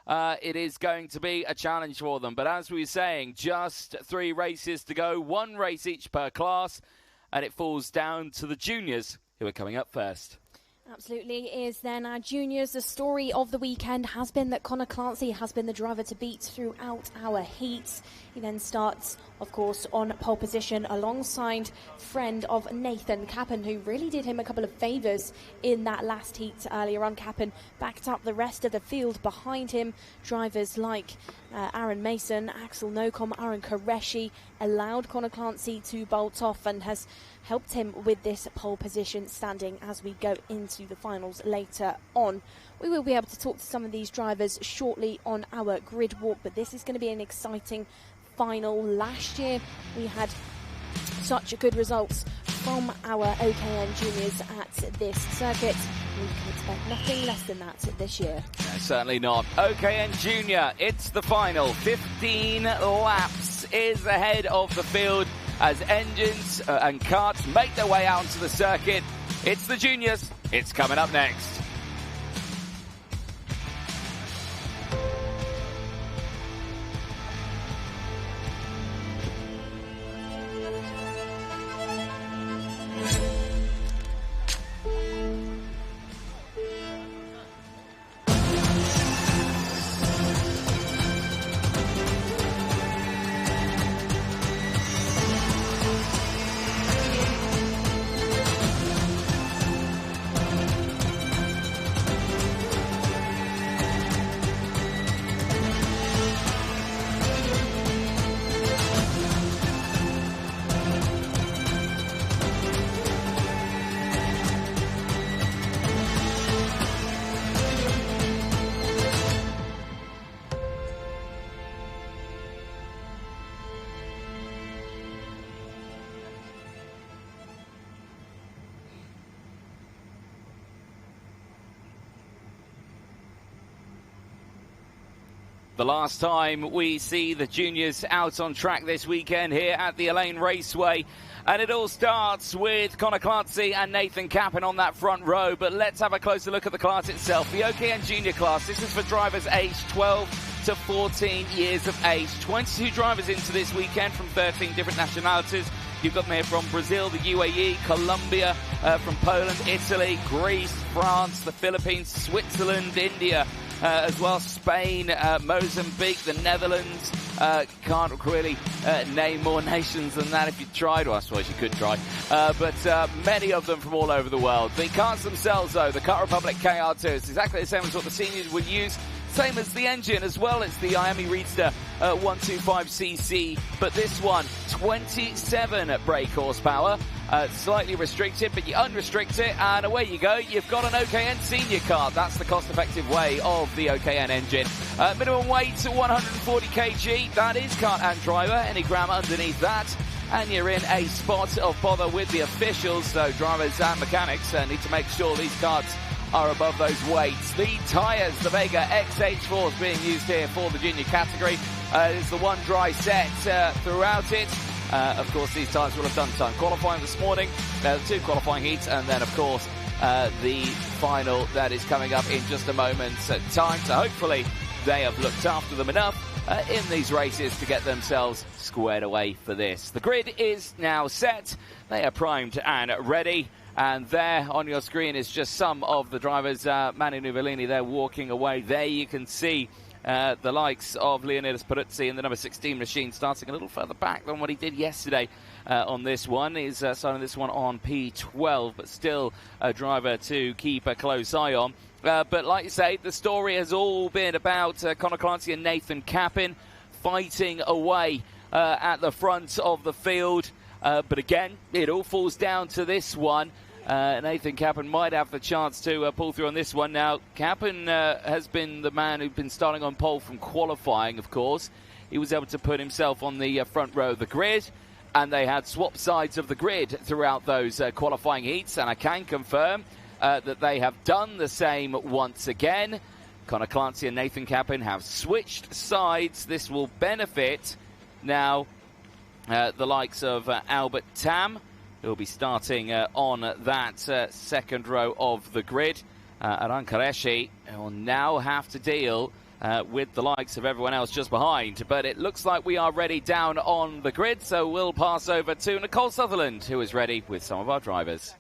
It is going to be a challenge for them. But as we were saying, just 3 races to go, 1 race each per class, and it falls down to the juniors who are coming up first. Absolutely is then our juniors. The story of the weekend has been that Connor Clancy has been the driver to beat throughout our heats. He then starts, of course, on pole position alongside friend of Nathan Capon, who really did him a couple of favours in that last heat earlier on. Capon backed up the rest of the field behind him. Drivers like Aaron Mason, Axel Nocom, Aaron Qureshi allowed Connor Clancy to bolt off and has helped him with this pole position standing as we go into the finals later on. We will be able to talk to some of these drivers shortly on our grid walk, but this is going to be an exciting final. Last year we had such good results from our OKN juniors at this circuit. We can expect nothing less than that this year. Yeah, certainly not. OKN Junior, it's the final. 15 laps is ahead of the field as engines and karts make their way out onto the circuit. It's the juniors. It's coming up next. The last time we see the juniors out on track this weekend here at the Al Ain Raceway. And it all starts with Connor Clancy and Nathan Capon on that front row. But let's have a closer look at the class itself. The OKN Junior class, this is for drivers aged 12 to 14 years of age. 22 drivers into this weekend from 13 different nationalities. You've got them here from Brazil, the UAE, Colombia, from Poland, Italy, Greece, France, the Philippines, Switzerland, India, as well, Spain, Mozambique, the Netherlands, Can't really name more nations than that if you tried. Well, I suppose you could try. But many of them from all over the world. The karts themselves, though, the Kart Republic KR2, it's exactly the same as what the seniors would use. Same as the engine as well. It's the Miami Reedster 125cc, but this one 27 brake horsepower. Slightly restricted, but you unrestrict it, and away you go. You've got an OKN senior kart. That's the cost-effective way of the OKN engine. Minimum weight 140 kg. That is kart and driver. Any gram underneath that, and you're in a spot of bother with the officials. So drivers and mechanics need to make sure these karts are above those weights. The tyres, the Vega XH4 is being used here for the junior category. It's the one dry set throughout it. Of course, these tyres will have done time qualifying this morning, the 2 qualifying heats, and then, of course, the final that is coming up in just a moment's time. So hopefully they have looked after them enough in these races to get themselves squared away for this. The grid is now set. They are primed and ready. And there on your screen is just some of the drivers. Manu Nuvolini, they're walking away. There you can see the likes of Leonidas Peruzzi in the number 16 machine, starting a little further back than what he did yesterday on this one. He's starting this one on P12, but still a driver to keep a close eye on. But like you say, the story has all been about Conor Clancy and Nathan Cappin fighting away at the front of the field. But again, it all falls down to this one. Nathan Cappin might have the chance to pull through on this one. Now, Cappin has been the man who's been starting on pole from qualifying, of course. He was able to put himself on the front row of the grid, and they had swap sides of the grid throughout those qualifying heats, and I can confirm that they have done the same once again. Conor Clancy and Nathan Cappin have switched sides. This will benefit now the likes of Albert Tam, who will be starting on that second row of the grid. Aran Qureshi will now have to deal with the likes of everyone else just behind. But it looks like we are ready down on the grid, so we'll pass over to Nicole Sutherland, who is ready with some of our drivers.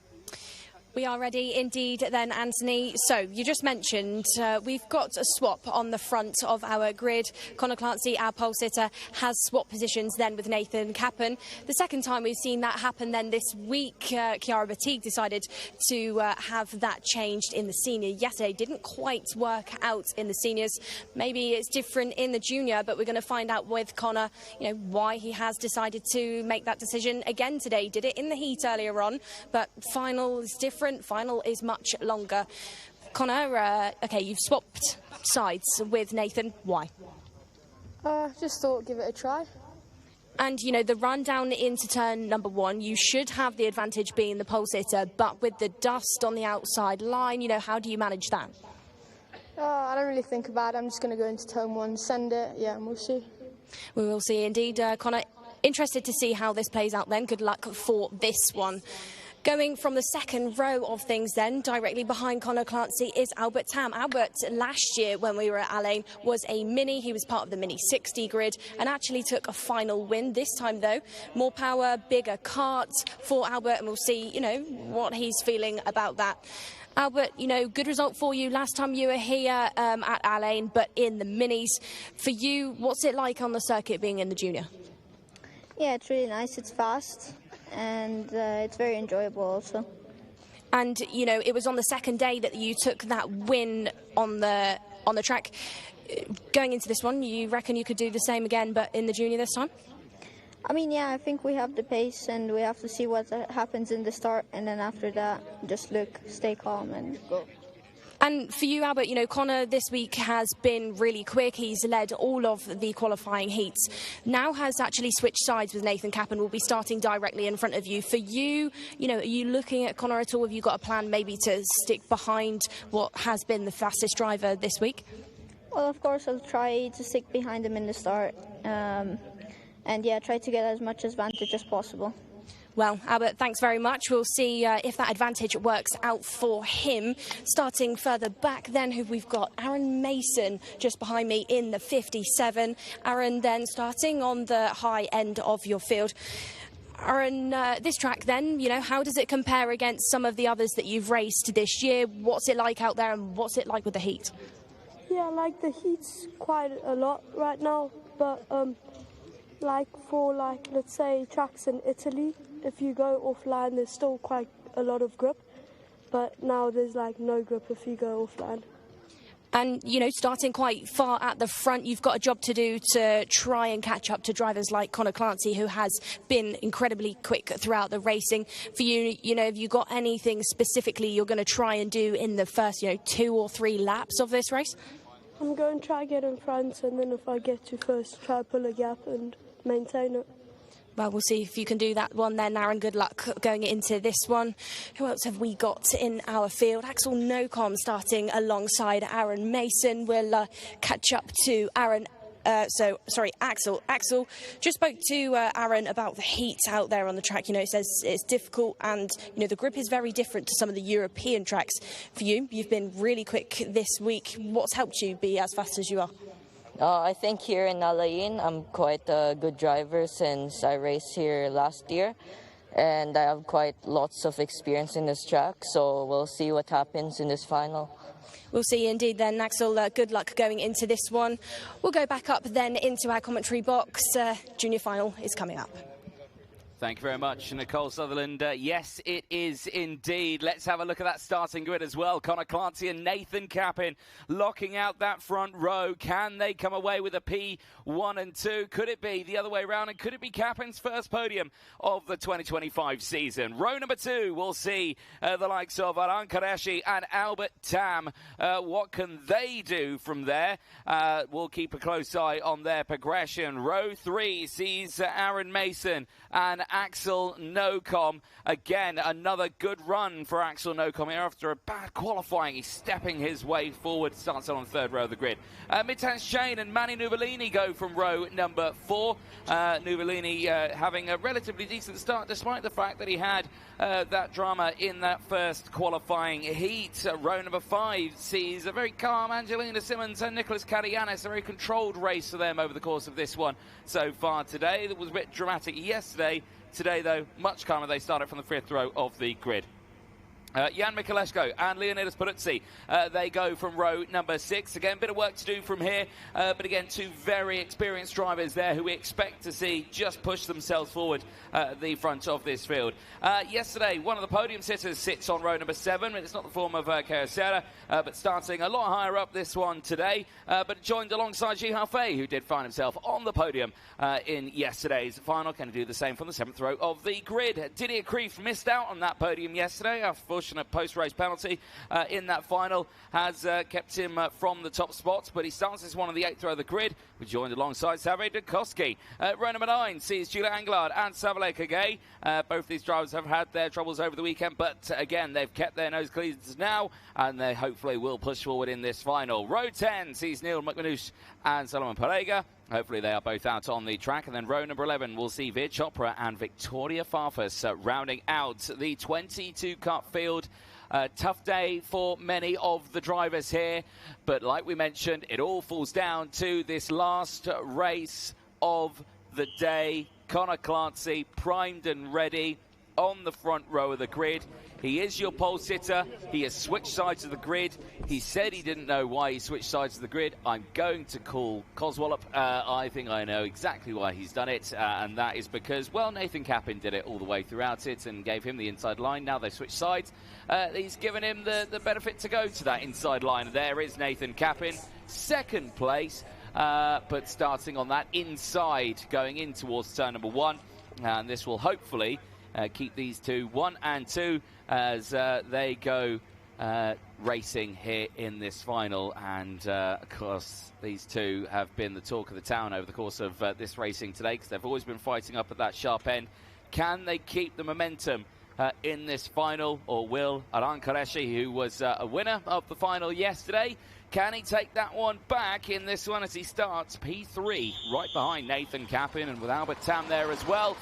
We are ready indeed then, Anthony. So you just mentioned we've got a swap on the front of our grid. Conor Clancy, our pole sitter, has swapped positions then with Nathan Cappin. The second time we've seen that happen then this week, Chiara Batigue decided to have that changed in the senior. Yesterday didn't quite work out in the seniors. Maybe it's different in the junior, but we're going to find out with Conor, you know, why he has decided to make that decision again today. Did it in the heat earlier on, but final is different. Final is much longer. Conor, okay, you've swapped sides with Nathan. Why? Just thought give it a try. And, you know, the run down into turn number 1, you should have the advantage being the pole sitter, but with the dust on the outside line, you know, how do you manage that? I don't really think about it. I'm just going to go into turn 1, send it, yeah, and we'll see. We will see indeed. Conor, interested to see how this plays out then. Good luck for this one. Going from the second row of things then, directly behind Conor Clancy is Albert Tam. Albert, last year when we were at Alain, was a Mini. He was part of the Mini 60 grid and actually took a final win. This time, though, more power, bigger kart for Albert, and we'll see, you know, what he's feeling about that. Albert, you know, good result for you last time you were here at Alain, but in the Minis. For you, what's it like on the circuit being in the junior? Yeah, it's really nice. It's fast. And it's very enjoyable also. And, you know, it was on the second day that you took that win on the track. Going into this one, you reckon you could do the same again, but in the junior this time? I mean, yeah, I think we have the pace and we have to see what happens in the start. And then after that, just look, stay calm and go. And for you, Albert, you know, Conor this week has been really quick. He's led all of the qualifying heats. Now has actually switched sides with Nathan Cappin. Will be starting directly in front of you. For you, you know, are you looking at Conor at all? Have you got a plan maybe to stick behind what has been the fastest driver this week? Well, of course, I'll try to stick behind him in the start. And, yeah, try to get as much advantage as possible. Well, Albert, thanks very much. We'll see if that advantage works out for him. Starting further back then, who we've got Aaron Mason just behind me in the 57. Aaron then starting on the high end of your field. Aaron, this track then, you know, how does it compare against some of the others that you've raced this year? What's it like out there and what's it like with the heat? Yeah, like the heat's quite a lot right now, but like for let's say tracks in Italy, if you go offline, there's still quite a lot of grip, but now there's like no grip if you go offline. And, you know, starting quite far at the front, you've got a job to do to try and catch up to drivers like Conor Clancy, who has been incredibly quick throughout the racing. For you, you know, have you got anything specifically you're going to try and do in the first, 2 or 3 laps of this race? I'm going to try get in front, and then if I get to first, try pull a gap and maintain it. Well, we'll see if you can do that one then, Aaron. Good luck going into this one. Who else have we got in our field? Axel Nocom starting alongside Aaron Mason. We'll catch up to Aaron. Axel. Axel just spoke to Aaron about the heat out there on the track. You know, it says it's difficult, and the grip is very different to some of the European tracks. For you, you've been really quick this week. What's helped you be as fast as you are? I think here in Alain, I'm quite a good driver since I raced here last year, and I have quite lots of experience in this track, so we'll see what happens in this final. We'll see indeed then, Axel. Good luck going into this one. We'll go back up then into our commentary box. Junior final is coming up. Thank you very much, Nicole Sutherland. Yes, it is indeed. Let's have a look at that starting grid as well. Conor Clancy and Nathan Cappin locking out that front row. Can they come away with a P1 and 2? Could it be the other way around? And could it be Cappin's first podium of the 2025 season? Row number 2, we'll see the likes of Aran Qureshi and Albert Tam. What can they do from there? We'll keep a close eye on their progression. Row 3 sees Aaron Mason and Axel Nocom. Again, another good run for Axel Nocom here after a bad qualifying. He's stepping his way forward, starts on the 3rd row of the grid. Mitans Shane and Manny Nuvolini go from row number 4. Nuvolini having a relatively decent start, despite the fact that he had that drama in that first qualifying heat. Row number 5 sees a very calm Angelina Simmons and Nicholas Karianis. A very controlled race for them over the course of this one so far today. That was a bit dramatic yesterday. Today, though, much calmer. They started from the 5th row of the grid. Jan Mikuleshko and Leonidas Peruzzi, they go from row number 6. Again, bit of work to do from here, but again, 2 very experienced drivers there who we expect to see just push themselves forward at the front of this field. Yesterday, one of the podium sitters sits on row number 7. It's not the form of Caracera, but starting a lot higher up this one today, but joined alongside Ji Fei, who did find himself on the podium in yesterday's final. Can do the same from the 7th row of the grid. Didier Krief missed out on that podium yesterday. Unfortunately, a post-race penalty in that final has kept him from the top spots, but he starts as one of the 8th row of the grid. We're joined alongside Xavier Dudkowski. Row number 9 sees Julia Anglard and Savale Kage. Both these drivers have had their troubles over the weekend, but again, they've kept their nose clean now, and they hopefully will push forward in this final. Row 10 sees Neil McManus and Solomon Parega. Hopefully they are both out on the track. And then row number 11 will see Veer Chopra and Victoria Farfus rounding out the 22 kart field. Tough day for many of the drivers here. But like we mentioned, it all falls down to this last race of the day. Conor Clancy primed and ready on the front row of the grid. He is your pole sitter. He has switched sides of the grid. He said he didn't know why he switched sides of the grid. I'm going to call Coswallop. I think I know exactly why he's done it, and that is because, well, Nathan Cappin did it all the way throughout it and gave him the inside line. Now they've switched sides. He's given him the benefit to go to that inside line. There is Nathan Cappin, 2nd place, but starting on that inside, going in towards turn number 1. And this will hopefully keep these two 1 and 2 as they go racing here in this final. And of course, these two have been the talk of the town over the course of this racing today, because they've always been fighting up at that sharp end. Can they keep the momentum in this final, or will Aran Qureshi, who was a winner of the final yesterday, can he take that one back in this one as he starts P3 right behind Nathan Cappin and with Albert Tam there as well?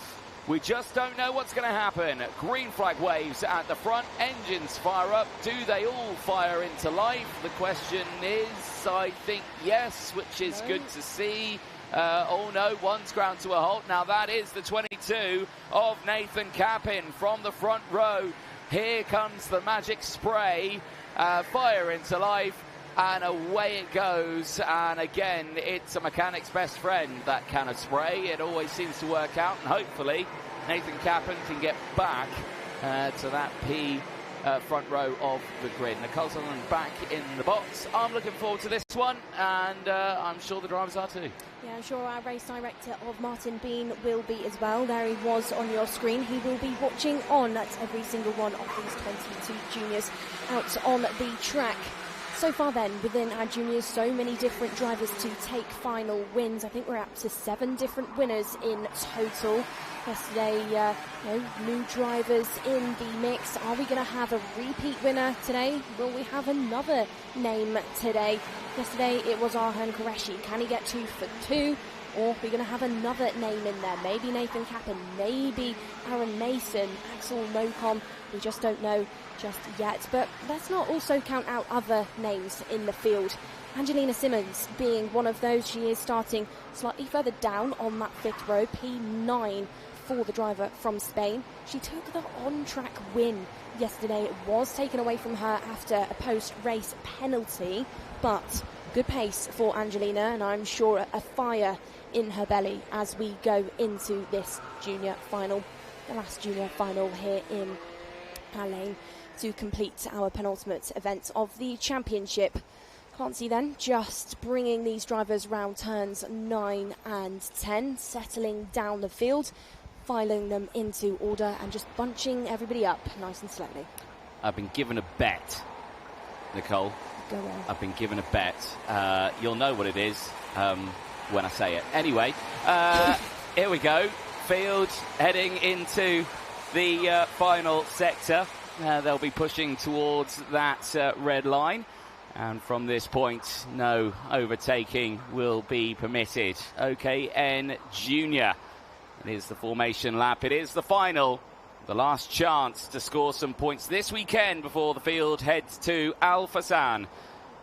We just don't know what's going to happen. Green flag waves at the front. Engines fire up. Do they all fire into life? The question is, I think yes, which is good to see. Oh no, one's ground to a halt. Now that is the 22 of Nathan Cappin from the front row. Here comes the magic spray. Fire into life. and away it goes. And again, it's a mechanic's best friend, that can of spray. It always seems to work out, and hopefully Nathan Kappen can get back to that P front row of the grid. Nicole Sutherland back in the box. I'm looking forward to this one, and I'm sure the drivers are too. Yeah, I'm sure our race director of Martin Bean will be as well. There he was on your screen. He will be watching on at every single one of these 22 juniors out on the track. So far then, within our juniors, so many different drivers to take final wins. I think we're up to 7 different winners in total. Yesterday, new drivers in the mix. Are we going to have a repeat winner today? Will we have another name today? Yesterday, it was Arhan Qureshi. Can he get 2 for 2? Or are we going to have another name in there? Maybe Nathan Kappen, maybe Aaron Mason, Axel Mocom. We just don't know just yet. But let's not also count out other names in the field. Angelina Simmons being one of those. She is starting slightly further down on that 5th row, P9 for the driver from Spain. She took the on-track win yesterday. It was taken away from her after a post-race penalty, but good pace for Angelina, and I'm sure a fire in her belly as we go into this junior final, the last junior final here in Alain, to complete our penultimate event of the championship. Clancy then just bringing these drivers round turns 9 and 10, settling down the field, filing them into order and just bunching everybody up nice and slowly. I've been given a bet, Nicole. Go on. I've been given a bet. You'll know what it is when I say it. Anyway, here we go. Field heading into the final sector. They'll be pushing towards that red line. And from this point, no overtaking will be permitted. OKN Junior. It is the formation lap. It is the final. The last chance to score some points this weekend before the field heads to Al Fassan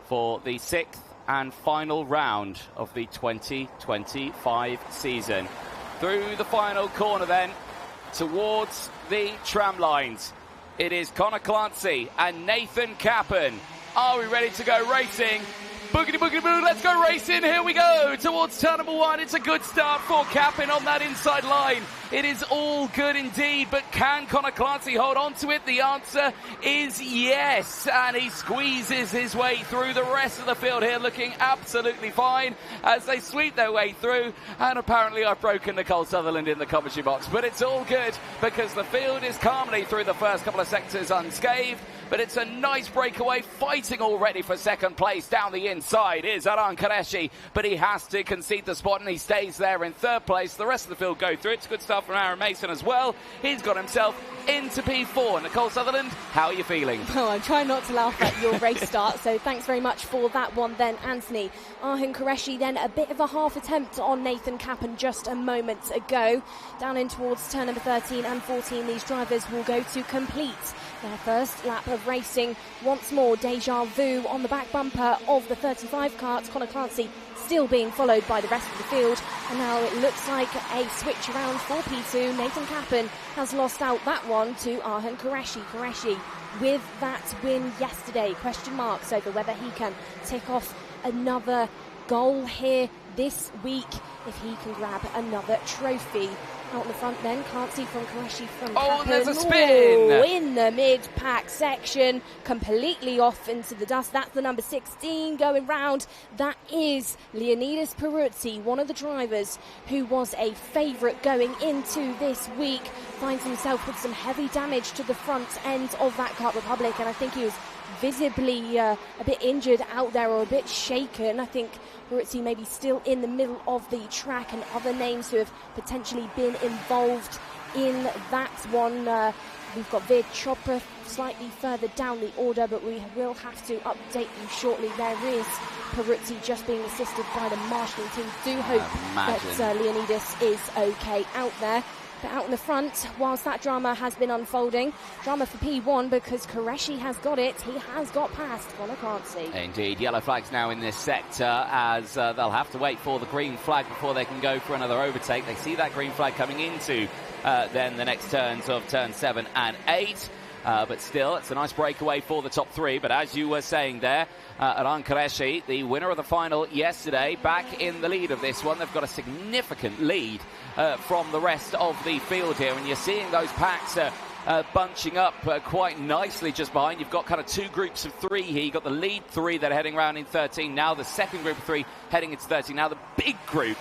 for the 6th and final round of the 2025 season. Through the final corner then, towards the tram lines. It is Connor Clancy and Nathan Kappen. Are we ready to go racing? Boogity boogity boo, let's go racing. Here we go towards turn number 1. It's a good start for Kappen on that inside line. It is all good indeed, but can Connor Clancy hold on to it? The answer is yes, and he squeezes his way through. The rest of the field here looking absolutely fine as they sweep their way through, and apparently I've broken Nicole Sutherland in the commentary box, but it's all good because the field is calmly through the first couple of sectors unscathed. But it's a nice breakaway, fighting already for second place. Down the inside is Arhan Qureshi, but he has to concede the spot and he stays there in 3rd place. The rest of the field go through. It's a good start from Aaron Mason as well. He's got himself into P4. Nicole Sutherland, how are you feeling? Oh, I'm trying not to laugh at your race start, so thanks very much for that one then, Anthony. Arhan Qureshi then a bit of a half attempt on Nathan Kappen just a moment ago. Down in towards turn number 13 and 14, these drivers will go to complete their first lap of racing. Once more, deja vu on the back bumper of the 35 kart. Connor Clancy still being followed by the rest of the field. And now it looks like a switch around for P2. Nathan Kappen has lost out that one to Arhan Qureshi. Qureshi with that win yesterday. Question marks over whether he can tick off another goal here this week if he can grab another trophy. Out in the front then, can't see from Qureshi from Kappen. There's a spin! In the mid-pack section, completely off into the dust. That's the number 16 going round. That is Leonidas Peruzzi, one of the drivers who was a favourite going into this week. Finds himself with some heavy damage to the front end of that Kart Republic, and I think he was visibly a bit injured out there or a bit shaken. I think Peruzzi maybe still in the middle of the track, and other names who have potentially been involved in that one. We've got Vid Chopra slightly further down the order, but we will have to update you shortly. There is Peruzzi just being assisted by the marshalling team. Do hope that Leonidas is okay out there. But out in the front, whilst that drama has been unfolding, drama for P1 because Qureshi has got it. He has got past Connor Clancy. Indeed, yellow flags now in this sector as they'll have to wait for the green flag before they can go for another overtake. They see that green flag coming into then the next turns of turn 7 and 8. But still, it's a nice breakaway for the top three. But as you were saying there, Aran Qureshi, the winner of the final yesterday, back in the lead of this one. They've got a significant lead from the rest of the field here. And you're seeing those packs bunching up quite nicely just behind. You've got kind of two groups of three here. You've got the lead three that are heading around in 13. Now the second group of three heading into 13. Now the big group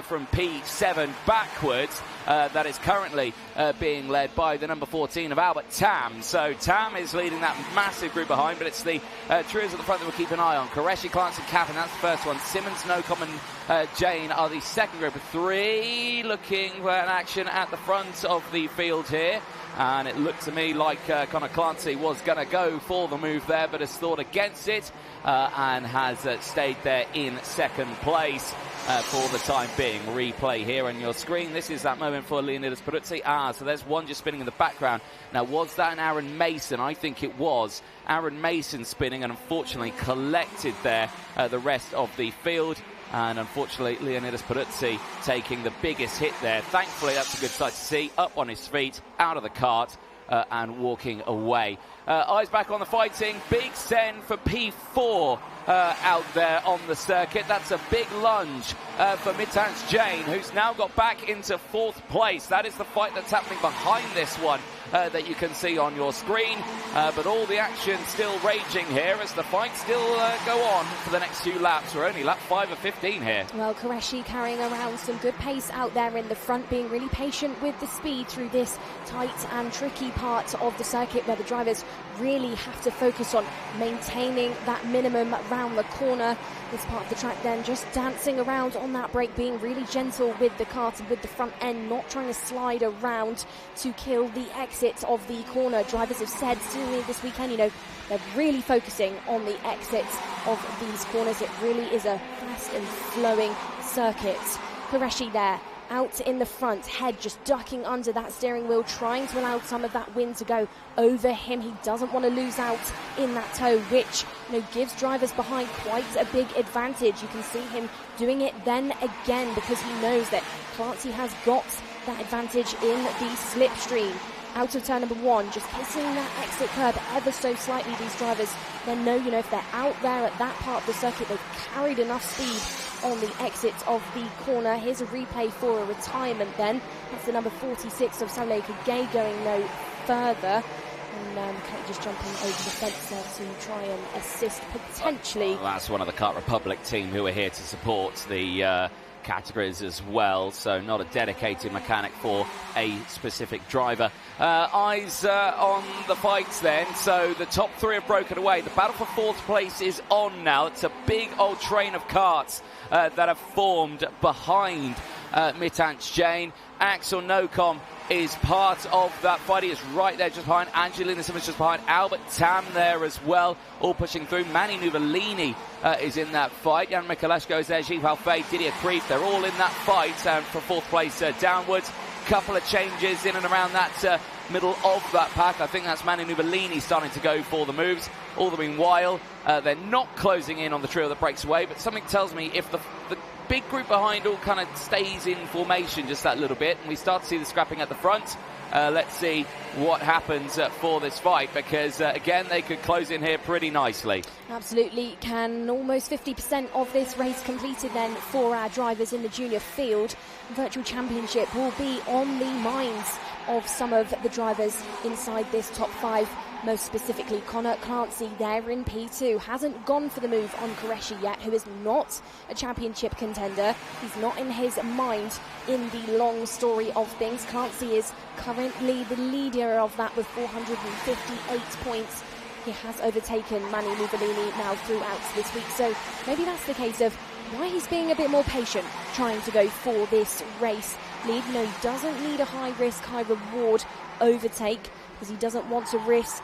from P7 backwards that is currently being led by the number 14 of Albert Tam. So Tam is leading that massive group behind, but it's the trios at the front that we'll keep an eye on. Qureshi, Clance and Captain, that's the first one. Simmons, Nocom and Jane are the second group of three, looking for an action at the front of the field here. And it looked to me like Conor Clancy was going to go for the move there, but has thought against it and has stayed there in second place for the time being. Replay here on your screen. This is that moment for Leonidas Peruzzi. So there's one just spinning in the background. Now, was that an Aaron Mason? I think it was. Aaron Mason spinning and unfortunately collected there the rest of the field. And unfortunately, Leonidas Peruzzi taking the biggest hit there. Thankfully, that's a good sight to see. Up on his feet, out of the cart, and walking away. Eyes back on the fighting. Big send for P4 out there on the circuit. That's a big lunge for Mitans Jain, who's now got back into fourth place. That is the fight that's happening behind this one that you can see on your screen. But all the action still raging here as the fight still go on for the next few laps. We're only lap 5 of 15 here. Well, Qureshi carrying around some good pace out there in the front, being really patient with the speed through this tight and tricky part of the circuit where the drivers really have to focus on maintaining that minimum round the corner. This part of the track then just dancing around on that brake, being really gentle with the kart and with the front end, not trying to slide around to kill the exits of the corner. Drivers have said this weekend, you know, they're really focusing on the exits of these corners. It really is a fast and flowing circuit. Qureshi there, out in the front, head just ducking under that steering wheel, trying to allow some of that wind to go over him. He doesn't want to lose out in that toe, which, you know, gives drivers behind quite a big advantage. You can see him doing it then again because he knows that Clancy has got that advantage in the slipstream. Out of turn number one, just kissing that exit curb ever so slightly. These drivers then know, you know, if they're out there at that part of the circuit, they've carried enough speed on the exits of the corner. Here's a replay for a retirement then. That's the number 46 of Soleil Kagay going no further. And Kate just jumping over the fence there to try and assist potentially. Well, that's one of the Kart Republic team who are here to support the categories as well, so not a dedicated mechanic for a specific driver. Eyes on the fights then, so the top three have broken away. The battle for fourth place is on now. It's a big old train of karts that have formed behind Mitans Jain. Axel Nocom is part of that fight. He is right there just behind. Angelina Simmons just behind. Albert Tam there as well, all pushing through. Manny Nuvolini is in that fight. Jan Mikuleshko is there. Gilles Halfay, Didier Krief, they're all in that fight for fourth place downwards. Couple of changes in and around that middle of that pack. I think that's Manny Nuvolini starting to go for the moves. All the meanwhile, they're not closing in on the trio that breaks away, but something tells me if the big group behind all kind of stays in formation just that little bit and we start to see the scrapping at the front, let's see what happens for this fight, because again they could close in here pretty nicely. Absolutely. Can almost 50% of this race completed then for our drivers in the junior field. Virtual Championship will be on the minds of some of the drivers inside this top five. Most specifically, Conor Clancy there in P2 hasn't gone for the move on Qureshi yet, who is not a championship contender. He's not in his mind in the long story of things. Clancy is currently the leader of that with 458 points. He has overtaken Manny Nuvolini now throughout this week, so maybe that's the case of why he's being a bit more patient trying to go for this race lead. No, he doesn't need a high risk, high reward overtake, because he doesn't want to risk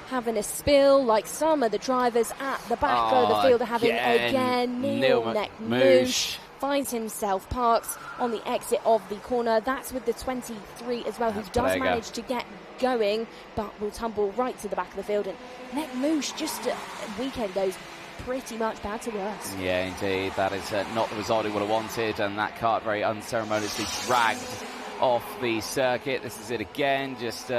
having a spill like some of the drivers at the back of the field are having again. Neil McMoosh finds himself parked on the exit of the corner. That's with the 23 as well, who does manage to get going, but will tumble right to the back of the field. And McMoosh, just a weekend goes pretty much bad to worse. Yeah, indeed. That is not the result he would have wanted, and that kart very unceremoniously dragged off the circuit. This is it again, just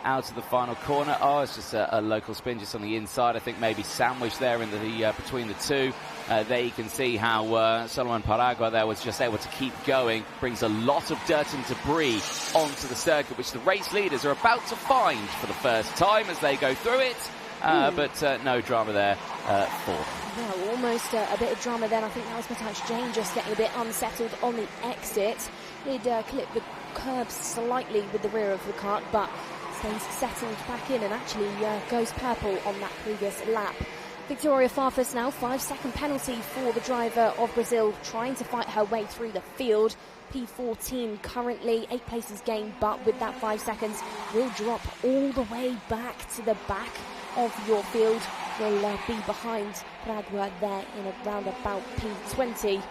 out of the final corner. Oh, it's just a local spin just on the inside. I think maybe sandwiched there in the between the two. There you can see how Solomon Paragua there was just able to keep going. Brings a lot of dirt and debris onto the circuit, which the race leaders are about to find for the first time as they go through it. But no drama there for them. Well, almost a bit of drama then. I think that was Mataj Jane just getting a bit unsettled on the exit. He'd clipped the curb slightly with the rear of the kart, but stays settled back in and actually goes purple on that previous lap. Victoria Farfus now, 5-second penalty for the driver of Brazil, trying to fight her way through the field. P14 currently, 8 places gained, but with that 5 seconds will drop all the way back to the back of your field. Will be behind Paragua there in around about P20.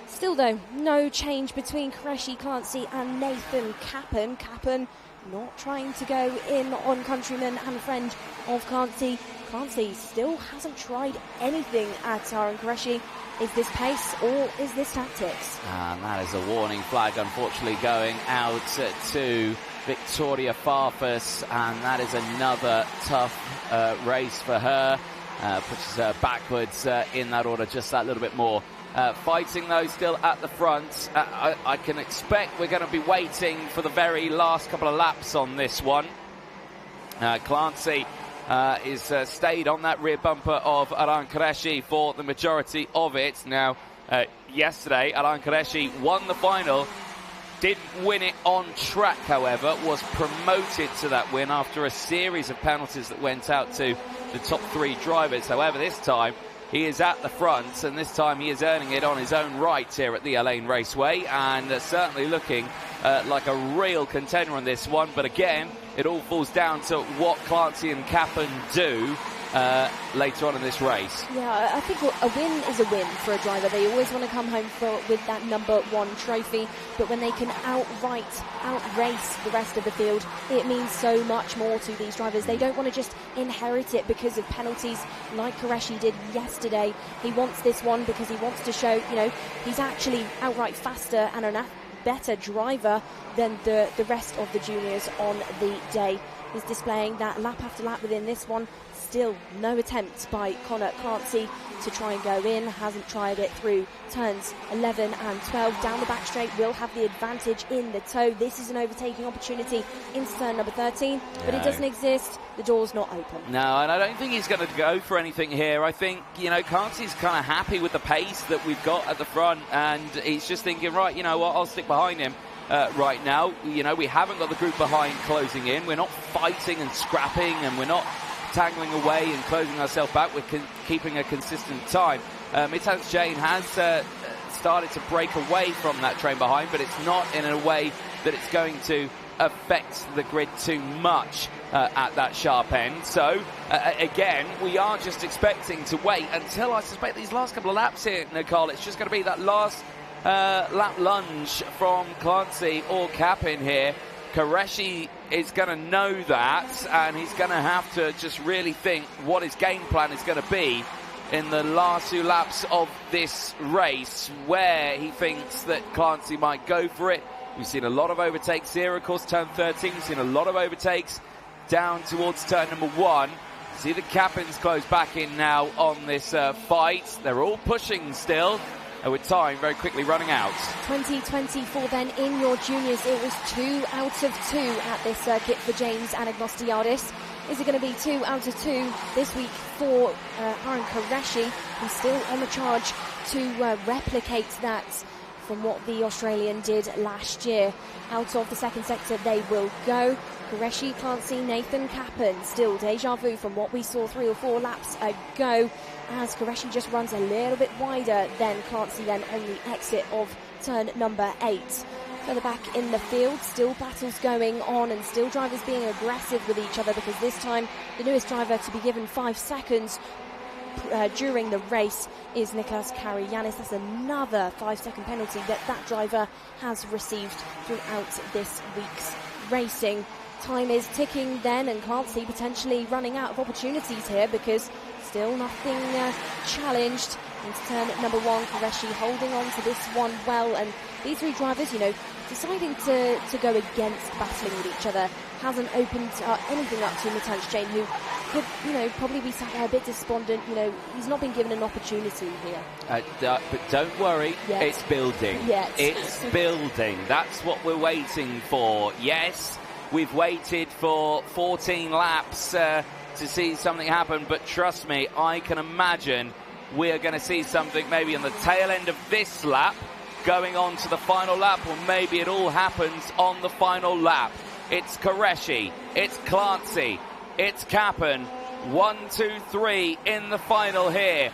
Still though, no change between Qureshi Clancy and Nathan Kappen. Kappen not trying to go in on countryman and friend of Clancy. Clancy still hasn't tried anything at Aaron Qureshi. Is this pace or is this tactics? And that is a warning flag, unfortunately, going out to Victoria Farfus, and that is another tough race for her. Pushes her backwards in that order just that little bit more. Fighting though still at the front. I can expect we're going to be waiting for the very last couple of laps on this one. Clancy is stayed on that rear bumper of Aaron Qureshi for the majority of it. Now, yesterday, Aaron Qureshi won the final. Didn't win it on track, however, was promoted to that win after a series of penalties that went out to the top 3 drivers. However, this time he is at the front, and this time he is earning it on his own right here at the Lane Raceway, and certainly looking like a real contender on this one. But again, it all falls down to what Clancy and Kappen do later on in this race. Yeah, I think a win is a win for a driver. They always want to come home with that #1 trophy, but when they can outrace the rest of the field, it means so much more to these drivers. They don't want to just inherit it because of penalties like Qureshi did yesterday. He wants this one because he wants to show, he's actually outright faster and a better driver than the rest of the juniors on the day. He's displaying that lap after lap within this one. Still no attempt by Connor Clancy to try and go in. Hasn't tried it through turns 11 and 12. Down the back straight will have the advantage in the toe. This is an overtaking opportunity into turn number 13, but it doesn't exist. The door's not open. No, and I don't think he's going to go for anything here. I think, Clancy's kind of happy with the pace that we've got at the front, and he's just thinking, right, you know what, I'll stick behind him. Right now, we haven't got the group behind closing in. We're not fighting and scrapping, and we're not tangling away and closing ourselves back. We're keeping a consistent time. Mataj Jane has started to break away from that train behind, but it's not in a way that it's going to affect the grid too much at that sharp end. So, again, we are just expecting to wait until, I suspect, these last couple of laps here, Nicole. It's just going to be that last lap lunge from Clancy or Kappen here. Qureshi is going to know that, and he's going to have to just really think what his game plan is going to be in the last 2 laps of this race, where he thinks that Clancy might go for it. We've seen a lot of overtakes here, of course, turn 13. We've seen a lot of overtakes down towards turn number 1. See the Kappens close back in now on this fight. They're all pushing still, with time very quickly running out. 2024 then in your juniors, it was 2 out of 2 at this circuit for James Anagnostiadis. Is it going to be 2 out of 2 this week for Aaron Qureshi, who's still on the charge to replicate that from what the Australian did last year? Out of the second sector they will go. Qureshi, Clancy, Nathan Kappen, still deja vu from what we saw 3 or 4 laps ago, as Qureshi just runs a little bit wider than Clancy then on the exit of turn number 8. Further back in the field, still battles going on and still drivers being aggressive with each other, because this time the newest driver to be given 5 seconds during the race is Nicholas Karayanis. That's another 5-second penalty that driver has received throughout this week's racing. Time is ticking then, and Clancy potentially running out of opportunities here, because still nothing challenged into turn number 1. Qureshi holding on to this one well, and these 3 drivers, deciding to go against battling with each other hasn't opened anything up to Mittanj Jain, who could, probably be sat there a bit despondent. He's not been given an opportunity here. But don't worry, it's building. It's building. That's what we're waiting for. Yes, we've waited for 14 laps to see something happen, but trust me, I can imagine we're going to see something maybe on the tail end of this lap, going on to the final lap, or maybe it all happens on the final lap. It's Qureshi, it's Clancy, it's Kappen. 1, 2, 3 in the final here.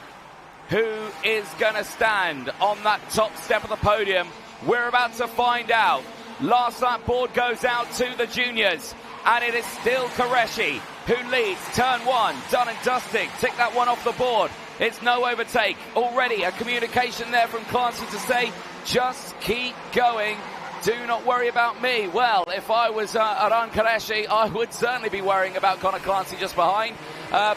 Who is going to stand on that top step of the podium? We're about to find out. Last lap board goes out to the juniors, and it is still Qureshi who leads. Turn 1, done and dusted. Tick that one off the board. It's no overtake. Already a communication there from Clancy to say, just keep going. Do not worry about me. Well, if I was Aran Qureshi, I would certainly be worrying about Conor Clancy just behind,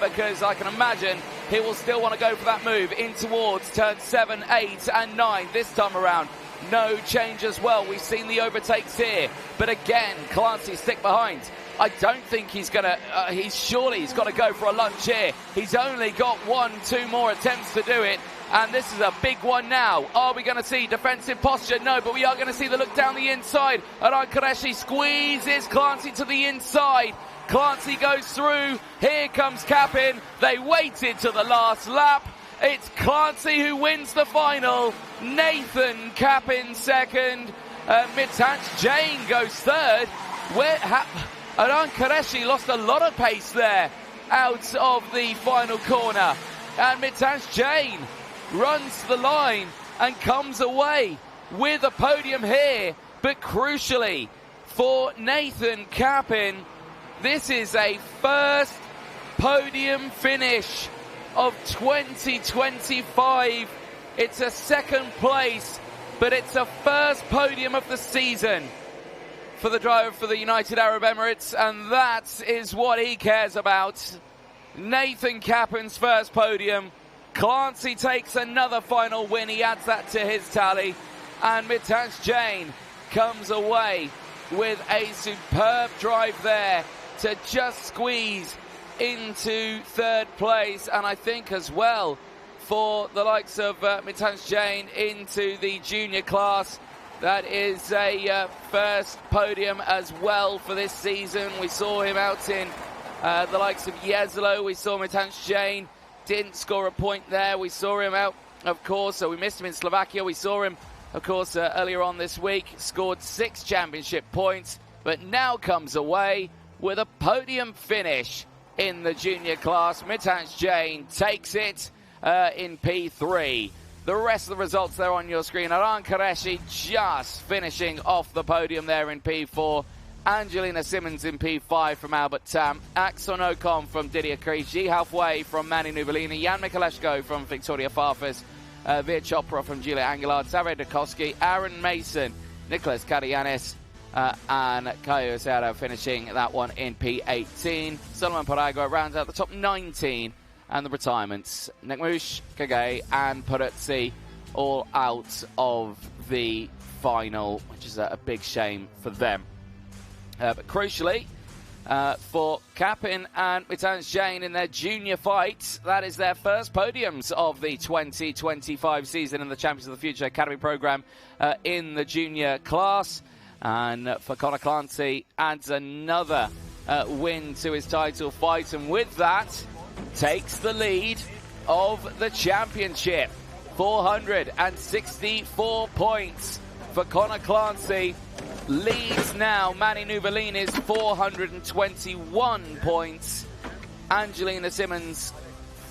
because I can imagine he will still want to go for that move in towards turn 7, 8 and 9 this time around. No change as well. We've seen the overtakes here, but again, Clancy stick behind. I don't think he's going to, he's got to go for a lunge here. He's only got 1, 2 more attempts to do it, and this is a big one now. Are we going to see defensive posture? No, but we are going to see the look down the inside. Aran Qureshi squeezes Clancy to the inside. Clancy goes through. Here comes Kappen. They waited to the last lap. It's Clancy who wins the final. Nathan Kappen second. Mittanj Jain goes third. Aran Qureshi lost a lot of pace there out of the final corner. And Mittanj Jain runs the line and comes away with a podium here. But crucially for Nathan Kappen, this is a first podium finish of 2025. It's a second place, but it's a first podium of the season for the driver for the United Arab Emirates, and that is what he cares about. Nathan Kappen's first podium. Clancy takes another final win. He adds that to his tally, and Mittanj Jain comes away with a superb drive there to just squeeze into third place, and I think as well for the likes of Mittanj Jain into the junior class, that is a first podium as well for this season. We saw him out in the likes of Jeslo. We saw Mittanj Jain didn't score a point there. We saw him out, of course, so we missed him in Slovakia. We saw him, of course, earlier on this week, scored 6 championship points, but now comes away with a podium finish in the junior class. Mittanj Jain takes it in P3. The rest of the results there on your screen. Aran Qureshi just finishing off the podium there in P4. Angelina Simmons in P5 from Albert Tam. Axon Ocon from Didier Krejci. Halfway from Manu Nuvolini. Jan Mikuleshko from Victoria Farfus. Veer Chopra from Julia Angelard. Xavier Dukoski. Aaron Mason. Nicholas Karayanis. And Caio Serra finishing that one in P18. Solomon Paragua rounds out the top 19. And the retirements, Nekmush, Kage and Peruzzi all out of the final, which is a big shame for them. But crucially, for Kappen and Mittanj Jain in their junior fights, that is their first podiums of the 2025 season in the Champions of the Future Academy program in the junior class. And for Conor Clancy, adds another win to his title fight, and with that, takes the lead of the championship. 464 points for Conor Clancy. Leads now Manu Nuvolini's 421 points. Angelina Simmons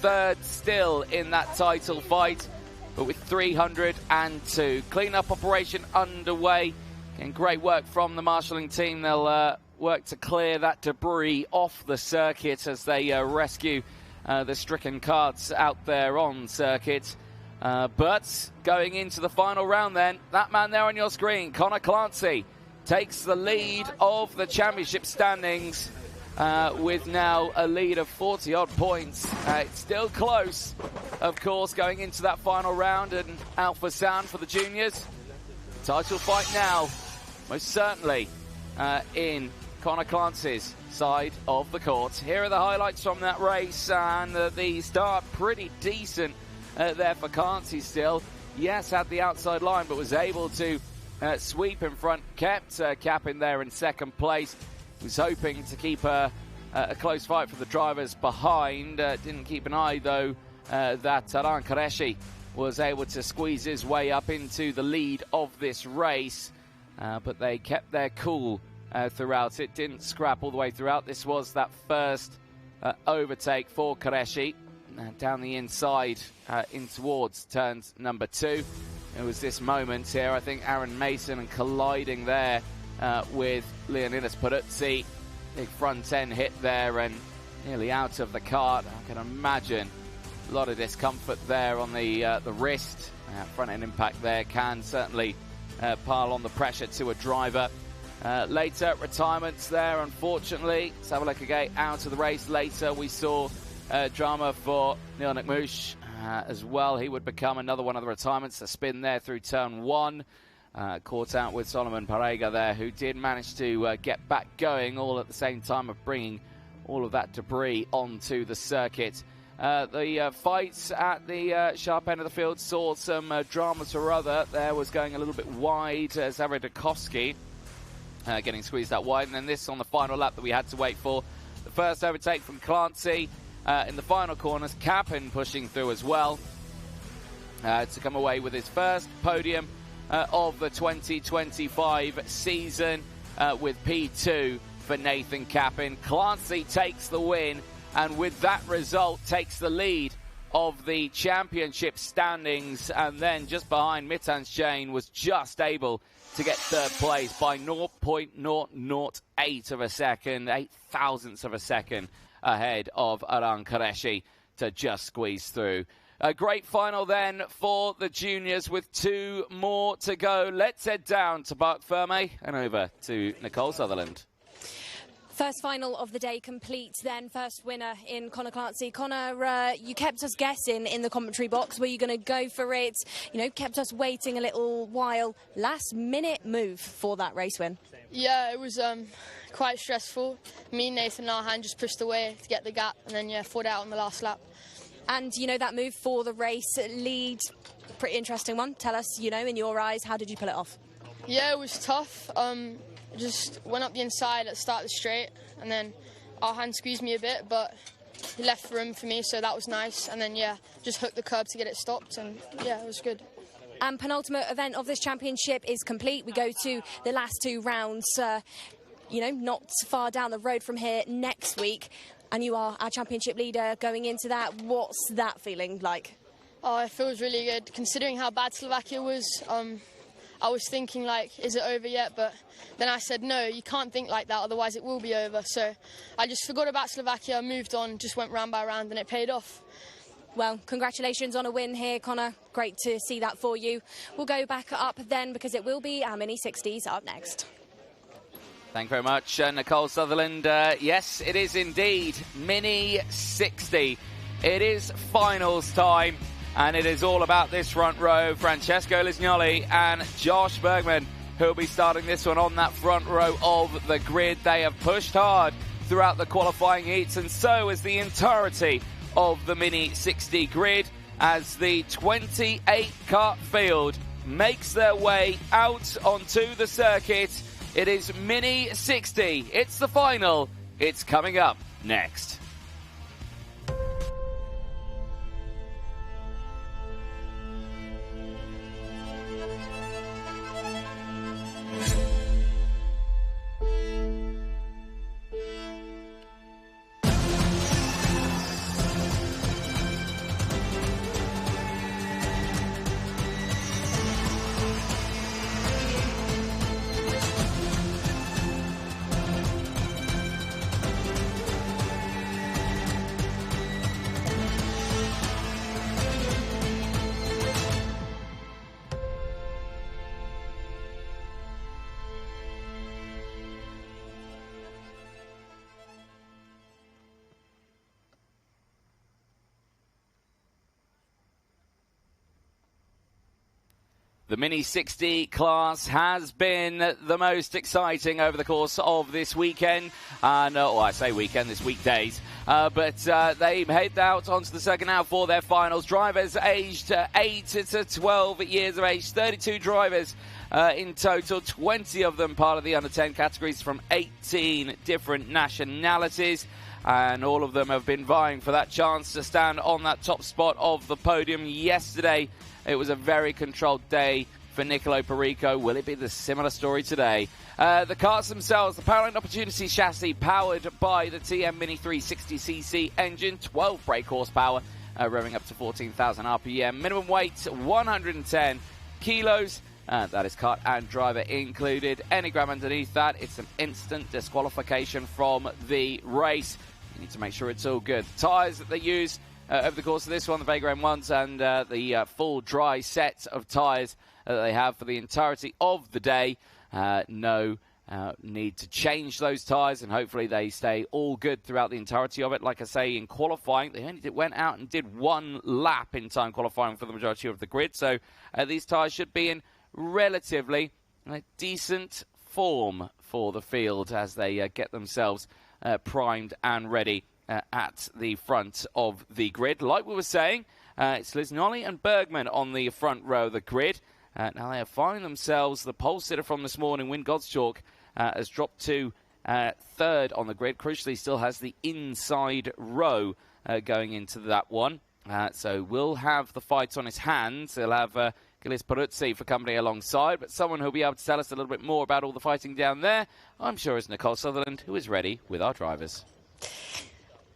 third still in that title fight, but with 302. Clean-up operation underway. And great work from the marshalling team. They'll work to clear that debris off the circuit as they rescue the stricken karts out there on circuit. But going into the final round then, that man there on your screen, Conor Clancy, takes the lead of the championship standings with now a lead of 40-odd points. It's still close, of course, going into that final round, and out for sound for the juniors. Title fight now most certainly in Connor Clancy's side of the court. Here are the highlights from that race, and the start pretty decent there for Clancy still. Yes, had the outside line, but was able to sweep in front, kept Cap in there in second place. Was hoping to keep a close fight for the drivers behind. Didn't keep an eye, though, that Aran Qureshi was able to squeeze his way up into the lead of this race. But they kept their cool throughout. It didn't scrap all the way throughout. This was that first overtake for Qureshi. Down the inside in towards turns number 2. It was this moment here, I think Aaron Mason and colliding there with Leonidas Peruzzi. Big front end hit there and nearly out of the kart. I can imagine a lot of discomfort there on the wrist. Front end impact there can certainly pile on the pressure to a driver. Later retirements there, unfortunately. Let's have a look again out of the race. Later we saw drama for Neil Nakmush as well. He would become another one of the retirements. A spin there through turn 1. Caught out with Solomon Parega there, who did manage to get back going, all at the same time of bringing all of that debris onto the circuit. The fights at the sharp end of the field saw some drama or other. There was going a little bit wide. Zarydakovsky getting squeezed out wide. And then this on the final lap that we had to wait for. The first overtake from Clancy in the final corners. Kappen pushing through as well to come away with his first podium of the 2025 season with P2 for Nathan Kappen. Clancy takes the win, and with that result takes the lead of the championship standings, and then just behind Mitans Jain was just able to get third place by 0.008 of a second, 8 thousandths of a second ahead of Aran Qureshi to just squeeze through. A great final then for the juniors with 2 more to go. Let's head down to Parc Ferme and over to Nicole Sutherland. First final of the day complete then. First winner in Connor Clancy. Connor, you kept us guessing in the commentary box. Were you going to go for it? You know, kept us waiting a little while. Last minute move for that race win. Yeah, it was quite stressful. Me, Nathan and Arhan just pushed away to get the gap, and then, yeah, fought out on the last lap. And, you know, that move for the race lead, pretty interesting one. Tell us, you know, in your eyes, how did you pull it off? Yeah, it was tough. Just went up the inside at the start of the straight, and then Arhan squeezed me a bit, but he left room for me, so that was nice. And then, yeah, just hooked the curb to get it stopped, and, yeah, it was good. And penultimate event of this championship is complete. We go to the last 2 rounds, you know, not far down the road from here next week. And you are our championship leader going into that. What's that feeling like? Oh, it feels really good. Considering how bad Slovakia was, I was thinking, like, is it over yet? But then I said, no, you can't think like that, otherwise it will be over. So I just forgot about Slovakia, moved on, just went round by round, and it paid off. Well, congratulations on a win here, Connor. Great to see that for you. We'll go back up then, because it will be our Mini 60s up next. Thank you very much, Nicole Sutherland. Yes, it is indeed Mini 60. It is finals time, and it is all about this front row. Francesco Lisgnoli and Josh Bergman, who will be starting this one on that front row of the grid. They have pushed hard throughout the qualifying heats, and so is the entirety of the Mini 60 grid, as the 28 kart field makes their way out onto the circuit. It is Mini 60. It's the final. It's coming up next. The Mini 60 class has been the most exciting over the course of this weekend. I say weekend, this weekdays. But they head out onto the circuit now for their finals. Drivers aged 8 to 12 years of age. 32 drivers in total. 20 of them part of the under-10 categories from 18 different nationalities. And all of them have been vying for that chance to stand on that top spot of the podium. Yesterday, it was a very controlled day for Nicolo Perico. Will it be the similar story today? The karts themselves, the Powerline Opportunity chassis powered by the TM Mini 360cc engine, 12 brake horsepower, revving up to 14,000 RPM. Minimum weight, 110 kilos. That is kart and driver included. Any grab underneath that, it's an instant disqualification from the race. You need to make sure it's all good. The tyres that they use over the course of this one, the Vega M1s and the full dry set of tyres that they have for the entirety of the day. No need to change those tyres, and hopefully they stay all good throughout the entirety of it. Like I say, in qualifying, they only went out and did one lap in time qualifying for the majority of the grid. So these tyres should be in relatively decent form for the field as they get themselves primed and ready at the front of the grid. Like we were saying, it's Lisnoli and Bergman on the front row of the grid. Now they are finding themselves, the pole sitter from this morning, Wyn Godschalk, has dropped to third on the grid. Crucially, still has the inside row going into that one. So we'll have the fight on his hands. He'll have Gilles Peruzzi for company alongside, but someone who'll be able to tell us a little bit more about all the fighting down there, I'm sure, is Nicole Sutherland, who is ready with our drivers.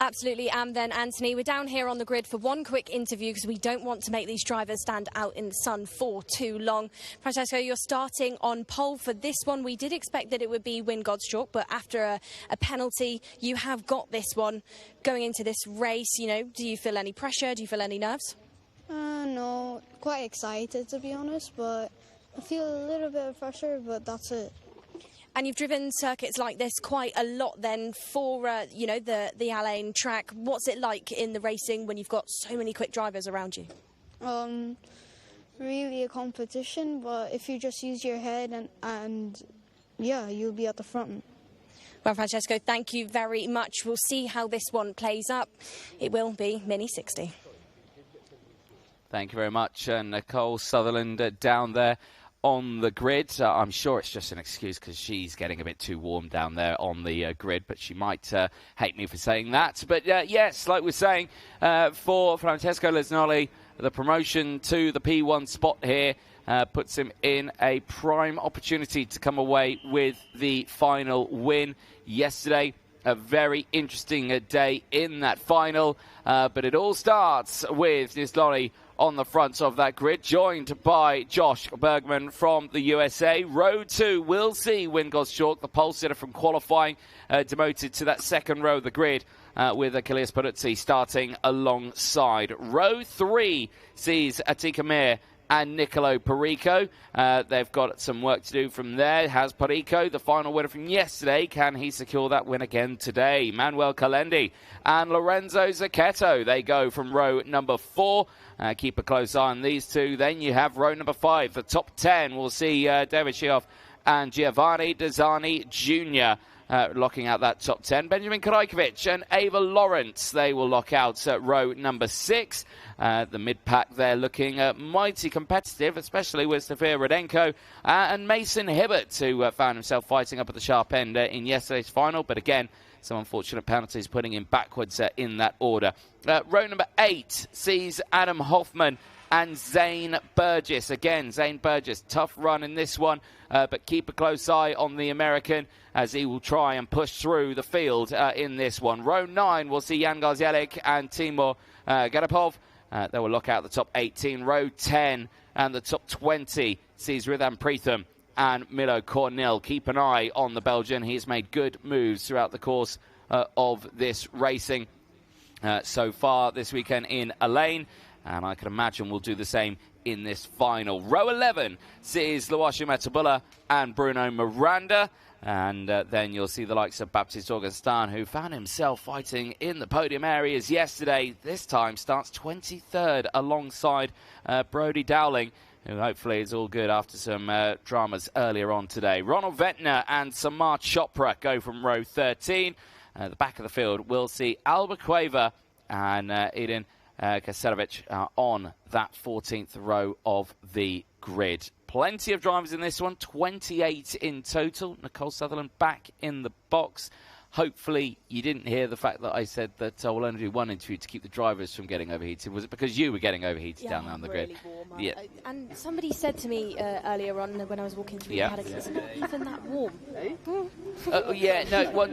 Absolutely, and then Anthony, we're down here on the grid for one quick interview because we don't want to make these drivers stand out in the sun for too long. Francesco, you're starting on pole for this one. We did expect that it would be Wyn Godschalk, but after a penalty, you have got this one going into this race. You know, do you feel any pressure? Do you feel any nerves? No, quite excited to be honest, but I feel a little bit of pressure, but that's it. And you've driven circuits like this quite a lot then for, the Alain track. What's it like in the racing when you've got so many quick drivers around you? Really a competition, but if you just use your head and you'll be at the front. Well, Francesco, thank you very much. We'll see how this one plays up. It will be Mini 60. Thank you very much, Nicole Sutherland down there on the grid. I'm sure it's just an excuse because she's getting a bit too warm down there on the grid, but she might hate me for saying that. But yes, like we're saying, for Francesco Lisnoli, the promotion to the P1 spot here puts him in a prime opportunity to come away with the final win yesterday. A very interesting day in that final, but it all starts with Lisnoli on the front of that grid, joined by Josh Bergman from the USA. Row 2 will see Wyn Godschalk, the pole sitter from qualifying, demoted to that second row of the grid with Achilles Peruzzi starting alongside. Row 3 sees Atika Mir and Nicolo Perico. They've got some work to do from there. Has Perico, the final winner from yesterday, can he secure that win again today? Manuel Calendi and Lorenzo Zacchetto, they go from row number 4. Keep a close eye on these two. Then you have row number 5. The top 10 will see David Shioff and Giovanni Desani Jr. Locking out that top 10. Benjamin Krajkovic and Ava Lawrence, they will lock out row number 6. The mid-pack there looking mighty competitive, especially with Sofia Rodenko and Mason Hibbert, who found himself fighting up at the sharp end in yesterday's final. But again, some unfortunate penalties putting him backwards in that order. Row number 8 sees Adam Hoffman and Zane Burgess. Again, Zane Burgess, tough run in this one, but keep a close eye on the American as he will try and push through the field in this one. Row 9 will see Jan Garzielik and Timur Garapov. They will lock out the top 18. Row 10 and the top 20 sees Ridhan Preetham and Milo Cornell. Keep an eye on the Belgian. He's made good moves throughout the course of this racing so far this weekend in Alain, and I can imagine we'll do the same in this final. Row 11 sees Luashi Metabula and Bruno Miranda. And then you'll see the likes of Baptiste Augustin, who found himself fighting in the podium areas yesterday. This time starts 23rd alongside Brody Dowling, who hopefully is all good after some dramas earlier on today. Ronald Ventnor and Samar Chopra go from row 13. The back of the field, we'll see Alba Cueva and Eden Kaserovic on that 14th row of the grid. Plenty of drivers in this one, 28 in total. Nicole Sutherland back in the box. Hopefully you didn't hear the fact that I said that I will only do one interview to keep the drivers from getting overheated. Was it because you were getting overheated down there on the grid? Warm. And somebody said to me earlier on when I was walking through the paddock, it's not even that warm.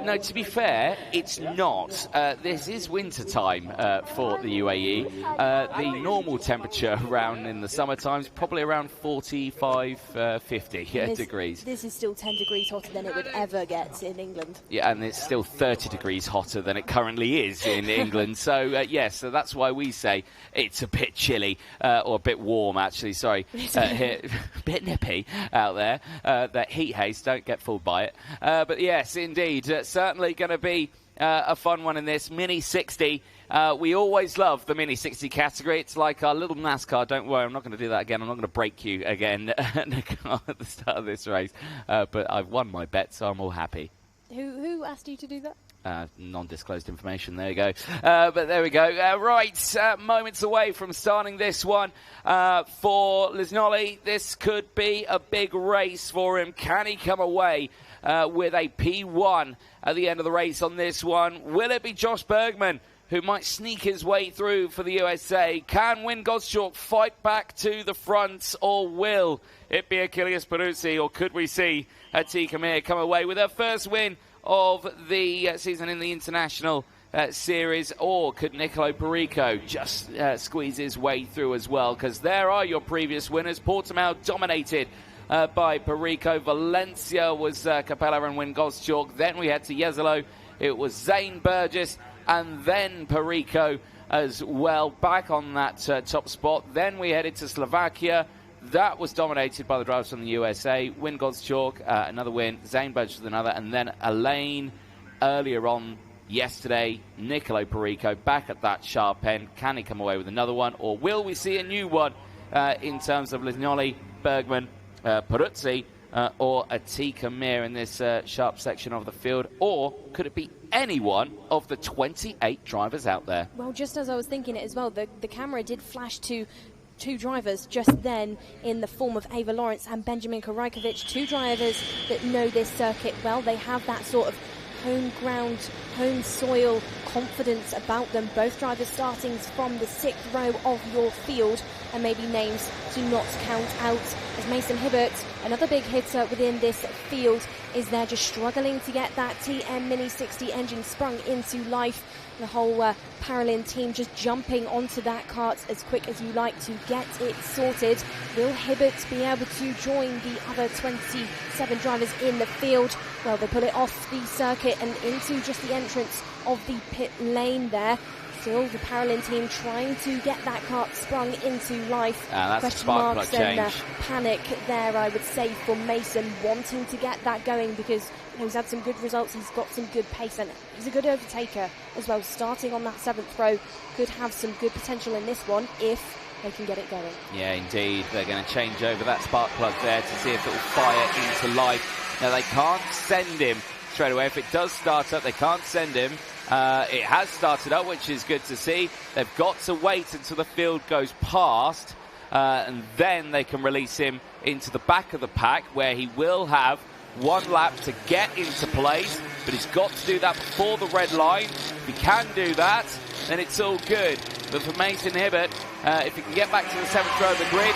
No, to be fair, it's not. This is winter time for the UAE. The normal temperature around in the summer times, probably around 45, 50 degrees. This is still 10 degrees hotter than it would ever get in England. Yeah, and it's still 30 degrees hotter than it currently is in England. So, so that's why we say it's a bit chilly, or a bit warm, actually. Sorry, here, a bit nippy out there. That heat haze, don't get fooled by it. But yes, indeed, certainly going to be a fun one in this Mini 60. We always love the Mini 60 category. It's like our little NASCAR. Don't worry, I'm not going to do that again. I'm not going to break you again at the start of this race. But I've won my bet, so I'm all happy. Who asked you to do that? Non-disclosed information. There you go. But there we go. Right, moments away from starting this one for Lisnoli. This could be a big race for him. Can he come away with a P1 at the end of the race on this one? Will it be Josh Bergman who might sneak his way through for the USA? Can Win Gottschalk fight back to the front, or will it be Achilles Peruzzi, or could we see Atika Mir come away with her first win of the season in the International Series, or could Nicolo Perico just squeeze his way through as well? Because there are your previous winners. Portimao dominated by Perico. Valencia was Capella and Win Gottschalk. Then we had to Jesolo. It was Zane Burgess and then Perico as well, back on that top spot. Then we headed to Slovakia. That was dominated by the drivers from the USA. Win Gottschalk, another win. Zane Burgess with another. And then Elaine earlier on yesterday. Nicolo Perico back at that sharp end. Can he come away with another one? Or will we see a new one in terms of Lisnoli, Bergman, Peruzzi, or Atika Mir in this sharp section of the field? Or could it be any one of the 28 drivers out there? Well, just as I was thinking it as well, the camera did flash to two drivers just then in the form of Ava Lawrence and Benjamin Korajkovic, two drivers that know this circuit well. They have that sort of home ground, home soil confidence about them. Both drivers starting from the 6th row of your field, and maybe names to not count out, as Mason Hibbert, another big hitter within this field, is there just struggling to get that TM Mini 60 engine sprung into life. The whole Paralin team just jumping onto that kart as quick as you like to get it sorted. Will Hibbert be able to join the other 27 drivers in the field? Well, they pull it off the circuit and into just the entrance of the pit lane there. Still, the Paralin team trying to get that kart sprung into life. That's question a spark marks plug and change. Panic there, I would say, for Mason, wanting to get that going because he's had some good results. He's got some good pace and he's a good overtaker as well. Starting on that 7th row, could have some good potential in this one if they can get it going. Yeah, indeed. They're going to change over that spark plug there to see if it will fire into life. Now, they can't send him straight away. If it does start up, they can't send him. It has started up, which is good to see. They've got to wait until the field goes past, and then they can release him into the back of the pack, where he will have one lap to get into place, but he's got to do that before the red line. If he can do that, then it's all good. But for Mason Hibbert, if he can get back to the 7th row of the grid,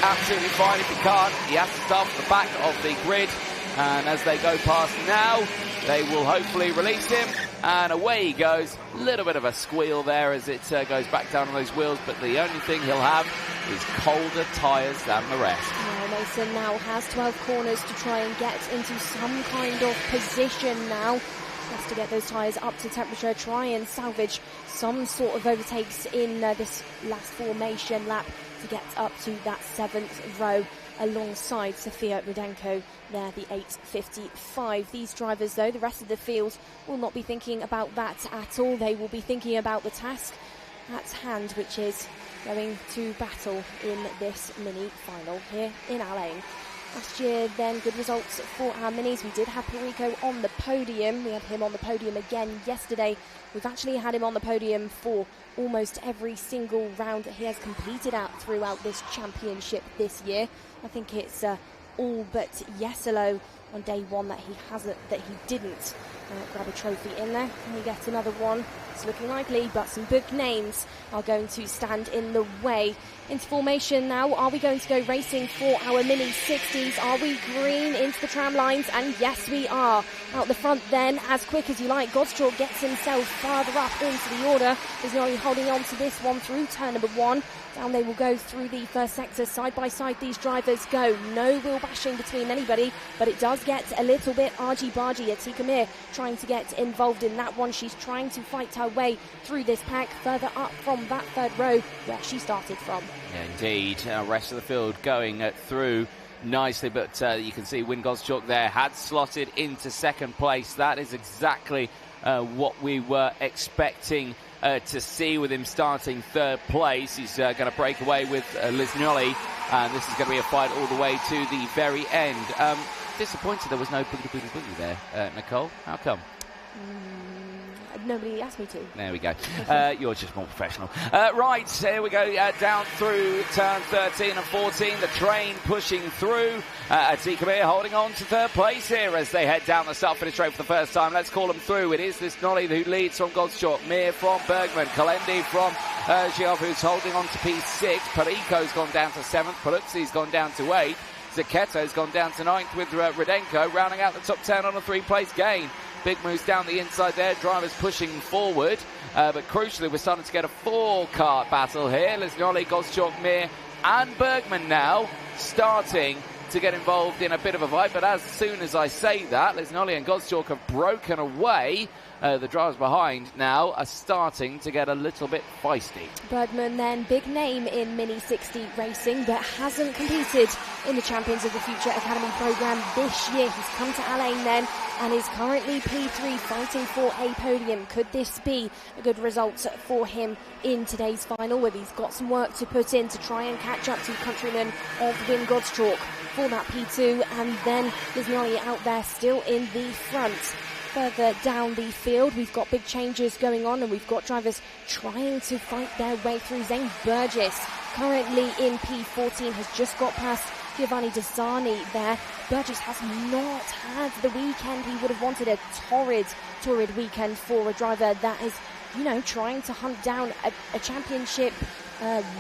absolutely fine. If he can't, he has to start from the back of the grid. And as they go past now, they will hopefully release him. And away he goes. A little bit of a squeal there as it goes back down on those wheels. But the only thing he'll have is colder tyres than the rest. Well, Mason now has 12 corners to try and get into some kind of position now. Has to get those tyres up to temperature, try and salvage some sort of overtakes in this last formation lap to get up to that 7th row alongside Sofia Rudenko there, the 8.55. These drivers, though, the rest of the field will not be thinking about that at all. They will be thinking about the task at hand, which is going to battle in this mini final here in Alain. Last year, then, good results for our minis. We did have Perico on the podium. We had him on the podium again yesterday. We've actually had him on the podium for almost every single round that he has completed out throughout this championship this year. I think it's all but Yeselo on day one that he didn't grab a trophy in there. Can we get another one? It's looking likely, but some big names are going to stand in the way. Into formation now. Are we going to go racing for our mini 60s? Are we green into the tram lines? And yes, we are. Out the front then, as quick as you like. Godstraw gets himself farther up into the order. Is only holding on to this one through turn number 1. Down they will go through the first sector. Side by side these drivers go. No wheel bashing between anybody, but it does get a little bit argy-bargy. Atika Mir trying to get involved in that one. She's trying to fight her way through this pack further up from that third row where she started from. Yeah, indeed. Rest of the field going through nicely, but you can see Wyn Godschalk there had slotted into second place. That is exactly what we were expecting to see with him starting third place. He's going to break away with Lisgnoli, and this is going to be a fight all the way to the very end. Disappointed there was no boogie there, Nicole. How come? Nobody asked me to. There we go. You're just more professional. Right, here we go. Down through turn 13 and 14. The train pushing through. Atika Mir holding on to third place here as they head down the start finish straight for the first time. Let's call them through. It is this Nolly who leads from Godschalk. Mir from Bergman. Kalendi from Giov, who's holding on to P6. Perico's gone down to 7th. Paluzzi's gone down to 8th. Zaketo's gone down to 9th with Rudenko rounding out the top 10 on a 3-place gain. Big moves down the inside there, drivers pushing forward, but crucially we're starting to get a 4-kart battle here. Lisgnoli, Godschalk, Mir and Bergman now starting to get involved in a bit of a fight, but as soon as I say that, Lisgnoli and Godschalk have broken away. The drivers behind now are starting to get a little bit feisty. Bergman then, big name in Mini 60 racing, but hasn't competed in the Champions of the Future Academy programme this year. He's come to Alain then and is currently P3 fighting for a podium. Could this be a good result for him in today's final, where he's got some work to put in to try and catch up to countrymen of Wyn Godschalk for that P2, and then Lisgnoli out there still in the front. Further down the field, we've got big changes going on, and we've got drivers trying to fight their way through. Zane Burgess, currently in P14, has just got past Giovanni Desani there. Burgess has not had the weekend he would have wanted. A torrid weekend for a driver that is, trying to hunt down a championship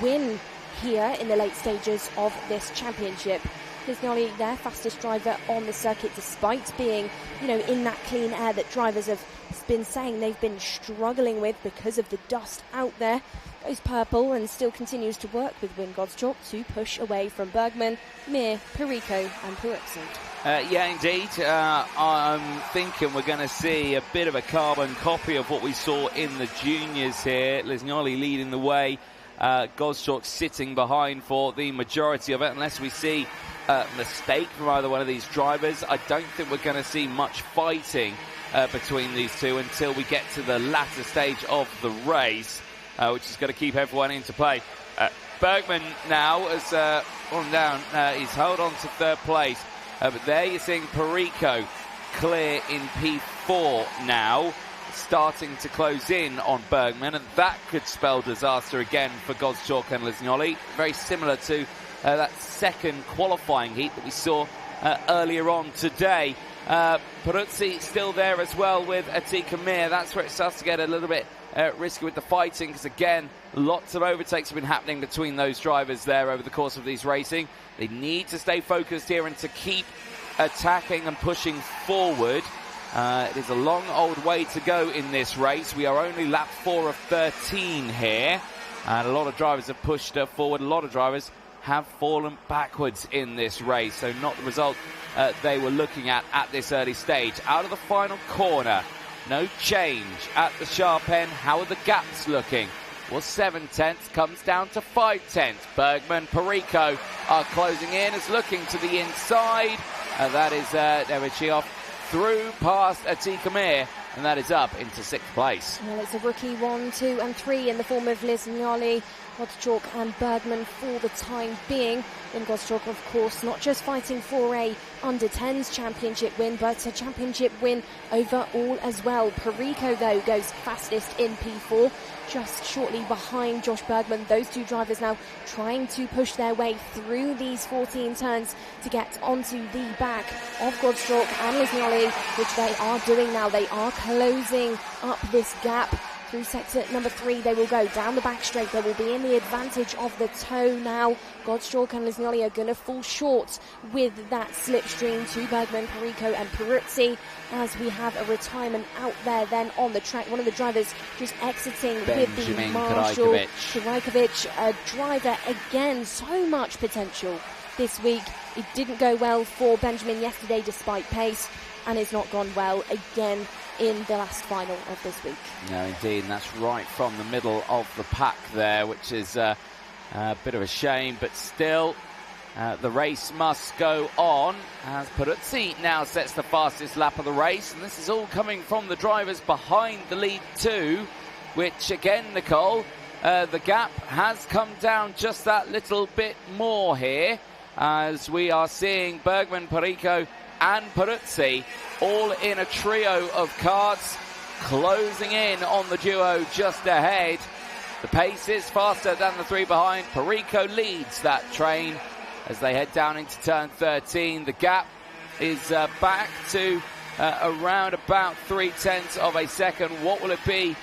win here in the late stages of this championship. Lisgnoli, their fastest driver on the circuit, despite being, in that clean air that drivers have been saying they've been struggling with because of the dust out there. Goes purple and still continues to work with Wyn Godschalk to push away from Bergman, Mir, Perico and Peruzzi. Yeah, indeed. I'm thinking we're going to see a bit of a carbon copy of what we saw in the juniors here. Lisgnoli leading the way. Godschalk sitting behind for the majority of it, unless we see mistake from either one of these drivers. I don't think we're going to see much fighting between these two until we get to the latter stage of the race, which is going to keep everyone into play. Bergman now has gone down. He's held on to third place, but there you're seeing Perico clear in P4 now, starting to close in on Bergman, and that could spell disaster again for Godschalk and Lisgnoli. Very similar to that second qualifying heat that we saw earlier on today. Peruzzi still there as well with Atika Mir. That's where it starts to get a little bit risky with the fighting, because again, lots of overtakes have been happening between those drivers there over the course of these racing. They need to stay focused here and to keep attacking and pushing forward. It is a long old way to go in this race. We are only lap 4 of 13 here, and a lot of drivers have pushed forward. A lot of drivers have fallen backwards in this race, so not the result they were looking at this early stage. Out of the final corner, no change at the sharp end. How are the gaps looking? Well, 7/10 comes down to 5/10. Bergman, Perico are closing in, is looking to the inside. That is Nevichioff through past Atika Mir and that is up into 6th place. Well, it's a rookie 1, 2 and 3 in the form of Lisnioli, Gottschalk and Bergman for the time being. And Gottschalk, of course, not just fighting for a under-10s championship win, but a championship win overall as well. Perico, though, goes fastest in P4, just shortly behind Josh Bergman. Those two drivers now trying to push their way through these 14 turns to get onto the back of Gottschalk and Lisnioli, which they are doing now. They are closing up this gap. Through sector number 3, they will go down the back straight. They will be in the advantage of the toe now. Gottschalk and Lisnioli are going to fall short with that slipstream to Bergman, Perico and Peruzzi, as we have a retirement out there then on the track. One of the drivers just exiting with the Marshall. Krajkovic, a driver again, so much potential this week. It didn't go well for Benjamin yesterday despite pace, and it's not gone well again in the last final of this week. No, indeed, and that's right from the middle of the pack there, which is a bit of a shame, but still the race must go on as Peruzzi now sets the fastest lap of the race, and this is all coming from the drivers behind the lead 2, which again, Nicole, the gap has come down just that little bit more here, as we are seeing Bergman, Perico and Peruzzi all in a trio of karts, closing in on the duo just ahead. The pace is faster than the 3 behind. Perico leads that train as they head down into turn 13. The gap is back to around about 0.3 of a second. What will it be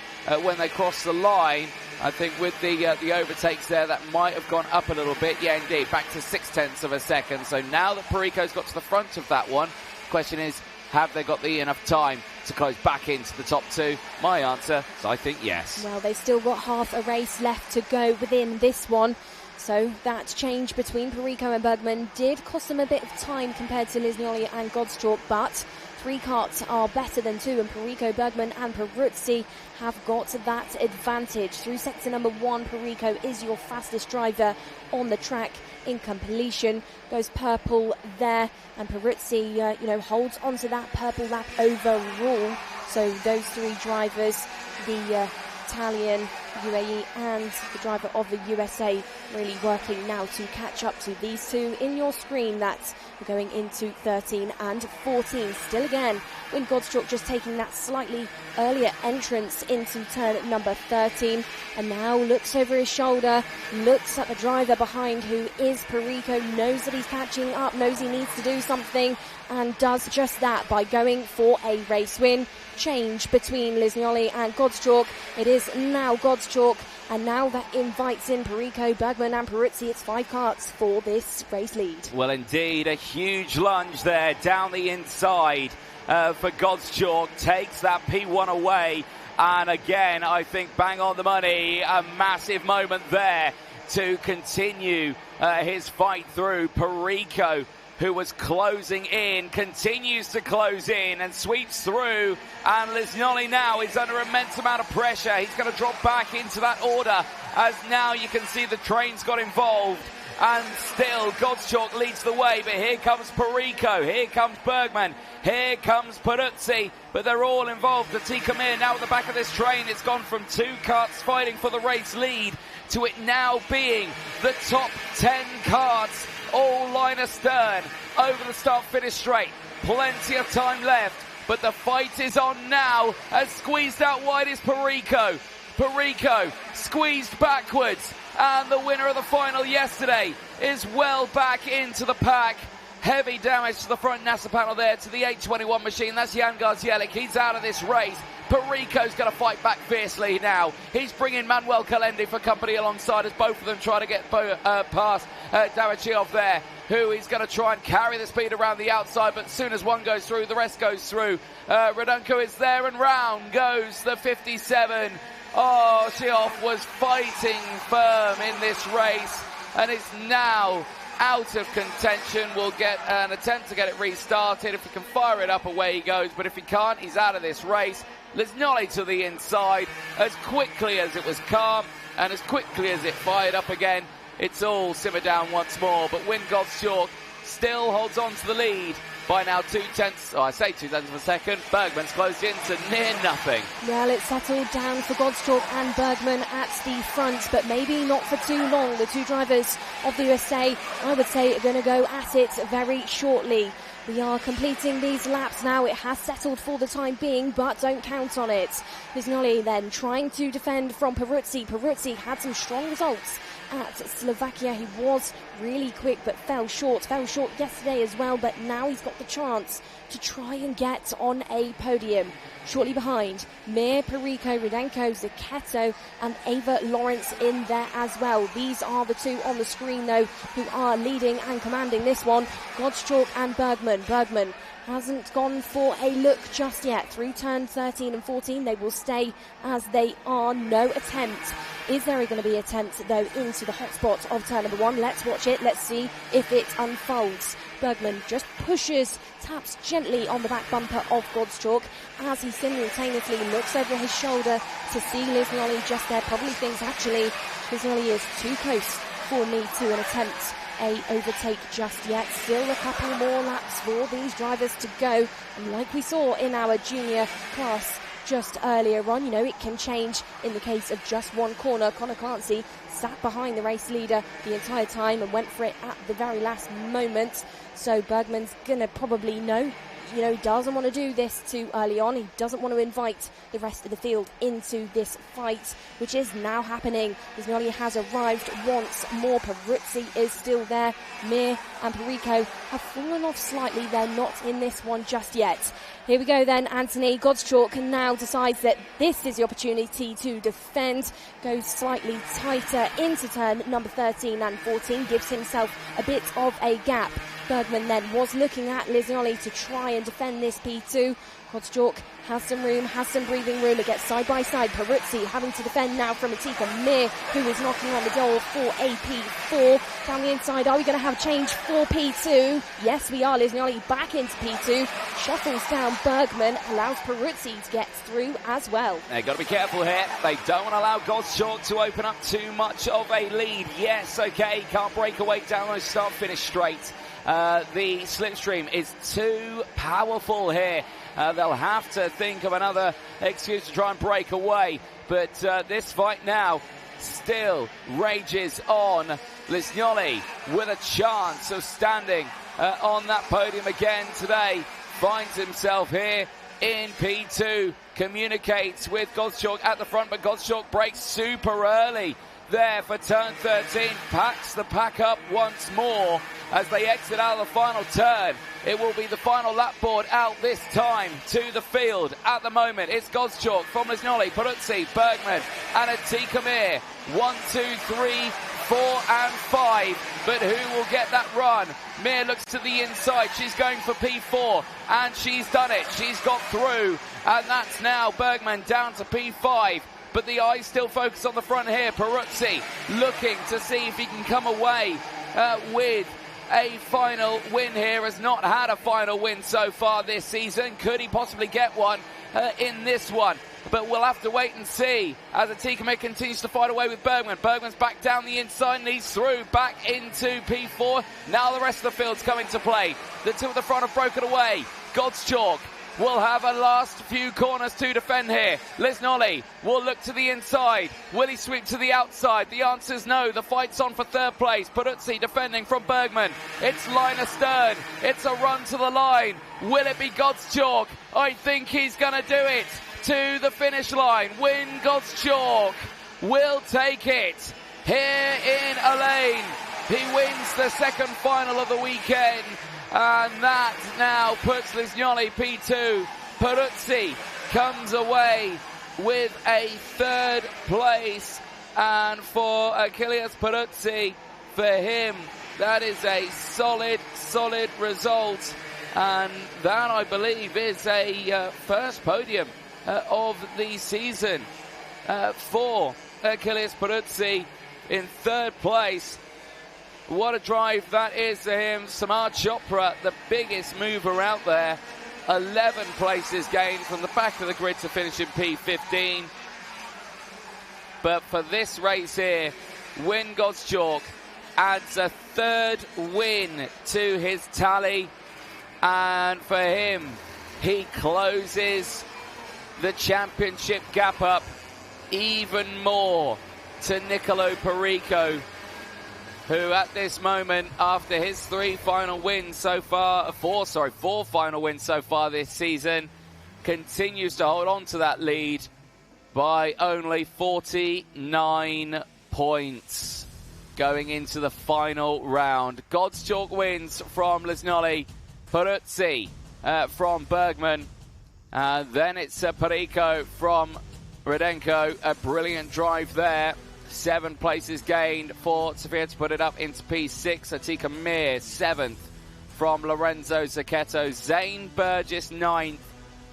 when they cross the line? I think with the overtakes there, that might have gone up a little bit. Yeah, indeed, back to 0.6 of a second. So now that Perico's got to the front of that one, the question is, have they got enough time to close back into the top 2? My answer is I think yes. Well, they've still got half a race left to go within this one. So that change between Perico and Bergman did cost them a bit of time compared to Lisnioli and Gottschalk, but 3 karts are better than 2, and Perico, Bergman and Peruzzi have got that advantage. Through sector number 1, Perico is your fastest driver on the track in completion. Goes purple there, and Peruzzi, holds onto that purple lap overall. So those 3 drivers, the Italian, UAE and the driver of the USA, really working now to catch up to these 2 in your screen. That's going into 13 and 14. Still again, Wyn Gottschalk just taking that slightly earlier entrance into turn number 13, and now looks over his shoulder, looks at the driver behind who is Perico, knows that he's catching up, knows he needs to do something, and does just that by going for a race win. Change between Lisnioli and Gottschalk. It is now Gottschalk, and now that invites in Perico, Bergman and Peruzzi. It's 5 karts for this race lead. Well, indeed, a huge lunge there down the inside for Gottschalk. Takes that P1 away, and again, I think bang on the money. A massive moment there to continue his fight through. Perico, who was closing in, continues to close in and sweeps through, and Lisnioli now is under immense amount of pressure. He's going to drop back into that order, as now you can see the train's got involved, and still Gottschalk leads the way, but here comes Perico, here comes Bergman, here comes Peruzzi, but they're all involved. The Tikamir now at the back of this train. It's gone from 2 karts fighting for the race lead to it now being the top 10 karts, all line astern, over the start-finish straight. Plenty of time left, but the fight is on now, as squeezed out wide is Perico. Perico squeezed backwards, and the winner of the final yesterday is well back into the pack. Heavy damage to the front NASA panel there, to the 821 machine. That's Jan Garzielik. He's out of this race. Perico's going to fight back fiercely now. He's bringing Manuel Kalendi for company alongside, as both of them try to get past Darachiov there, who is going to try and carry the speed around the outside, but as soon as one goes through, the rest goes through. Radunko is there, and round goes the 57. Oh, Shioff was fighting firm in this race, and it's now out of contention. We'll get an attempt to get it restarted. If he can fire it up, away he goes, but if he can't, he's out of this race. Lisnioli to the inside, as quickly as it was calm and as quickly as it fired up again. It's all simmered down once more, but Wyn Gottschalk still holds on to the lead by now 2/10, I say 2/10 of a second. Bergman's closed in to near nothing. Well, it's settled down for Godschalk and Bergman at the front, but maybe not for too long. The two drivers of the USA, I would say, are going to go at it very shortly. We are completing these laps now. It has settled for the time being, but don't count on it. Lisnoli then trying to defend from Peruzzi. Peruzzi had some strong results at Slovakia. He was really quick but fell short yesterday as well, but now he's got the chance to try and get on a podium. Shortly behind, Mir, Perico, Rudenko, Zucchetto and Ava Lawrence in there as well. These are the two on the screen though who are leading and commanding this one. Godschalk and Bergman. Bergman hasn't gone for a look just yet. Through turn 13 and 14 they will stay as they are. No attempt. Is there going to be attempt though into the hotspot of turn number 1? Let's watch it. Let's see if it unfolds. Bergman just pushes, taps gently on the back bumper of Godschalk as he simultaneously looks over his shoulder to see Lisnoli just there. Probably thinks actually Lisnoli is too close for me to attempt a overtake just yet. Still a couple more laps for these drivers to go, and like we saw in our junior class just earlier on, you know, it can change in the case of just one corner. Connor Clancy sat behind the race leader the entire time and went for it at the very last moment. So Bergman's gonna probably know, you know, he doesn't want to do this too early on. He doesn't want to invite the rest of the field into this fight, which is now happening. Lisnoli has arrived once more. Peruzzi is still there. Mir and Perico have fallen off slightly. They're not in this one just yet. Here we go then, Anthony. Godschalk now decides that this is the opportunity to defend. Goes slightly tighter into turn number 13 and 14. Gives himself a bit of a gap. Bergman then was looking at Lisnoli to try and defend this P2. Godschalk has some room, has some breathing room. It gets side by side. Peruzzi having to defend now from Atika. Mir, who is knocking on the door for a P4. Down the inside, are we going to have change for P2? Yes, we are. Lisnoli back into P2. Shuffles down Bergman, allows Peruzzi to get through as well. They've got to be careful here. They don't want to allow Godschalk to open up too much of a lead. Yes, okay, can't break away down those start-finish straight. The slipstream is too powerful here. They'll have to think of another excuse to try and break away. But this fight now still rages on. Lisnoli with a chance of standing on that podium again today. Finds himself here in P2. Communicates with Godschalk at the front, but Godschalk breaks super early there for turn 13. Packs the pack up once more as they exit out of the final turn. It will be the final lap board out this time to the field. At the moment, it's Godschalk from Lisnoli, Peruzzi, Bergman, and Atika Mir. 1, 2, 3, 4 and 5. But who will get that run? Mir looks to the inside. She's going for P4, and she's done it. She's got through, and that's now Bergman down to P5. But the eyes still focus on the front here. Peruzzi looking to see if he can come away with a final win here. Has not had a final win so far this season. Could he possibly get one in this one? But we'll have to wait and see as Atika Mir continues to fight away with Bergman. Bergman's back down the inside and he's through back into P4. Now the rest of the field's come into play. The two at the front have broken away. Godschalk will have a last few corners to defend here. Lisnoli will look to the inside. Will he sweep to the outside? The answer's no. The fight's on for third place. Peruzzi defending from Bergman. It's line astern. It's a run to the line. Will it be Godschalk? I think he's going to do it to the finish line. Win Godschalk will take it here in Elaine. He wins the second final of the weekend. And that now puts Lisnoli P2. Peruzzi comes away with a third place. And for Achilles Peruzzi, for him, that is a solid result. And that, I believe, is a first podium of the season for Achilles Peruzzi in third place. What a drive that is to him. Samar Chopra, the biggest mover out there. 11 places gained from the back of the grid to finish in P15. But for this race here, Win Godschalk adds a third win to his tally. And for him, he closes the championship gap up even more to Nicolo Perico, who at this moment, after his four final wins so far this season, continues to hold on to that lead by only 49 points going into the final round. Gottschalk wins from Lesnioli, Peruzzi from Bergman, then it's Perico from Rudenko. A brilliant drive there. 7 places gained for Sofia to put it up into P6. Atika Mir 7th from Lorenzo Zacchetto. Zane Burgess 9th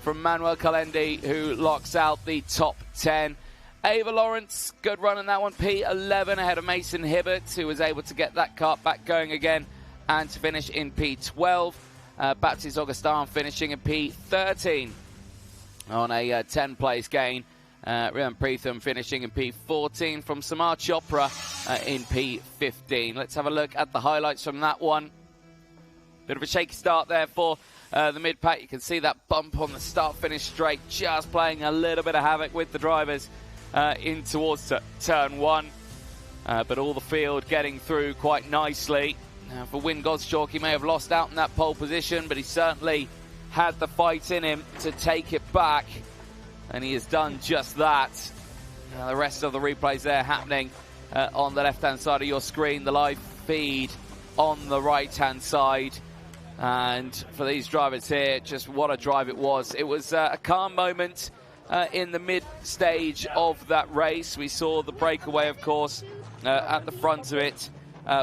from Manuel Kalendi, who locks out the top 10. Ava Lawrence, good run in that one. P11 ahead of Mason Hibbert, who was able to get that kart back going again and to finish in P12. Baptiste Augustin finishing in P13 on a 10-place gain. Rian Preetham finishing in P14 from Samar Chopra in P15. Let's have a look at the highlights from that one. Bit of a shaky start there for the mid-pack. You can see that bump on the start-finish straight, just playing a little bit of havoc with the drivers in towards turn 1. But all the field getting through quite nicely. For Wyn Gottschalk, he may have lost out in that pole position, but he certainly had the fight in him to take it back. And he has done just that. The rest of the replays there happening on the left-hand side of your screen. The live feed on the right-hand side. And for these drivers here, just what a drive it was. It was a calm moment in the mid-stage of that race. We saw the breakaway, of course, at the front of it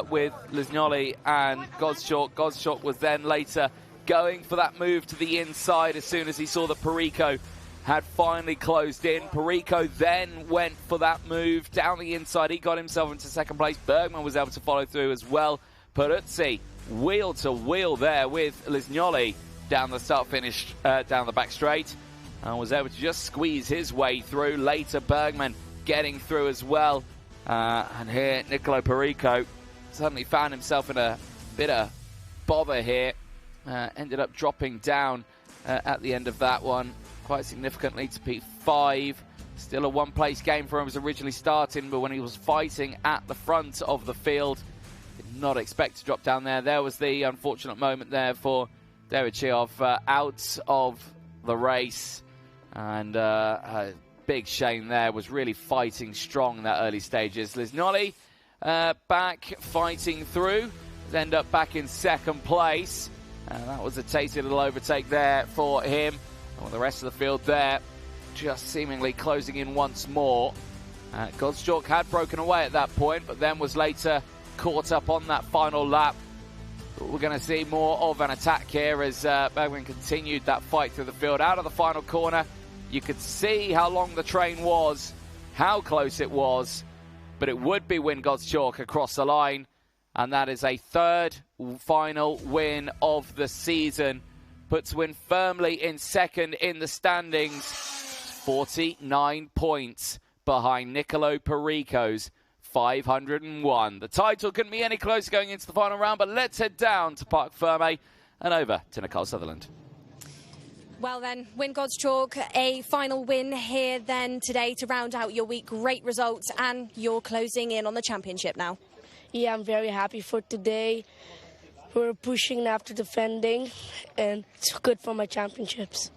with Lesnioli and Gottschalk. Gottschalk was then later going for that move to the inside as soon as he saw that Perico had finally closed in. Perico then went for that move down the inside. He got himself into second place. Bergman was able to follow through as well. Peruzzi wheel to wheel there with Lesnioli down the start-finish, down the back straight, and was able to just squeeze his way through. Later, Bergman getting through as well. And here, Nicolo Perico suddenly found himself in a bit of bother here. Ended up dropping down at the end of that one quite significantly to P5. Still a one-place game for him as originally starting, but when he was fighting at the front of the field, did not expect to drop down there. There was the unfortunate moment there for David Chiov out of the race, and a big shame there. Was really fighting strong in that early stages. Lesnioli back fighting through, end up back in second place. That was a tasty little overtake there for him. Well, the rest of the field there just seemingly closing in once more. Gottschalk had broken away at that point, but then was later caught up on that final lap. But we're going to see more of an attack here as Bergman continued that fight through the field. Out of the final corner, you could see how long the train was, how close it was, but it would be Wyn Gottschalk across the line. And that is a third final win of the season. Puts Wyn firmly in second in the standings. 49 points behind Nicolo Perico's 501. The title couldn't be any closer going into the final round, but let's head down to Parc Ferme and over to Nicole Sutherland. Well then, Wyn Gottschalk, a final win here then today to round out your week. Great results, and you're closing in on the championship now. Yeah, I'm very happy for today. We're pushing after defending, and it's good for my championships.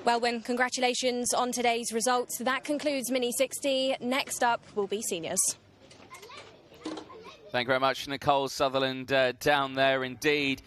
Well, Wyn, congratulations on today's results. That concludes Mini 60. Next up will be seniors. Thank you very much, Nicole Sutherland, down there indeed.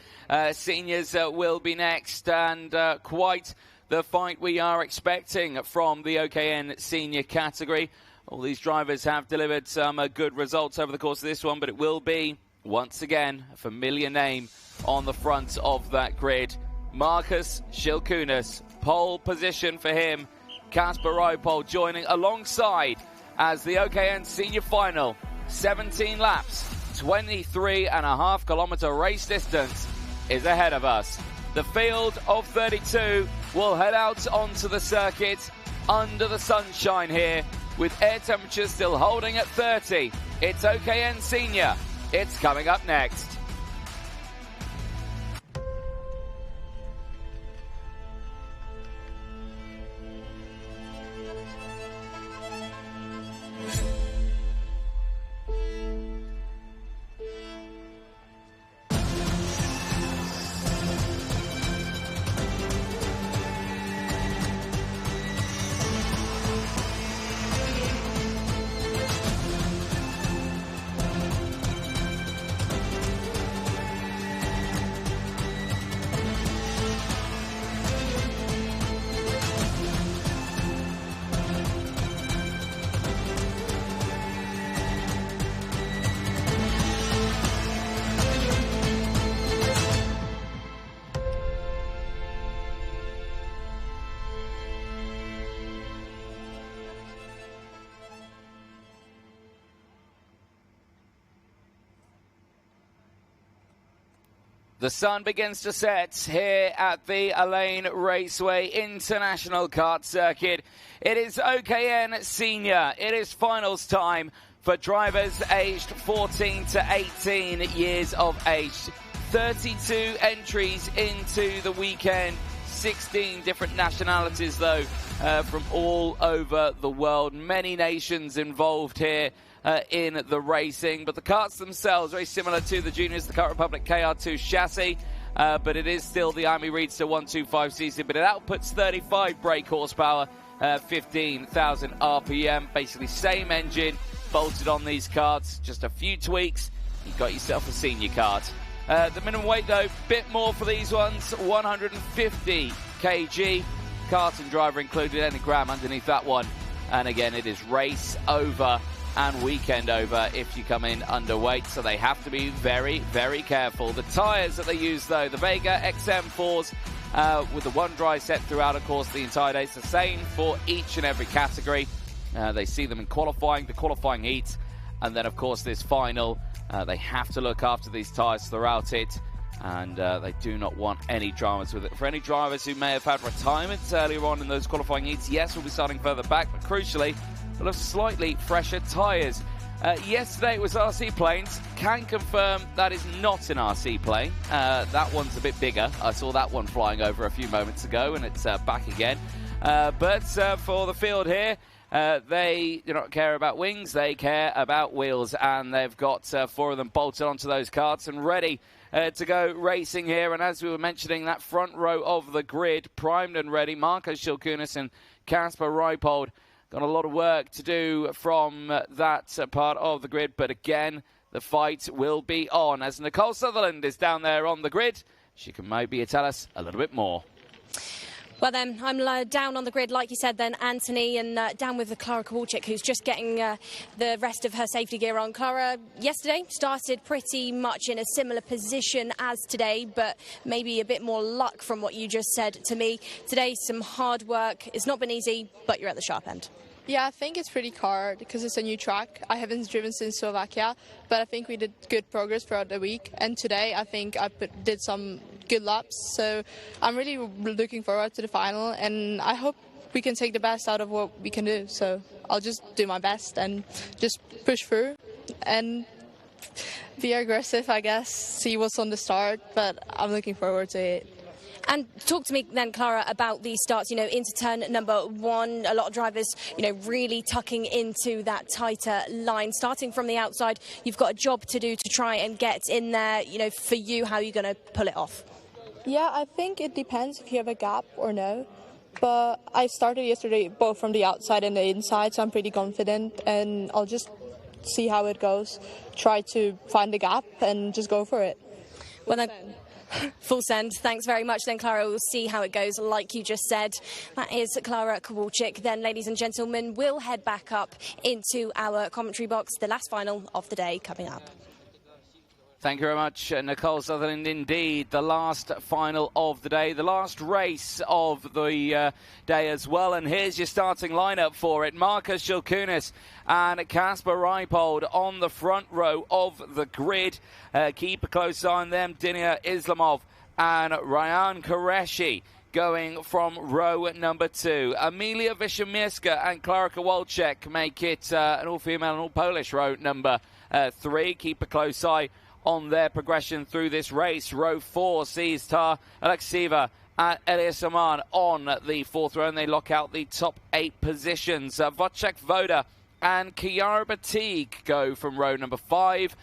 Seniors will be next, and quite the fight we are expecting from the OKN senior category. All these drivers have delivered some good results over the course of this one, but it will be, once again, a familiar name on the front of that grid. Marcus Schilkunas, pole position for him. Kasper Ruipol joining alongside as the OKN senior final. 17 laps, 23.5 kilometer race distance is ahead of us. The field of 32 will head out onto the circuit under the sunshine here, with air temperatures still holding at 30. It's OKN Senior. It's coming up next. The sun begins to set here at the Elaine Raceway International Kart Circuit. It is OKN Senior. It is finals time for drivers aged 14 to 18 years of age. 32 entries into the weekend. 16 different nationalities, though, from all over the world. Many nations involved here in the racing, but the karts themselves very similar to the juniors, the Kart Republic KR2 chassis, but it is still the Army Reedster 125cc, but it outputs 35 brake horsepower, 15,000 RPM, basically same engine bolted on these karts, just a few tweaks, you've got yourself a senior kart. The minimum weight, though, bit more for these ones, 150 kg, kart and driver included, any gram underneath that one, and again it is race over and weekend over if you come in underweight, so they have to be very, very careful. The tyres that they use, though, the Vega XM4s with the one dry set throughout, of course, the entire day. It's the same for each and every category. They see them in qualifying, the qualifying heats, and then, of course, this final. They have to look after these tyres throughout it, and they do not want any dramas with it. For any drivers who may have had retirements earlier on in those qualifying heats, yes, we'll be starting further back, but crucially, we'll have slightly fresher tyres. Yesterday it was RC Plains. Can confirm that is not an RC plane. That one's a bit bigger. I saw that one flying over a few moments ago, and it's back again. But for the field here, they do not care about wings, they care about wheels, and they've got 4 of them bolted onto those karts and ready to go racing here. And as we were mentioning, that front row of the grid primed and ready. Marcus Schilkunis and Kasper Reipold got a lot of work to do from that part of the grid, but again, the fight will be on as Nicole Sutherland is down there on the grid. She can maybe tell us a little bit more. Well then, I'm down on the grid, like you said then, Anthony, and down with the Clara Kowalczyk, who's just getting the rest of her safety gear on. Clara, yesterday started pretty much in a similar position as today, but maybe a bit more luck from what you just said to me. Today, some hard work. It's not been easy, but you're at the sharp end. Yeah, I think it's pretty hard because it's a new track. I haven't driven since Slovakia, but I think we did good progress throughout the week. And today, I think I did some good laps. So I'm really looking forward to the final, and I hope we can take the best out of what we can do. So I'll just do my best and just push through and be aggressive, I guess, see what's on the start. But I'm looking forward to it. And talk to me then, Clara, about these starts, into turn number 1. A lot of drivers, really tucking into that tighter line. Starting from the outside, you've got a job to do to try and get in there. For you, how are you going to pull it off? Yeah, I think it depends if you have a gap or no. But I started yesterday both from the outside and the inside, so I'm pretty confident. And I'll just see how it goes. Try to find the gap and just go for it. Well, then, full send. Thanks very much then, Clara. We'll see how it goes, like you just said. That is Clara Kowalczyk. Then, ladies and gentlemen, we'll head back up into our commentary box. The last final of the day coming up. Thank you very much, Nicole Sutherland. Indeed, the last final of the day, the last race of the day as well. And here's your starting lineup for it. Marcus Schilkunis and Kasper Reipold on the front row of the grid. Keep a close eye on them. Dinia Islamov and Ryan Qureshi going from row number 2. Amelia Wiszomirska and Clara Kowalczyk make it an all-female and all-Polish row number 3. Keep a close eye on their progression through this race. Row 4 sees Tar Alexieva and Elias Aman on the 4th row, and they lock out the top 8 positions. Wojciech Woda and Kiara Batig go from row number 5.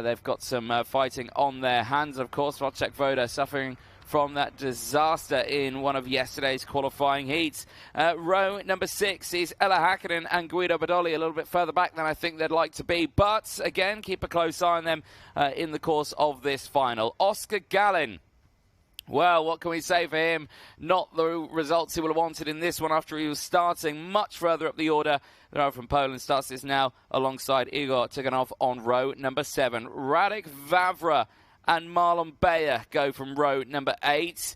They've got some fighting on their hands, of course. Wojciech Woda suffering from that disaster in one of yesterday's qualifying heats. Row number 6 is Ella Hakkinen and Guido Badoli, a little bit further back than I think they'd like to be. But, again, keep a close eye on them in the course of this final. Oscar Gallin. Well, what can we say for him? Not the results he would have wanted in this one after he was starting much further up the order. The driver from Poland starts this now alongside Igor Tiganov on row number 7. Radek Vavra and Marlon Bayer go from row number 8.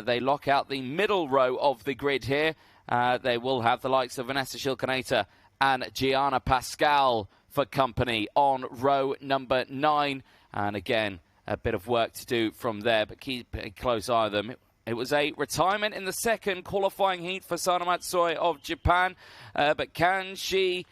They lock out the middle row of the grid here. They will have the likes of Vanessa Schilkaneta and Gianna Pascal for company on row number 9. And again, a bit of work to do from there, but keep a close eye on them. It was a retirement in the second qualifying heat for Sana Matsui of Japan, but can she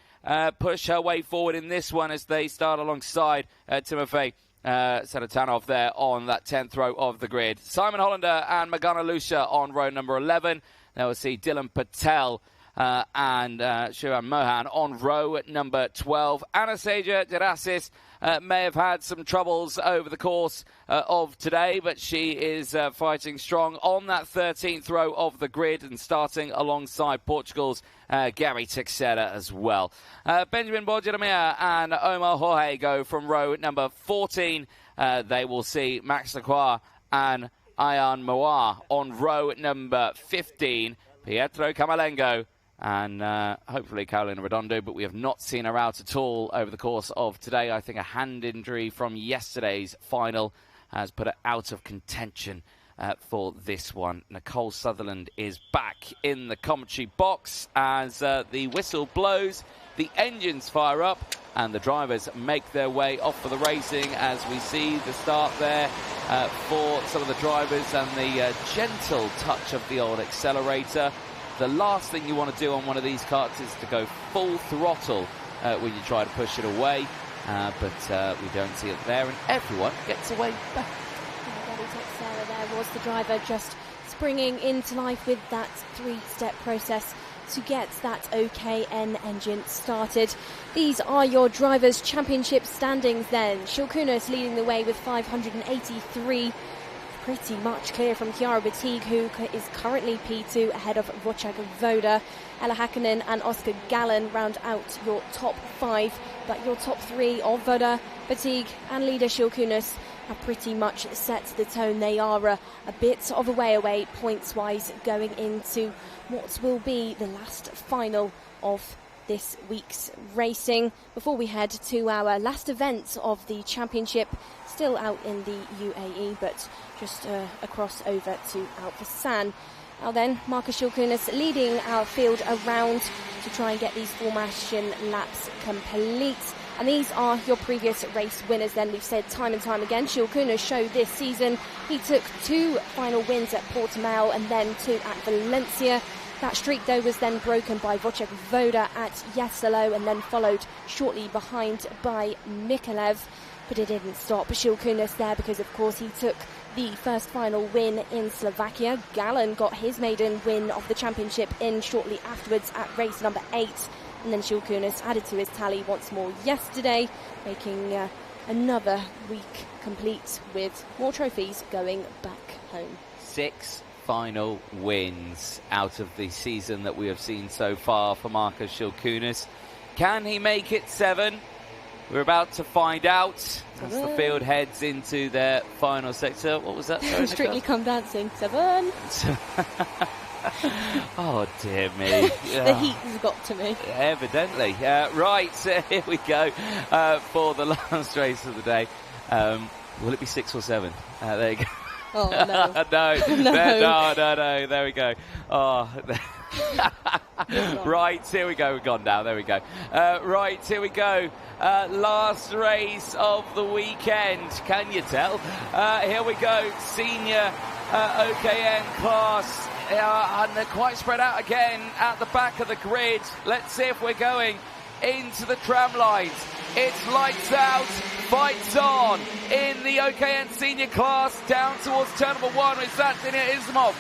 push her way forward in this one as they start alongside Timofey Saratanov there on that 10th row of the grid. Simon Hollander and Magana Lucia on row number 11. Now we'll see Dylan Patel and Shivan Mohan on row number 12. Anastasia Gerasis may have had some troubles over the course of today, but she is fighting strong on that 13th row of the grid and starting alongside Portugal's Gary Teixeira as well. Benjamin Borgeremia and Omar Jorge go from row number 14. They will see Max Lacroix and Ayan Moa on row number 15. Pietro Camalengo and hopefully Carolina Redondo, but we have not seen her out at all over the course of today. I think a hand injury from yesterday's final has put her out of contention for this one. Nicole Sutherland is back in the commentary box as the whistle blows, the engines fire up, and the drivers make their way off for the racing as we see the start there for some of the drivers and the gentle touch of the old accelerator. The last thing you want to do on one of these karts is to go full throttle when you try to push it away, but we don't see it there, and everyone gets away back. Sarah there was the driver just springing into life with that three-step process to get that OKN engine started. These are your Drivers' Championship standings then. Shilkunas leading the way with 583. Pretty much clear from Chiara Batigue, who is currently P2 ahead of Wojciech Woda. Ella Hakkinen and Oscar Gallen round out your top 5, but your top 3 of Woda, Batigue and leader Shilkunas have pretty much set the tone. They are a bit of a way away points-wise going into what will be the last final of this week's racing. Before we head to our last event of the championship, still out in the UAE, but just a cross over to Alphasan. Now then, Marcus Shilkunas leading our field around to try and get these formation laps complete. And these are your previous race winners then. We've said time and time again, Shilkunas showed this season. He took 2 final wins at Portimao and then 2 at Valencia. That streak, though, was then broken by Wojciech Woda at Jesolo and then followed shortly behind by Mikalev. But it didn't stop Shilkunas there because, of course, he took the first final win in Slovakia. Gallen got his maiden win of the championship in shortly afterwards at race number 8. And then Shilkunas added to his tally once more yesterday, making another week complete with more trophies going back home. 6 final wins out of the season that we have seen so far for Marcus Shilkunas. Can he make it 7? We're about to find out as the field heads into their final sector. What was that? Sorry, Strictly Come Dancing. 7. Oh, dear me. The heat has got to me. Evidently. Right, here we go for the last race of the day. Will it be 6 or 7? There you go. Oh, no. No. There we go. Oh, right, here we go. We've gone now. There we go. Right, here we go. Last race of the weekend. Can you tell? Here we go. Senior OKN class. And they're quite spread out again at the back of the grid. Let's see if we're going into the tram lines. It's lights out, fights on in the OKN senior class down towards turn number 1. Is that Dinia Islamov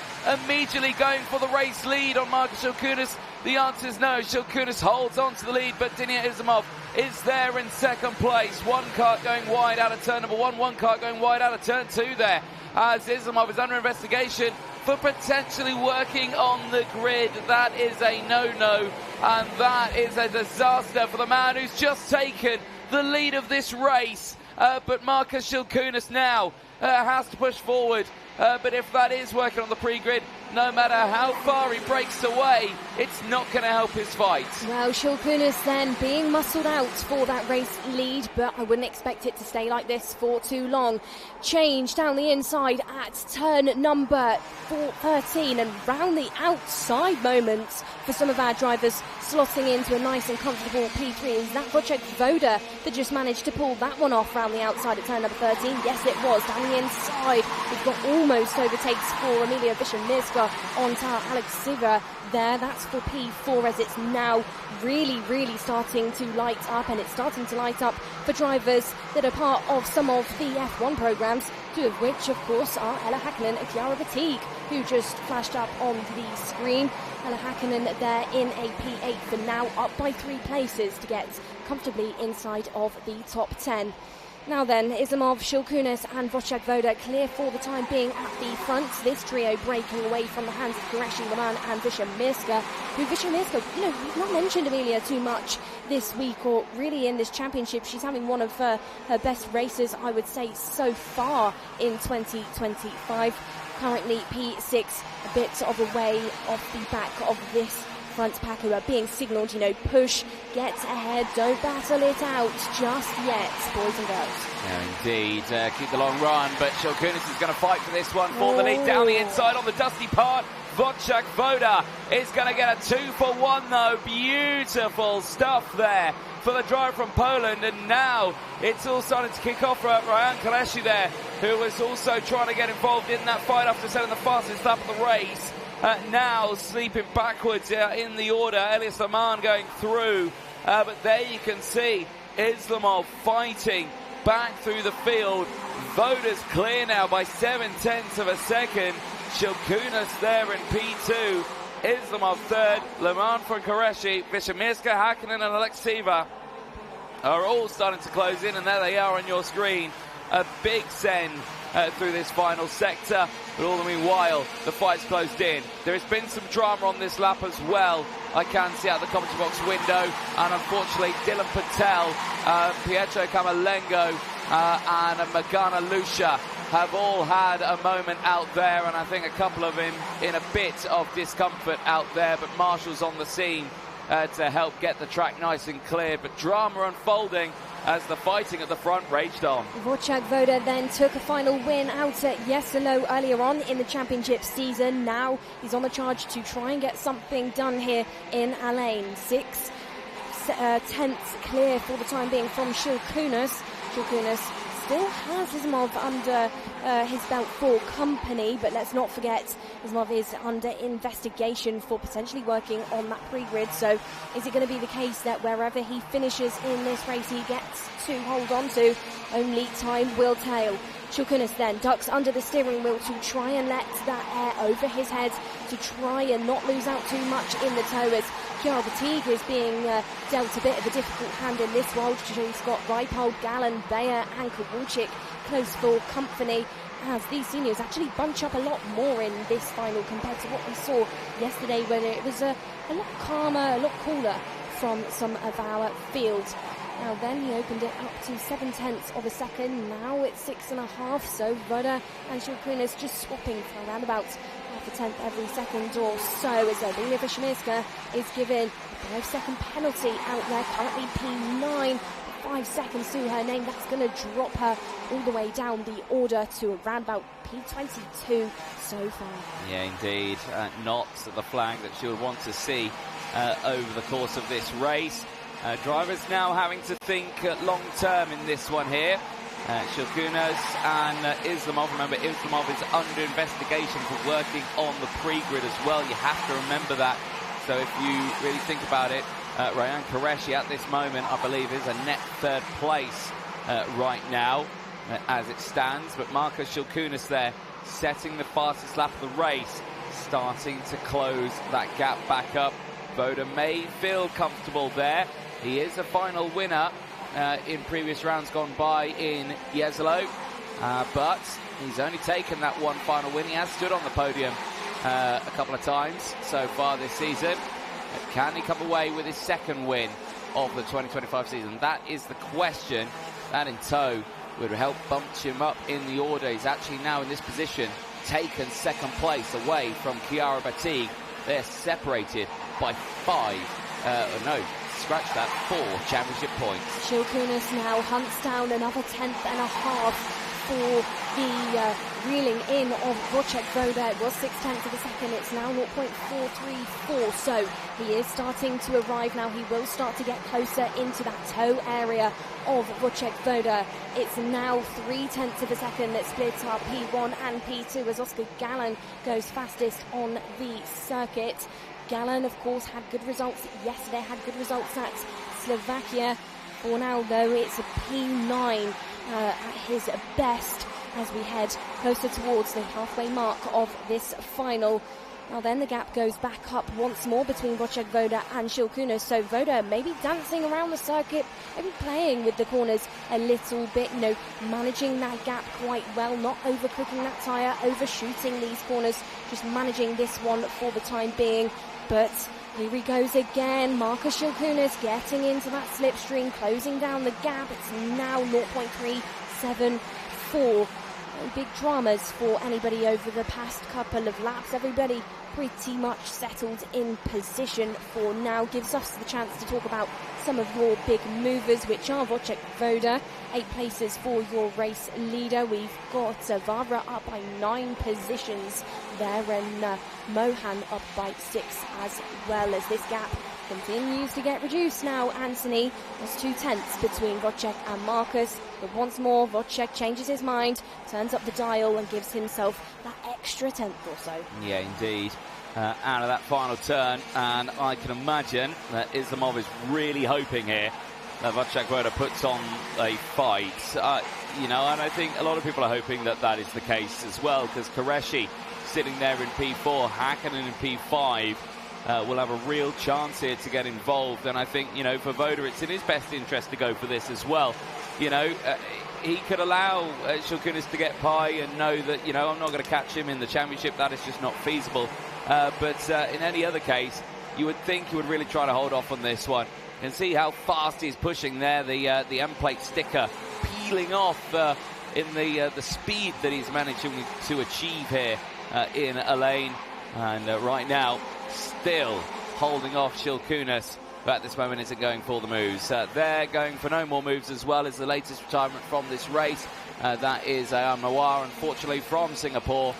immediately going for the race lead on Marcus Shilkunas? The answer is no. Shilkunas holds on to the lead, but Dinia Islamov is there in second place. One kart going wide out of turn number 1, one kart going wide out of turn 2 there, as Islamov is under investigation for potentially working on the grid. That is a no-no, and that is a disaster for the man who's just taken the lead of this race. But Marcus Shilkunas now has to push forward. But if that is working on the pre-grid, no matter how far he breaks away, it's not going to help his fight. Well, Shilkunas then being muscled out for that race lead, but I wouldn't expect it to stay like this for too long. Change down the inside at turn number 13, and round the outside moments for some of our drivers slotting into a nice and comfortable P3. Is that Wojciech Woda that just managed to pull that one off round the outside at turn number 13? Yes, it was. Down the inside, we've got almost overtakes for Emilia Wiszymirska on Tara Alexieva there. That's for P4 as it's now really starting to light up, and it's starting to light up for drivers that are part of some of the F1 programs, two of which, of course, are Ella Häkkinen and Chiara Batigue, who just flashed up on the screen. Ella Häkkinen there in a P8 for now, up by 3 places to get comfortably inside of the top 10. Now then, Islamov, Shilkunis and Wojciech Woda clear for the time being at the front. This trio breaking away from the hands of Qureshi, Leman and Wiszymirska, we've not mentioned Emilia too much this week, or really in this championship. She's having one of her best races, I would say, so far in 2025. Currently P6, a bit of a way off the back of this front pack, who are being signalled, push, get ahead, don't battle it out just yet, boys and girls. Yeah, indeed. Keep the long run, but Shilkunis is going to fight for this one for the lead down the inside on the dusty part. Wojciech Woda is going to get a 2-for-1 though. Beautiful stuff there for the driver from Poland, and now it's all starting to kick off for Ryan Qureshi there, who was also trying to get involved in that fight after setting the fastest lap of the race. Now sleeping backwards in the order. Elias Leman going through, but there you can see Islamov fighting back through the field. Woda's clear now by 0.7 of a second. Shilkunis there in P2. Islamov third. Leman for Qureshi. Wiszymirska, Häkkinen and Alexieva are all starting to close in, and there they are on your screen. A big send through this final sector, but all the meanwhile the fight's closed in. There has been some drama on this lap as well. I can see out the commentary box window, and unfortunately Dylan Patel, Pietro Camerlengo and Magana Lucia have all had a moment out there, and I think a couple of them in a bit of discomfort out there, but Marshall's on the scene to help get the track nice and clear. But drama unfolding as the fighting at the front raged on. Wojciech Woda then took a final win out at Jesolo earlier on in the championship season. Now he's on the charge to try and get something done here in Alain. 6 tenths clear for the time being from Shilkunis. Shilkunis still has Islamov under his belt for company, but let's not forget Islamov is under investigation for potentially working on that pre-grid. So is it going to be the case that wherever he finishes in this race he gets to hold on to? Only time will tell. Shilkunis then ducks under the steering wheel to try and let that air over his head, to try and not lose out too much in the tow, as Chiara Batigue is being dealt a bit of a difficult hand in this one. She's got Reipold, Gallen, Bayer and Kowalczyk close for company, as these seniors actually bunch up a lot more in this final compared to what we saw yesterday, when it was a lot calmer, a lot cooler from some of our fields. Now then, he opened it up to 0.7 of a second. Now it's 6.5. So Woda and Shilkunis just swapping for around about half a tenth every second or so, as Emilia Wiszymirska is given a 5-second penalty out there. Currently P9, 5 seconds to her name. That's going to drop her all the way down the order to around about P22 so far. Yeah, indeed. Not the flag that she would want to see over the course of this race. Drivers now having to think long-term in this one here. Shilkunis and Islamov. Remember, Islamov is under investigation for working on the pre-grid as well. You have to remember that. So if you really think about it, Ryan Qureshi at this moment, I believe, is a net third place right now as it stands. But Marcus Shilkunis there, setting the fastest lap of the race, starting to close that gap back up. Woda may feel comfortable there. He is a final winner in previous rounds gone by in Jesolo, but he's only taken that one final win. He has stood on the podium a couple of times so far this season. Can he come away with his second win of the 2025 season? That is the question. That in tow would help bump him up in the order. He's actually now in this position, taken second place away from Chiara Batigue. They're separated by 4 championship points. Shilkunis now hunts down another 10.5 for the reeling in of Wojciech Woda. It was 0.6 of a second. It's now 0.434. So he is starting to arrive now. He will start to get closer into that toe area of Wojciech Woda. It's now 0.3 of a second that splits up P1 and P2 as Oscar Gallen goes fastest on the circuit. Gallen, of course, had good results yesterday, had good results at Slovakia. For now, though, it's a P9 at his best as we head closer towards the halfway mark of this final. Now then, the gap goes back up once more between Wojciech Woda and Jules Koenen. So Woda maybe dancing around the circuit, maybe playing with the corners a little bit, managing that gap quite well, not overcooking that tyre, overshooting these corners, just managing this one for the time being. But here he goes again. Marcus Jules Koenen getting into that slipstream, closing down the gap. It's now 0.374. No big dramas for anybody over the past couple of laps. Everybody pretty much settled in position for now. Gives us the chance to talk about some of your big movers, which are Wojciech Woda, 8 places for your race leader. We've got Vavra up by 9 positions there, and Mohan up by 6 as well, as this gap continues to get reduced now. Anthony, there's 0.2 between Wojciech and Marcus, but once more Wojciech changes his mind, turns up the dial and gives himself that extra 1/10 or so. Yeah, indeed. Out of that final turn, and I can imagine that Islamov is really hoping here that Wojciech Woda puts on a fight. And I think a lot of people are hoping that that is the case as well, because Qureshi sitting there in P4, Hakkinen in P5, will have a real chance here to get involved. And I think, for Woda, it's in his best interest to go for this as well. He could allow Jules Koenen to get by and know that, I'm not going to catch him in the championship. That is just not feasible. But in any other case, you would think he would really try to hold off on this one. You can see how fast he's pushing there. The M plate sticker peeling off in the speed that he's managing to achieve here in a lane. And right now, still holding off Jules Koenen, but at this moment isn't going for the moves. They're going for no more moves as well as the latest retirement from this race. That is Ayam Nawar, unfortunately, from Singapore,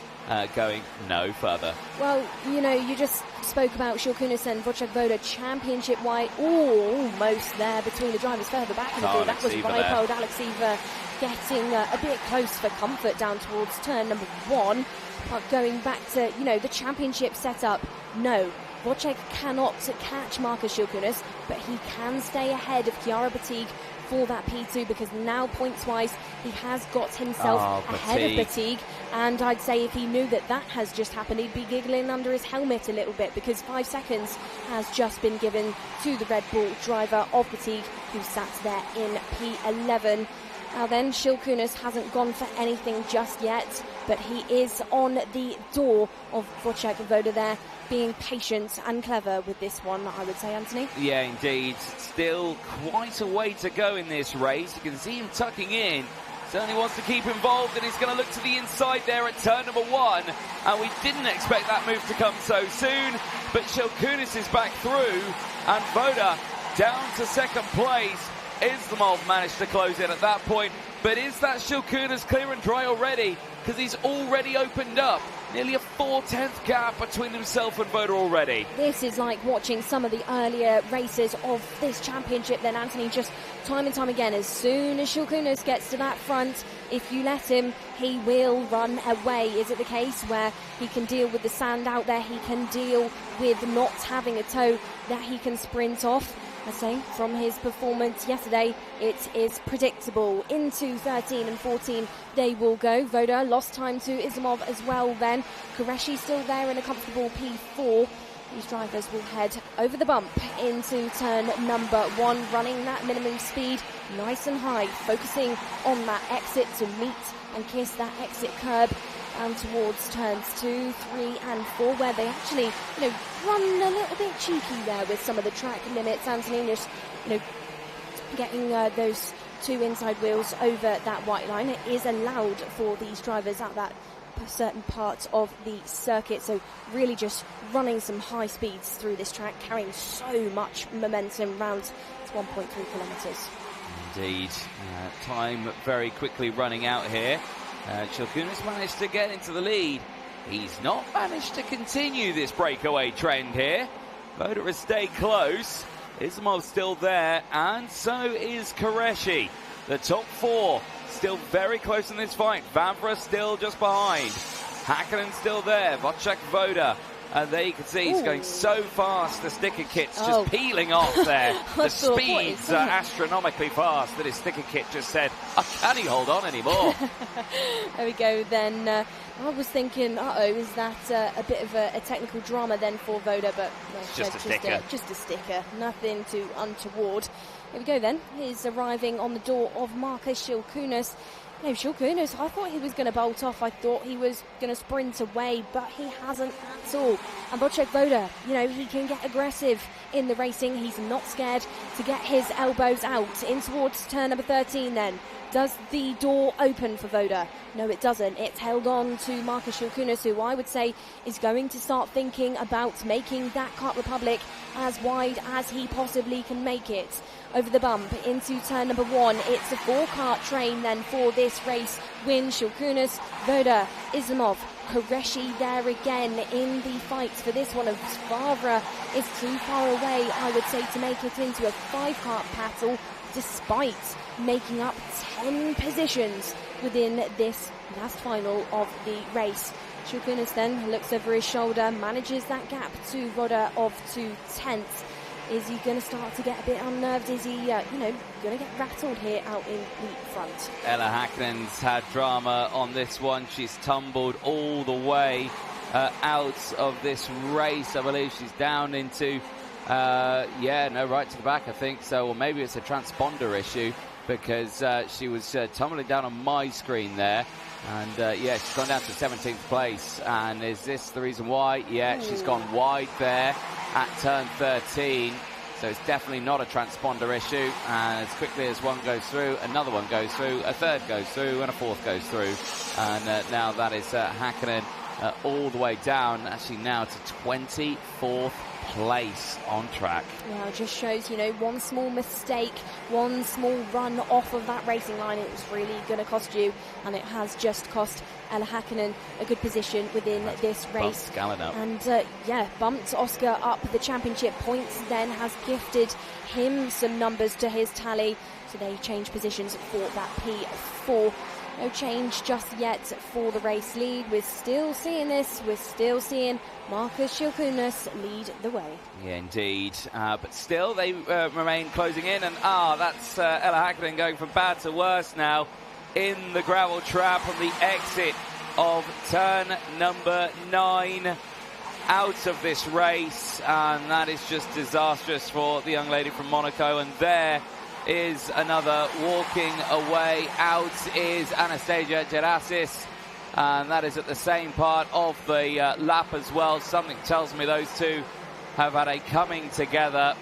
going no further. Well, you just spoke about Jules Koenen and Wojciech Woda championship-wide, almost there between the drivers further back in the field. That was Vipod, Alex Eva getting a bit close for comfort down towards turn number 1. But going back to, the championship setup, no. Wojciech cannot catch Marcus Jules Koenen, but he can stay ahead of Chiara Batigue for that P2, because now points-wise he has got himself ahead of Batigue. And I'd say if he knew that has just happened, he'd be giggling under his helmet a little bit, because 5 seconds has just been given to the Red Bull driver of Batigue, who sat there in P11. Now then, Jules Koenen hasn't gone for anything just yet, but he is on the door of Wojciech Woda there, being patient and clever with this one, I would say, Anthony. Yeah, indeed. Still quite a way to go in this race. You can see him tucking in. Certainly wants to keep involved, and he's going to look to the inside there at turn number 1. And we didn't expect that move to come so soon, but Jules Koenen is back through, and Woda down to second place. Islamov managed to close in at that point, but is that Jules Koenen clear and dry already? Because he's already opened up nearly a 4/10 gap between himself and Woda already. This is like watching some of the earlier races of this championship then, Anthony, just time and time again. As soon as Jules Koenen gets to that front, if you let him, he will run away. Is it the case where he can deal with the sand out there, he can deal with not having a toe that he can sprint off? I say, from his performance yesterday, it is predictable. Into 13 and 14 they will go. Woda lost time to Islamov as well then. Qureshi still there in a comfortable P4. These drivers will head over the bump into turn number 1, running that minimum speed nice and high, focusing on that exit to meet and kiss that exit curb down towards turns 2, 3 and 4, where they actually, run a little bit cheeky there with some of the track limits. Anthony, just, getting those 2 inside wheels over that white line. It is allowed for these drivers at that certain part of the circuit, so really just running some high speeds through this track, carrying so much momentum round 1.3 kilometres. Indeed. Time very quickly running out here. Shilkunas managed to get into the lead. He's not managed to continue this breakaway trend here. Voda has stayed close. Islamov still there, and so is Qureshi. The top four still very close in this fight. Vavra still just behind. Hakkinen still there. Wojciech Voda. And there you can see he's going so fast, the sticker kit's just peeling off there. The speeds are astronomically fast that his sticker kit just said, can he hold on anymore? There we go then. I was thinking, is that a bit of a technical drama then for Voda? But no, just a sticker. Just a sticker. Nothing too untoward. Here we go then. He's arriving on the door of Marcus Shilkunas. No, Shilkunas, I thought he was going to bolt off. I thought he was going to sprint away, but he hasn't at all. And Wojciech Voda, he can get aggressive in the racing. He's not scared to get his elbows out. In towards turn number 13 then. Does the door open for Voda? No, it doesn't. It's held on to Marcus Shilkunas, who I would say is going to start thinking about making that Kart Republic as wide as he possibly can make it. Over the bump into turn number 1. It's a 4-kart train then for this race. Win Shilkunas, Voda, Islamov, Qureshi there again in the fights for this one. Of Vavra is too far away, I would say, to make it into a 5-kart battle, despite making up 10 positions within this last final of the race. Shilkunas then looks over his shoulder, manages that gap to Voda of 2 tenths. Is he going to start to get a bit unnerved? Is he, going to get rattled here out in the front? Ella Hakkinen's had drama on this one. She's tumbled all the way out of this race. I believe she's down into, right to the back, I think. So, or maybe it's a transponder issue, because she was tumbling down on my screen there. And, she's gone down to 17th place. And is this the reason why? Yeah, she's gone wide there at turn 13. So it's definitely not a transponder issue. And as quickly as one goes through, another one goes through, a third goes through, and a fourth goes through. And now that is Hakkinen all the way down, actually now to 24th place on track. Well, it just shows, one small mistake, one small run off of that racing line, it was really going to cost you, and it has just cost Ella Hakkinen a good position within this race. And bumped Oscar up the championship points, then has gifted him some numbers to his tally, so they change positions for that P4. No change just yet for the race lead. We're still seeing this. We're still seeing Marcus Shilkunas lead the way. Yeah, indeed. But still, they remain closing in. And that's Ella Hakkinen going from bad to worse now in the gravel trap on the exit of turn number 9 out of this race. And that is just disastrous for the young lady from Monaco. And there is another walking away out is Anastasia Gerasis, and that is at the same part of the lap as well. Something tells me those two have had a coming together,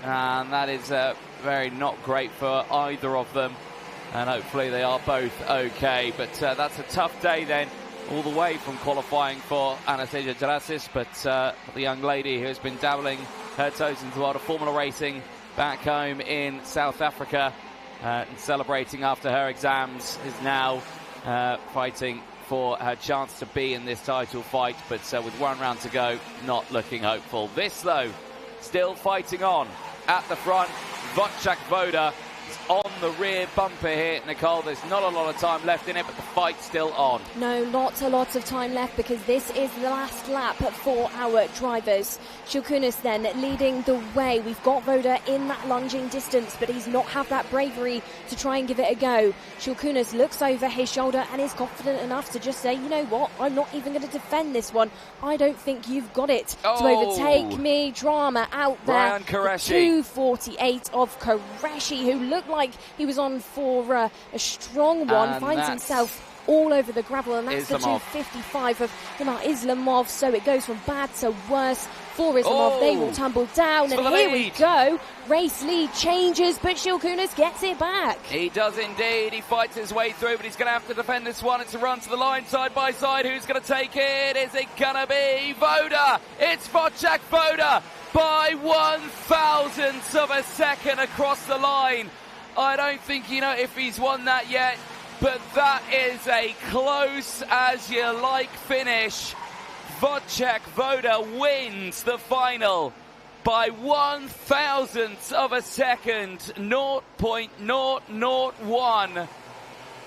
and that is very not great for either of them, and hopefully they are both okay. But that's a tough day then, all the way from qualifying for Anastasia Gerasis, but the young lady who has been dabbling her toes into the world of Formula racing back home in South Africa, celebrating after her exams, is now fighting for her chance to be in this title fight, but with 1 round to go, not looking hopeful. This, though, still fighting on at the front. Wojciech Voda is on the rear bumper here, Nicole. There's not a lot of time left in it, but the fight's still on. No, not a lot of time left, because this is the last lap for our drivers. Shilkunas then leading the way. We've got Voda in that lunging distance, but he's not had that bravery to try and give it a go. Shilkunas looks over his shoulder and is confident enough to just say, you know what, I'm not even going to defend this one. I don't think you've got it to overtake me. Drama out there. Ryan Qureshi. 2:48 of Qureshi, who looked like he was on for a strong one, and finds himself all over the gravel, and that's Islamov. the 2:55 of Islamov. So it goes from bad to worse for Islamov. They will tumble down, and here we go. Race lead changes, but Shilkunas gets it back. He does indeed. He fights his way through, but he's going to have to defend this one. It's a run to the line, side by side. Who's going to take it? Is it going to be Voda? It's Wojciech Voda by 1/1000th of a second across the line. I don't think you know if he's won that yet, but that is a close as you like finish. Wojciech Woda wins the final by 1/1000th of a second, 0.001.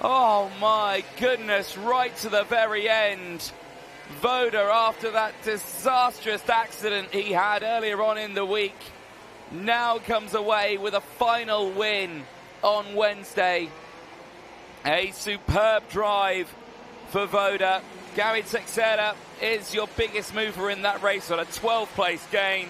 Oh my goodness, right to the very end. Woda, after that disastrous accident he had earlier on in the week, now comes away with a final win on Wednesday. A superb drive for Woda. Gary Teixeira is your biggest mover in that race on a 12th place gain.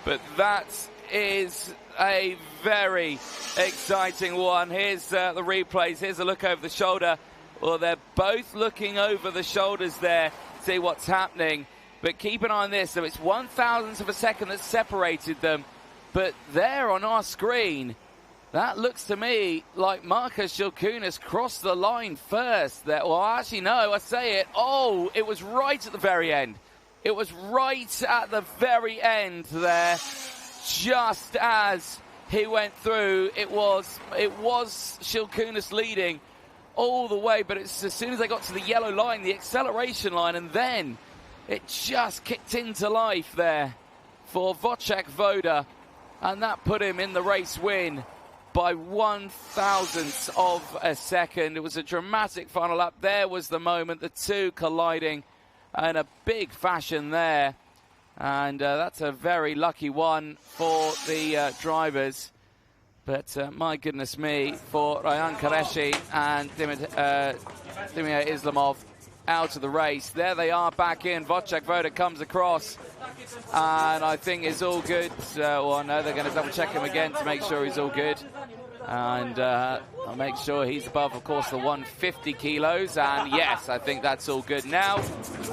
But that is a very exciting one. Here's the replays. Here's a look over the shoulder. Well, they're both looking over the shoulders there to see what's happening. But keep an eye on this. So it's 1/1000th of a second that separated them. But there on our screen, that looks to me like Markus Schilkunis crossed the line first. There. Well, actually, no, I say it. Oh, it was right at the very end. It was right at the very end there. Just as he went through, it was Schilkunis leading all the way. But it's as soon as they got to the yellow line, the acceleration line, and then it just kicked into life there for Wojciech Woda. And that put him in the race win by 1/1000th of a second. It was a dramatic final lap. There was the moment, the two colliding in a big fashion there. And that's a very lucky one for the drivers. But my goodness me, for Ryan Qureshi and Dimir Islamov out of the race. There they are back in. Wojciech Woda comes across and I think it's all good. Well, no, they're going to double check him again to make sure he's all good. And I'll make sure he's above, of course, the 150 kilos. And yes, I think that's all good now.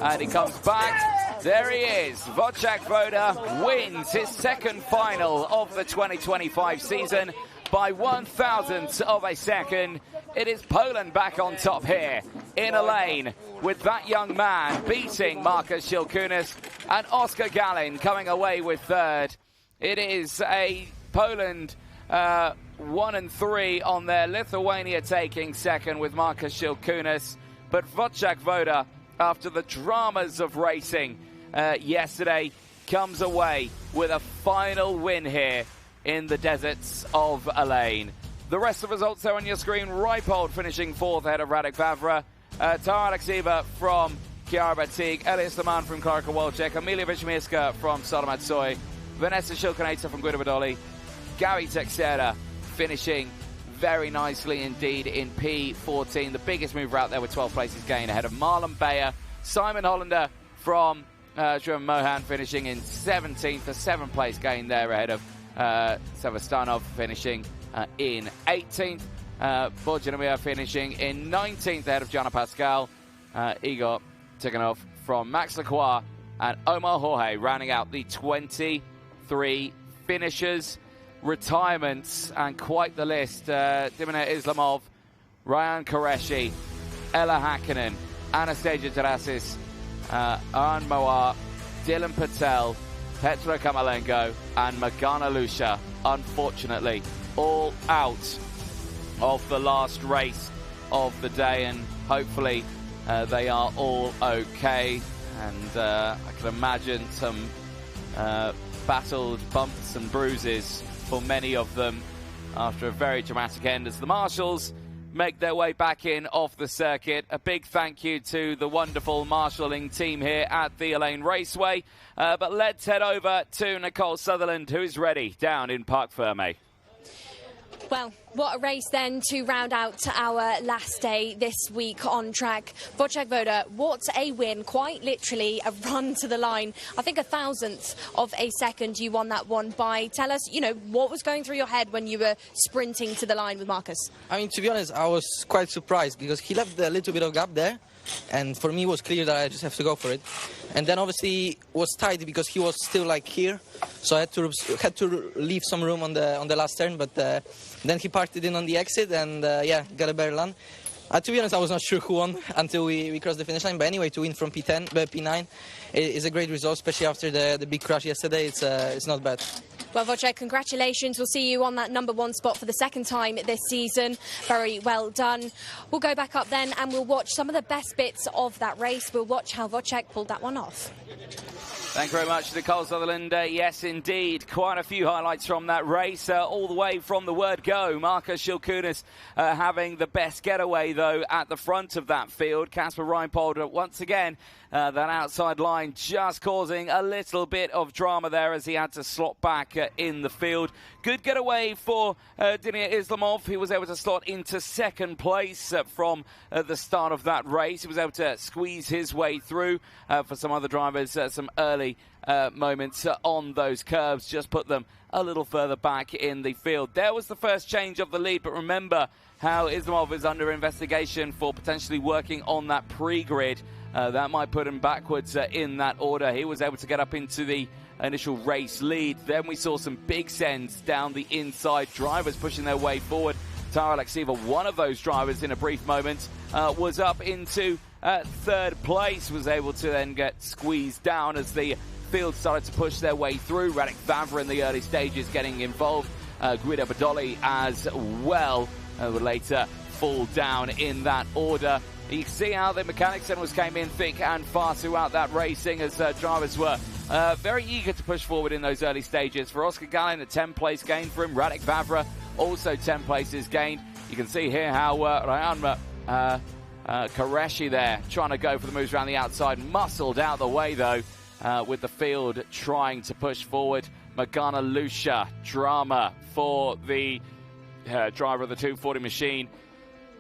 And he comes back. There he is. Wojciech Woda wins his second final of the 2025 season by 1/1000th of a second. It is Poland back on top here in a lane with that young man beating Markus Schilkunis and Oskar Galin coming away with third. It is a Poland 1 and 3 on there. Lithuania taking second with Markus Schilkunis. But Wojciech Woda, after the dramas of racing yesterday, comes away with a final win here in the deserts of Elaine. The rest of the results there on your screen. Reipold finishing fourth ahead of Radek Vavra. Tara Alexieva from Chiara Batig. Elias Leman from Klara Kowalczyk. Emilia Wiśmiewska from Solomon Soy. Vanessa Schilkinator from Guido Badoli. Gary Teixeira finishing very nicely indeed in P14. The biggest mover out there with 12 places gain ahead of Marlon Bayer. Simon Hollander from Shrivan Mohan finishing in 17th. A 7th-place gain there ahead of Sevastanov finishing in 18th. Borjanomir finishing in 19th ahead of Jana Pascal. Igor Tiganov from Max Lacroix and Omar Jorge rounding out the 23 finishers. Retirements, and quite the list. Dimir Islamov, Ryan Qureshi, Ella Hakkinen, Anastasia Tarasis, Arn Moar, Dylan Patel, Petra Kamalenko, and Magana Lucia, unfortunately, all out of the last race of the day, and hopefully they are all okay. And I can imagine some battled bumps and bruises for many of them after a very dramatic end as the marshals make their way back in off the circuit. A big thank you to the wonderful marshalling team here at the Elaine Raceway. But let's head over to Nicole Sutherland, who is ready down in Parc Fermé. Well, what a race then to round out our last day this week on track. Wojciech Woda, what a win, quite literally a run to the line. I think 1/1000th of a second you won that one by. Tell us, what was going through your head when you were sprinting to the line with Markus? I mean, to be honest, I was quite surprised because he left a little bit of gap there. And for me, it was clear that I just have to go for it. And then obviously it was tight because he was still like here, so I had to leave some room on the last turn. But then he parked it in on the exit, and got a better run. To be honest, I was not sure who won until we crossed the finish line. But anyway, to win from P9 is a great result, especially after the big crash yesterday. It's not bad. Well, Wojciech, congratulations. We'll see you on that #1 spot for the second time this season. Very well done. We'll go back up then and we'll watch some of the best bits of that race. We'll watch how Wojciech pulled that one off. Thank you very much, Nicole Sutherland. Yes, indeed, quite a few highlights from that race, all the way from the word go. Marcus Schilkunis having the best getaway, though, at the front of that field. Casper Reinpold, once again, that outside line just causing a little bit of drama there as he had to slot back in the field. Good getaway for Dimitar Islamov. He was able to slot into second place from the start of that race. He was able to squeeze his way through. For some other drivers, some early moments on those curves just put them a little further back in the field. There was the first change of the lead, but remember how Islamov is under investigation for potentially working on that pre-grid. That might put him backwards in that order. He was able to get up into the initial race lead. Then we saw some big sends down the inside, drivers pushing their way forward. Tara Alexieva, one of those drivers in a brief moment, was up into third place, was able to then get squeezed down as the field started to push their way through. Radek Vavra in the early stages getting involved. Guido Badoli as well would later fall down in that order. You can see how the mechanics came in thick and fast throughout that racing as drivers were very eager to push forward in those early stages. For Oscar Gallin, a 10th-place gain for him. Radek Vavra, also 10 places gained. You can see here how Ryan Qureshi there trying to go for the moves around the outside. Muscled out the way, though, with the field trying to push forward. Magana Lucia, drama for the driver of the 240 machine.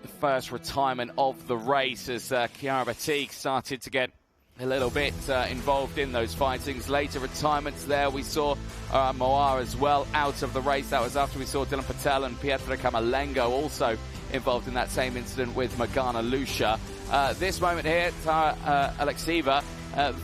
The first retirement of the race as Chiara Batik started to get a little bit involved in those fightings. Later retirements there. We saw Moar as well out of the race. That was after we saw Dylan Patel and Pietra Kamalengo also involved in that same incident with Magana Lucia. This moment here, Alexieva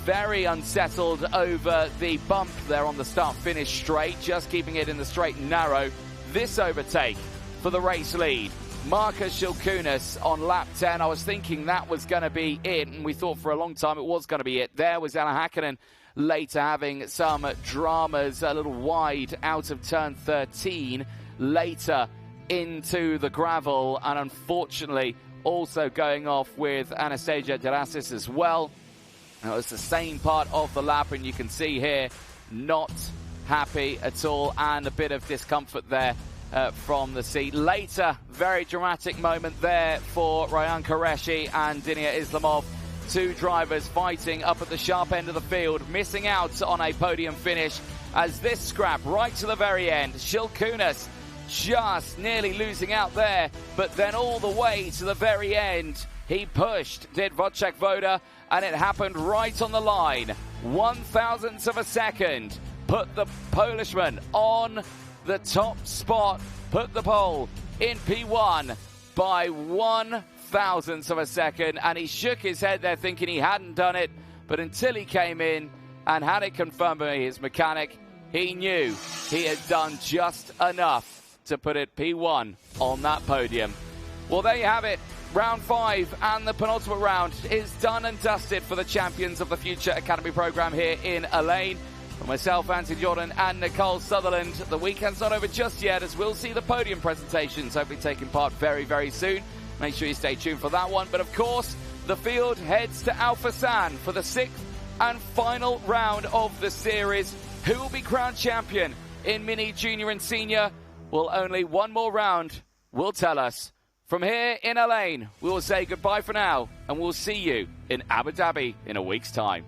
very unsettled over the bump there on the start-finish straight, just keeping it in the straight and narrow. This overtake for the race lead. Marcus Schilkunis on lap 10. I was thinking that was going to be it, and we thought for a long time it was going to be it. There was Ella Hakkinen later having some dramas, a little wide out of turn 13, later into the gravel, and unfortunately also going off with Anastasia Derasis as well. It was the same part of the lap, and you can see here, not happy at all, and a bit of discomfort there from the seat. Later, very dramatic moment there for Ryan Qureshi and Dimitar Islamov. Two drivers fighting up at the sharp end of the field, missing out on a podium finish as this scrap right to the very end. Schilkunis just nearly losing out there, but then all the way to the very end, he pushed, did Wojciech Woda, and it happened right on the line. 1/1000th of a second put the Polishman on the top spot, put the pole in P1 by 1/1000th of a second, and he shook his head there thinking he hadn't done it, but until he came in and had it confirmed by his mechanic, he knew he had done just enough to put it P1 on that podium. Well, there you have it. Round 5 and the penultimate round is done and dusted for the champions of the Future Academy program here in Elaine. For myself, Anthony Jordan, and Nicole Sutherland, the weekend's not over just yet, as we'll see the podium presentations hopefully taking part very, very soon. Make sure you stay tuned for that one. But of course, the field heads to Alpha San for the 6th and final round of the series. Who will be crowned champion in Mini, Junior and Senior? Well, only one more round will tell us. From here in Elaine, we will say goodbye for now, and we'll see you in Abu Dhabi in a week's time.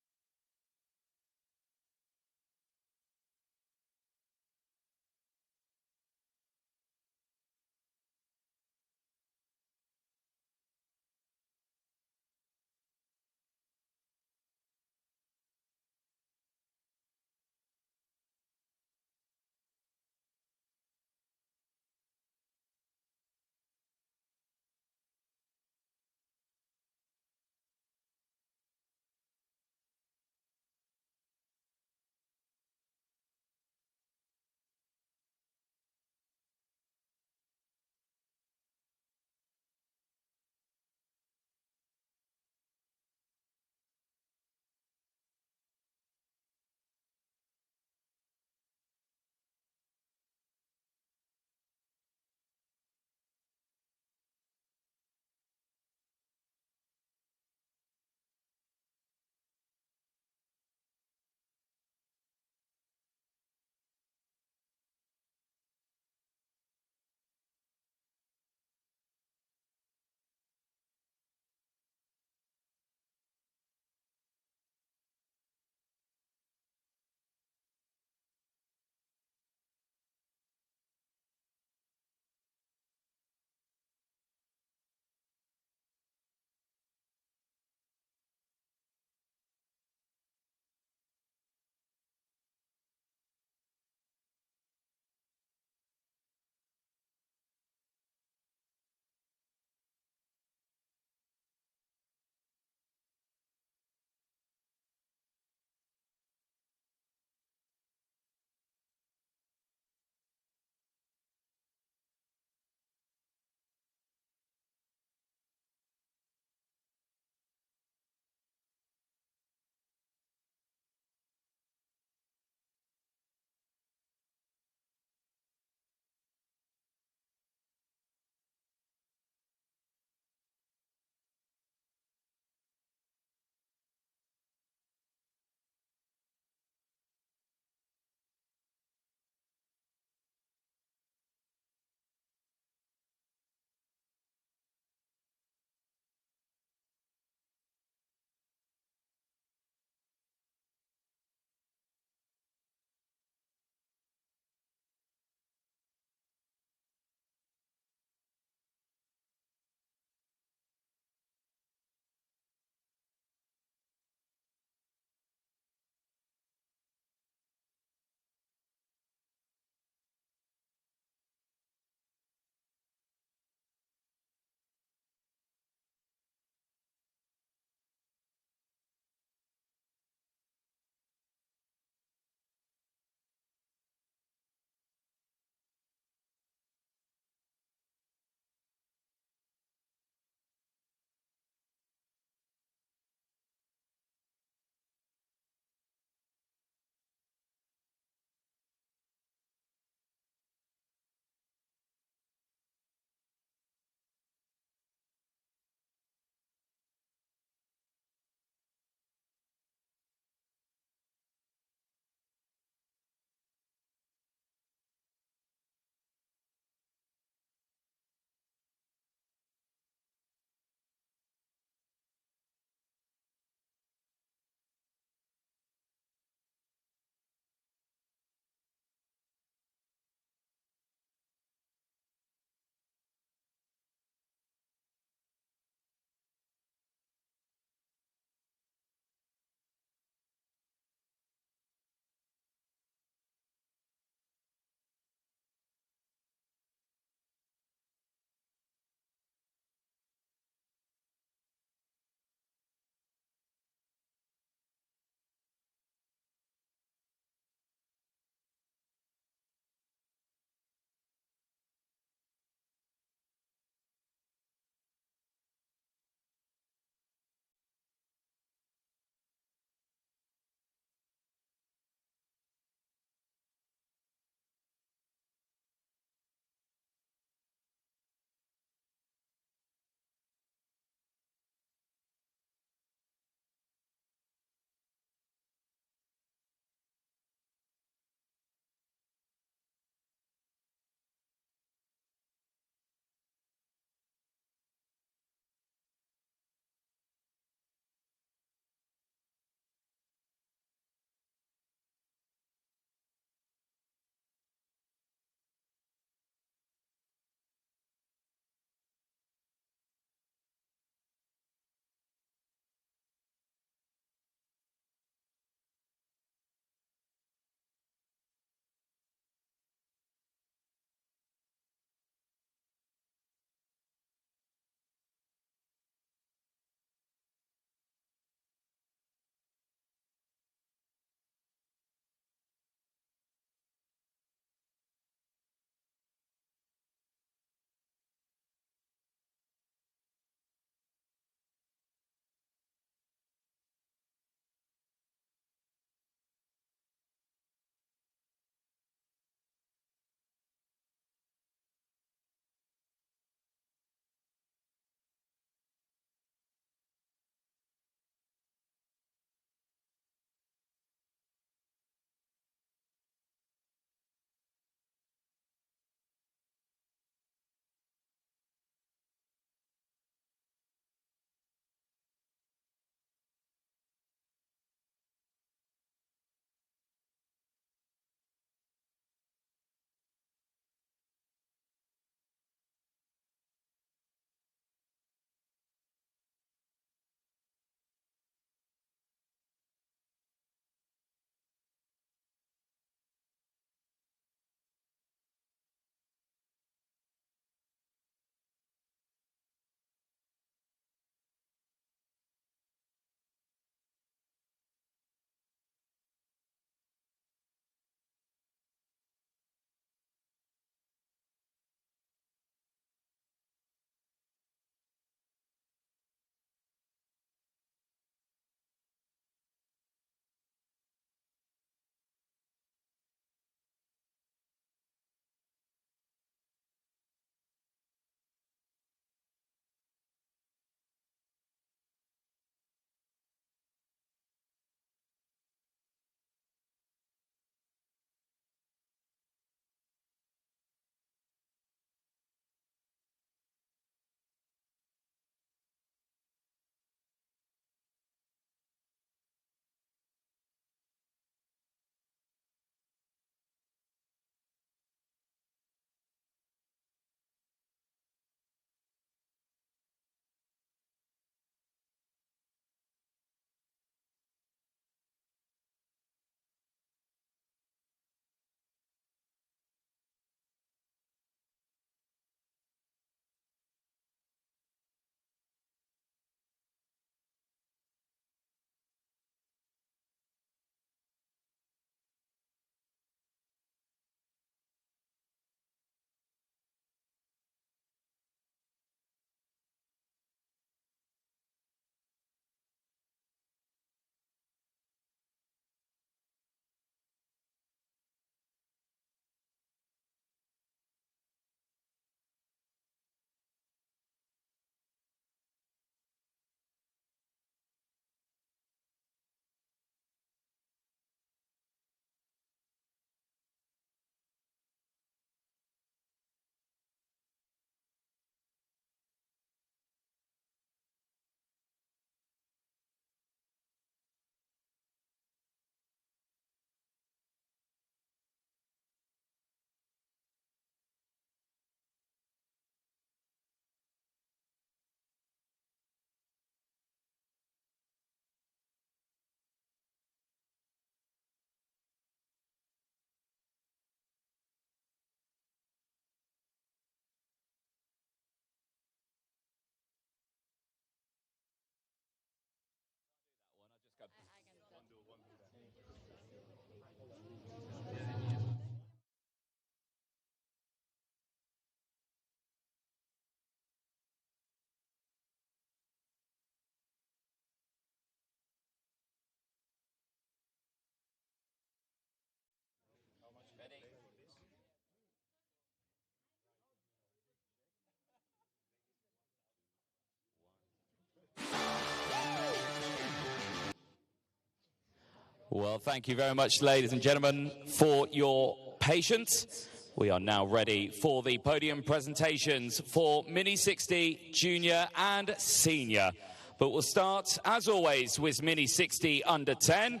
Well, thank you very much, ladies and gentlemen, for your patience. We are now ready for the podium presentations for Mini 60, Junior and Senior. But we'll start, as always, with Mini 60 under 10.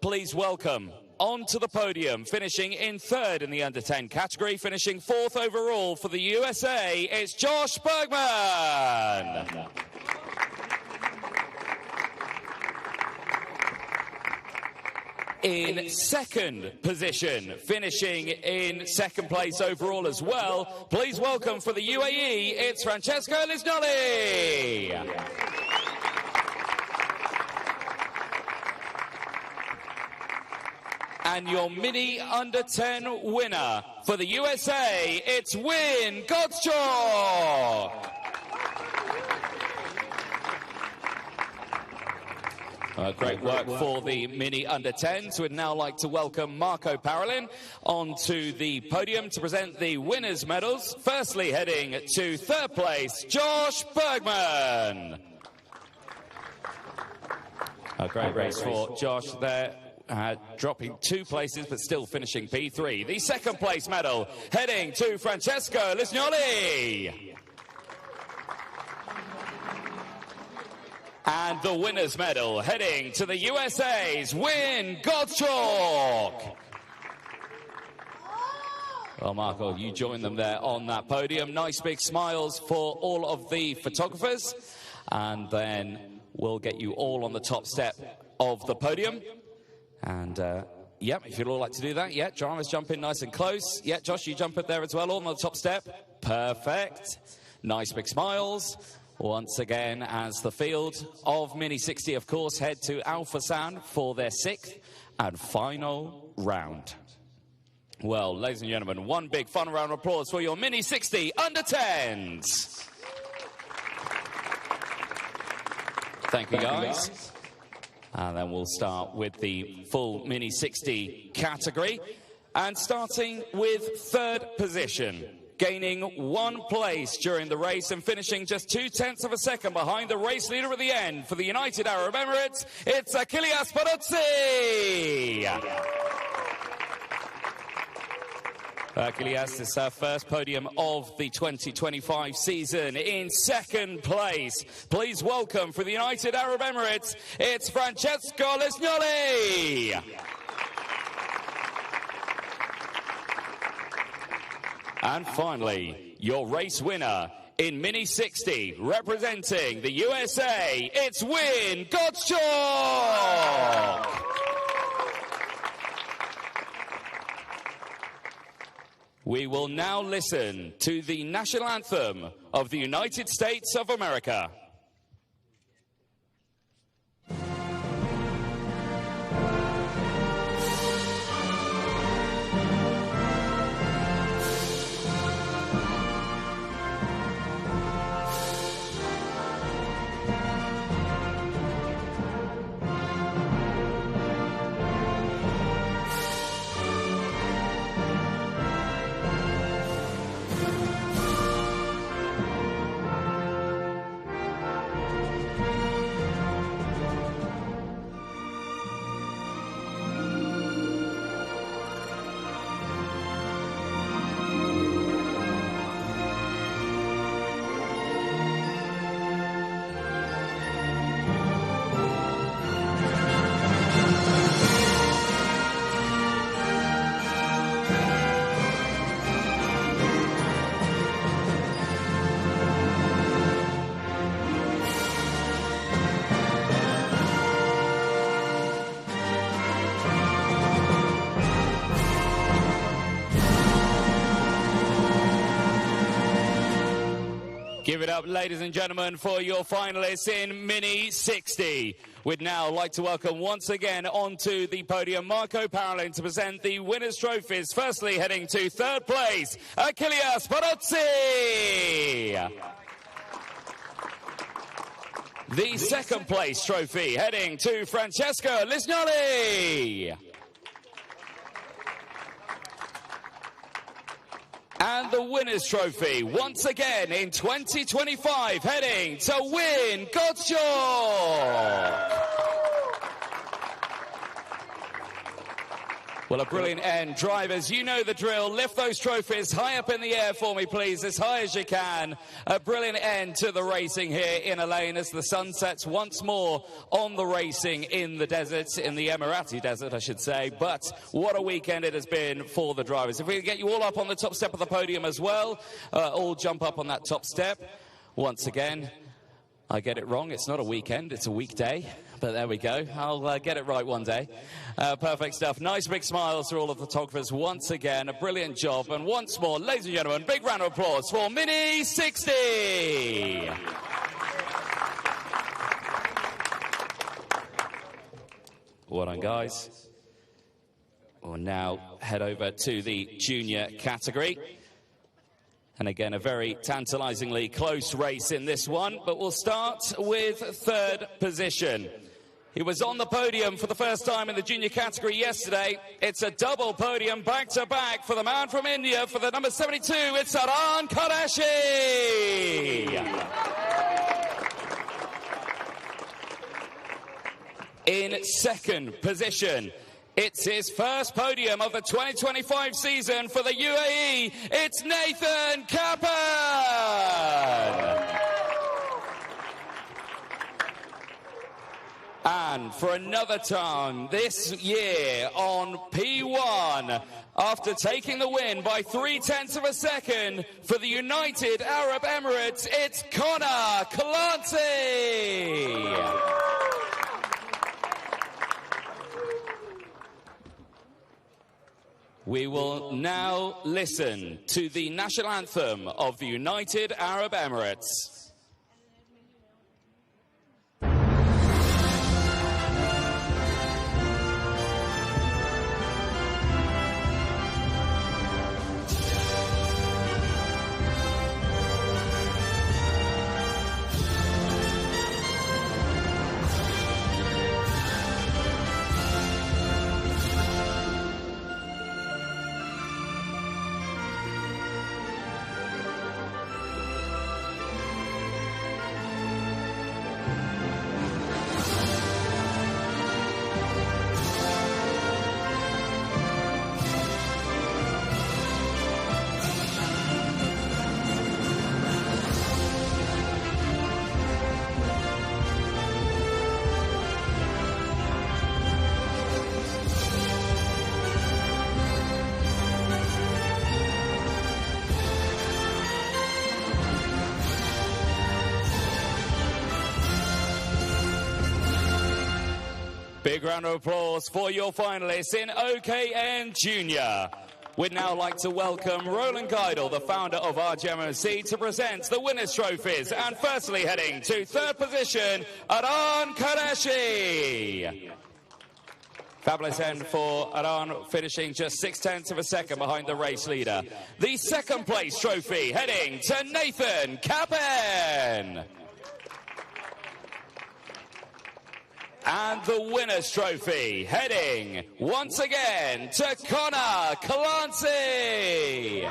Please welcome onto the podium, finishing in third in the under 10 category, finishing fourth overall for the USA, it's Josh Bergman. In second position, finishing in second place overall as well, please welcome for the UAE, it's Francesco Lisgnoli. And your Mini Under 10 winner for the USA, it's Win Gottschalk. Great work for the Mini Under 10s. We'd now like to welcome Marco Parolin onto the podium to present the winners' medals. Firstly, heading to third place, Josh Bergman. A great race for Josh there. Dropping 2 places, but still finishing P3. The second place medal heading to Francesco Lisgnoli. And the winner's medal heading to the USA's Win Gottschalk. Well, Marco, you join them there on that podium. Nice big smiles for all of the photographers. And then we'll get you all on the top step of the podium. And, yep, if you'd all like to do that, yeah, drivers jump in nice and close. Yeah, Josh, you jump up there as well, all on the top step. Perfect. Nice big smiles. Once again, as the field of Mini 60, of course, head to Alpha Sound for their 6th and final round. Well, ladies and gentlemen, one big fun round of applause for your Mini 60 under 10s. Thank you, guys. And then we'll start with the full Mini 60 category. And starting with third position, gaining 1 place during the race and finishing just 0.2 of a second behind the race leader at the end for the United Arab Emirates, it's Achilles Peruzzi. Achilles, is her first podium of the 2025 season. In second place, please welcome for the United Arab Emirates, it's Francesco Lisgnoli. And finally, your race winner in Mini 60, representing the USA, it's Win Gottschalk. We will now listen to the national anthem of the United States of America. Give it up, ladies and gentlemen, for your finalists in Mini 60. We'd now like to welcome once again onto the podium Marco Parolin to present the winners' trophies. Firstly, heading to third place, Achilles Peruzzi. The second place trophy heading to Francesco Lisgnoli. And the winner's trophy, once again in 2025, heading to Win Gottschalk. Well, a brilliant end. Drivers, you know the drill. Lift those trophies high up in the air for me, please, as high as you can. A brilliant end to the racing here in Elaine as the sun sets once more on the racing in the desert, in the Emirati desert, I should say. But what a weekend it has been for the drivers. If we can get you all up on the top step of the podium as well, all jump up on that top step. Once again, I get it wrong. It's not a weekend, it's a weekday. But there we go. I'll get it right one day. Perfect stuff. Nice big smiles for all of the photographers once again. A brilliant job. And once more, ladies and gentlemen, big round of applause for Mini 60. Well done, guys. We'll now head over to the junior category. And again, a very tantalizingly close race in this one, but we'll start with third position. He was on the podium for the first time in the junior category yesterday. It's a double podium back-to-back for the man from India for the number 72. It's Arun Qureshi. In second position, it's his first podium of the 2025 season for the UAE. It's Nathan Kappan. And for another time this year on P1, after taking the win by 0.3 of a second for the United Arab Emirates, it's Connor Clancy. We will now listen to the national anthem of the United Arab Emirates. Big round of applause for your finalists in OKN Junior. We'd now like to welcome Roland Geidel, the founder of RGMOC, to present the winners' trophies. And firstly, heading to third position, Arun Qureshi. Fabulous end for Arun, finishing just 0.6 of a second behind the race leader. The second place trophy heading to Nathan Kappan. And the winner's trophy heading once again to Connor Clancy.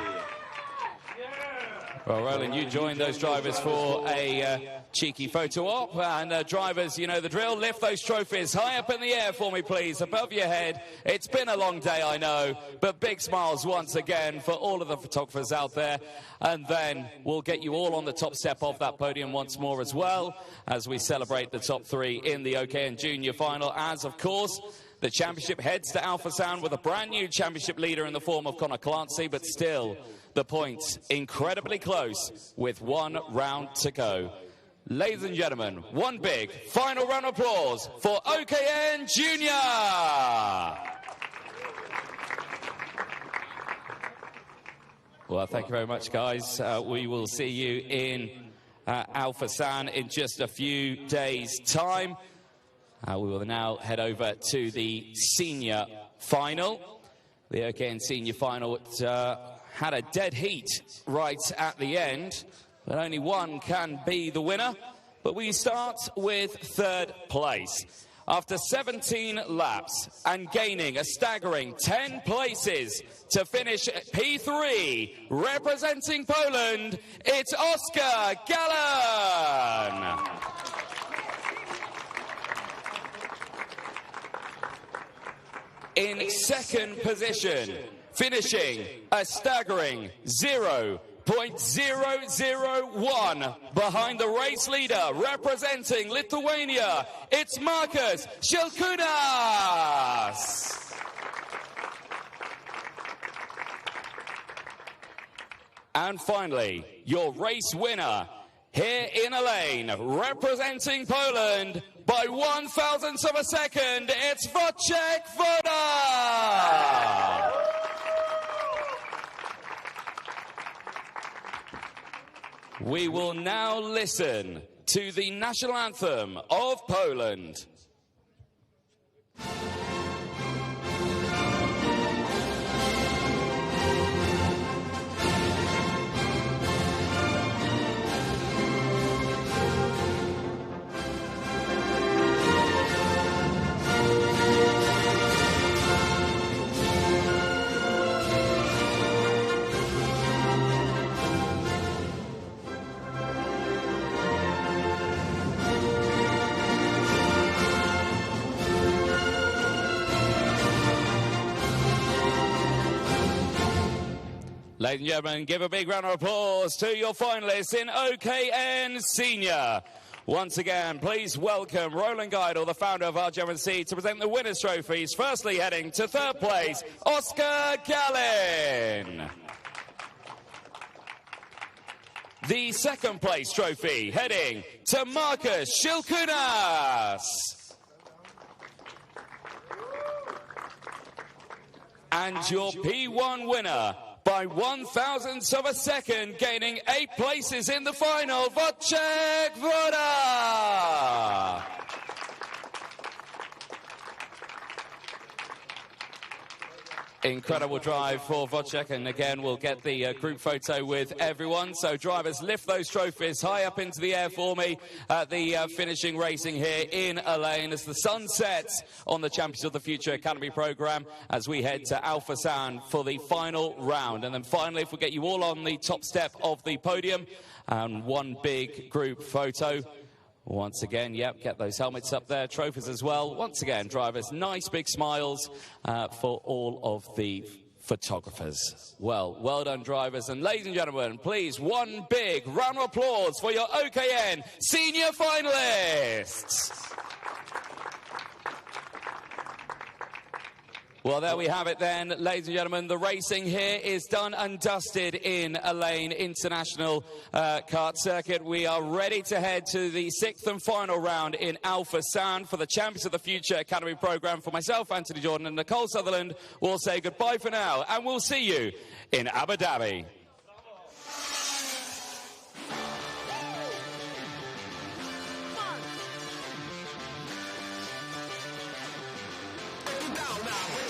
Well, Roland, you joined those drivers for a cheeky photo op. And drivers, you know the drill. Lift those trophies high up in the air for me, please, above your head. It's been a long day, I know, but big smiles once again for all of the photographers out there. And then we'll get you all on the top step of that podium once more as well, as we celebrate the top three in the OKN Junior final, as, of course, the championship heads to Al Fassan with a brand new championship leader in the form of Connor Clancy, but still the points incredibly close with one round to go. Ladies and gentlemen, one big final round of applause for OKN Junior. Well, thank you very much, guys. We will see you in Al Fassan in just a few days' time. We will now head over to the senior final. The OKN senior final had a dead heat right at the end, but only one can be the winner. But we start with third place. After 17 laps and gaining a staggering 10 places to finish P3, representing Poland, it's Oscar Gallan. in second position, finishing a staggering 0.001 behind the race leader, representing Lithuania. It's Markus Šilkūnas. And finally, your race winner here in a lane, representing Poland by 1,000th of a second, it's Wojciech Woda! We will now listen to the national anthem of Poland. Ladies and gentlemen, give a big round of applause to your finalists in OKN Senior. Once again, please welcome Roland Geidel, the founder of RGMC, to present the winners' trophies. Firstly, heading to third place, Oscar Gallin. The second place trophy, heading to Markus Šilkūnas. And your P1 winner, by 1,000th of a second, gaining 8 places in the final, Wojciech Woda! Incredible drive for Wojciech, and again we'll get the group photo with everyone. So drivers, lift those trophies high up into the air for me at the finishing racing here in Elaine as the sun sets on the Champions of the Future Academy programme as we head to Alpha Sound for the final round. And then finally, if we get you all on the top step of the podium, and one big group photo. Once again, yep, get those helmets up there, trophies as well. Once again, drivers, nice big smiles for all of the photographers. Well done, drivers. And ladies and gentlemen, please, one big round of applause for your OKN Senior finalists. Well, there we have it then, ladies and gentlemen. The racing here is done and dusted in Elaine International Kart Circuit. We are ready to head to the 6th and final round in Alpha Sound for the Champions of the Future Academy programme. For myself, Anthony Jordan, and Nicole Sutherland, we'll say goodbye for now, and we'll see you in Abu Dhabi. Now.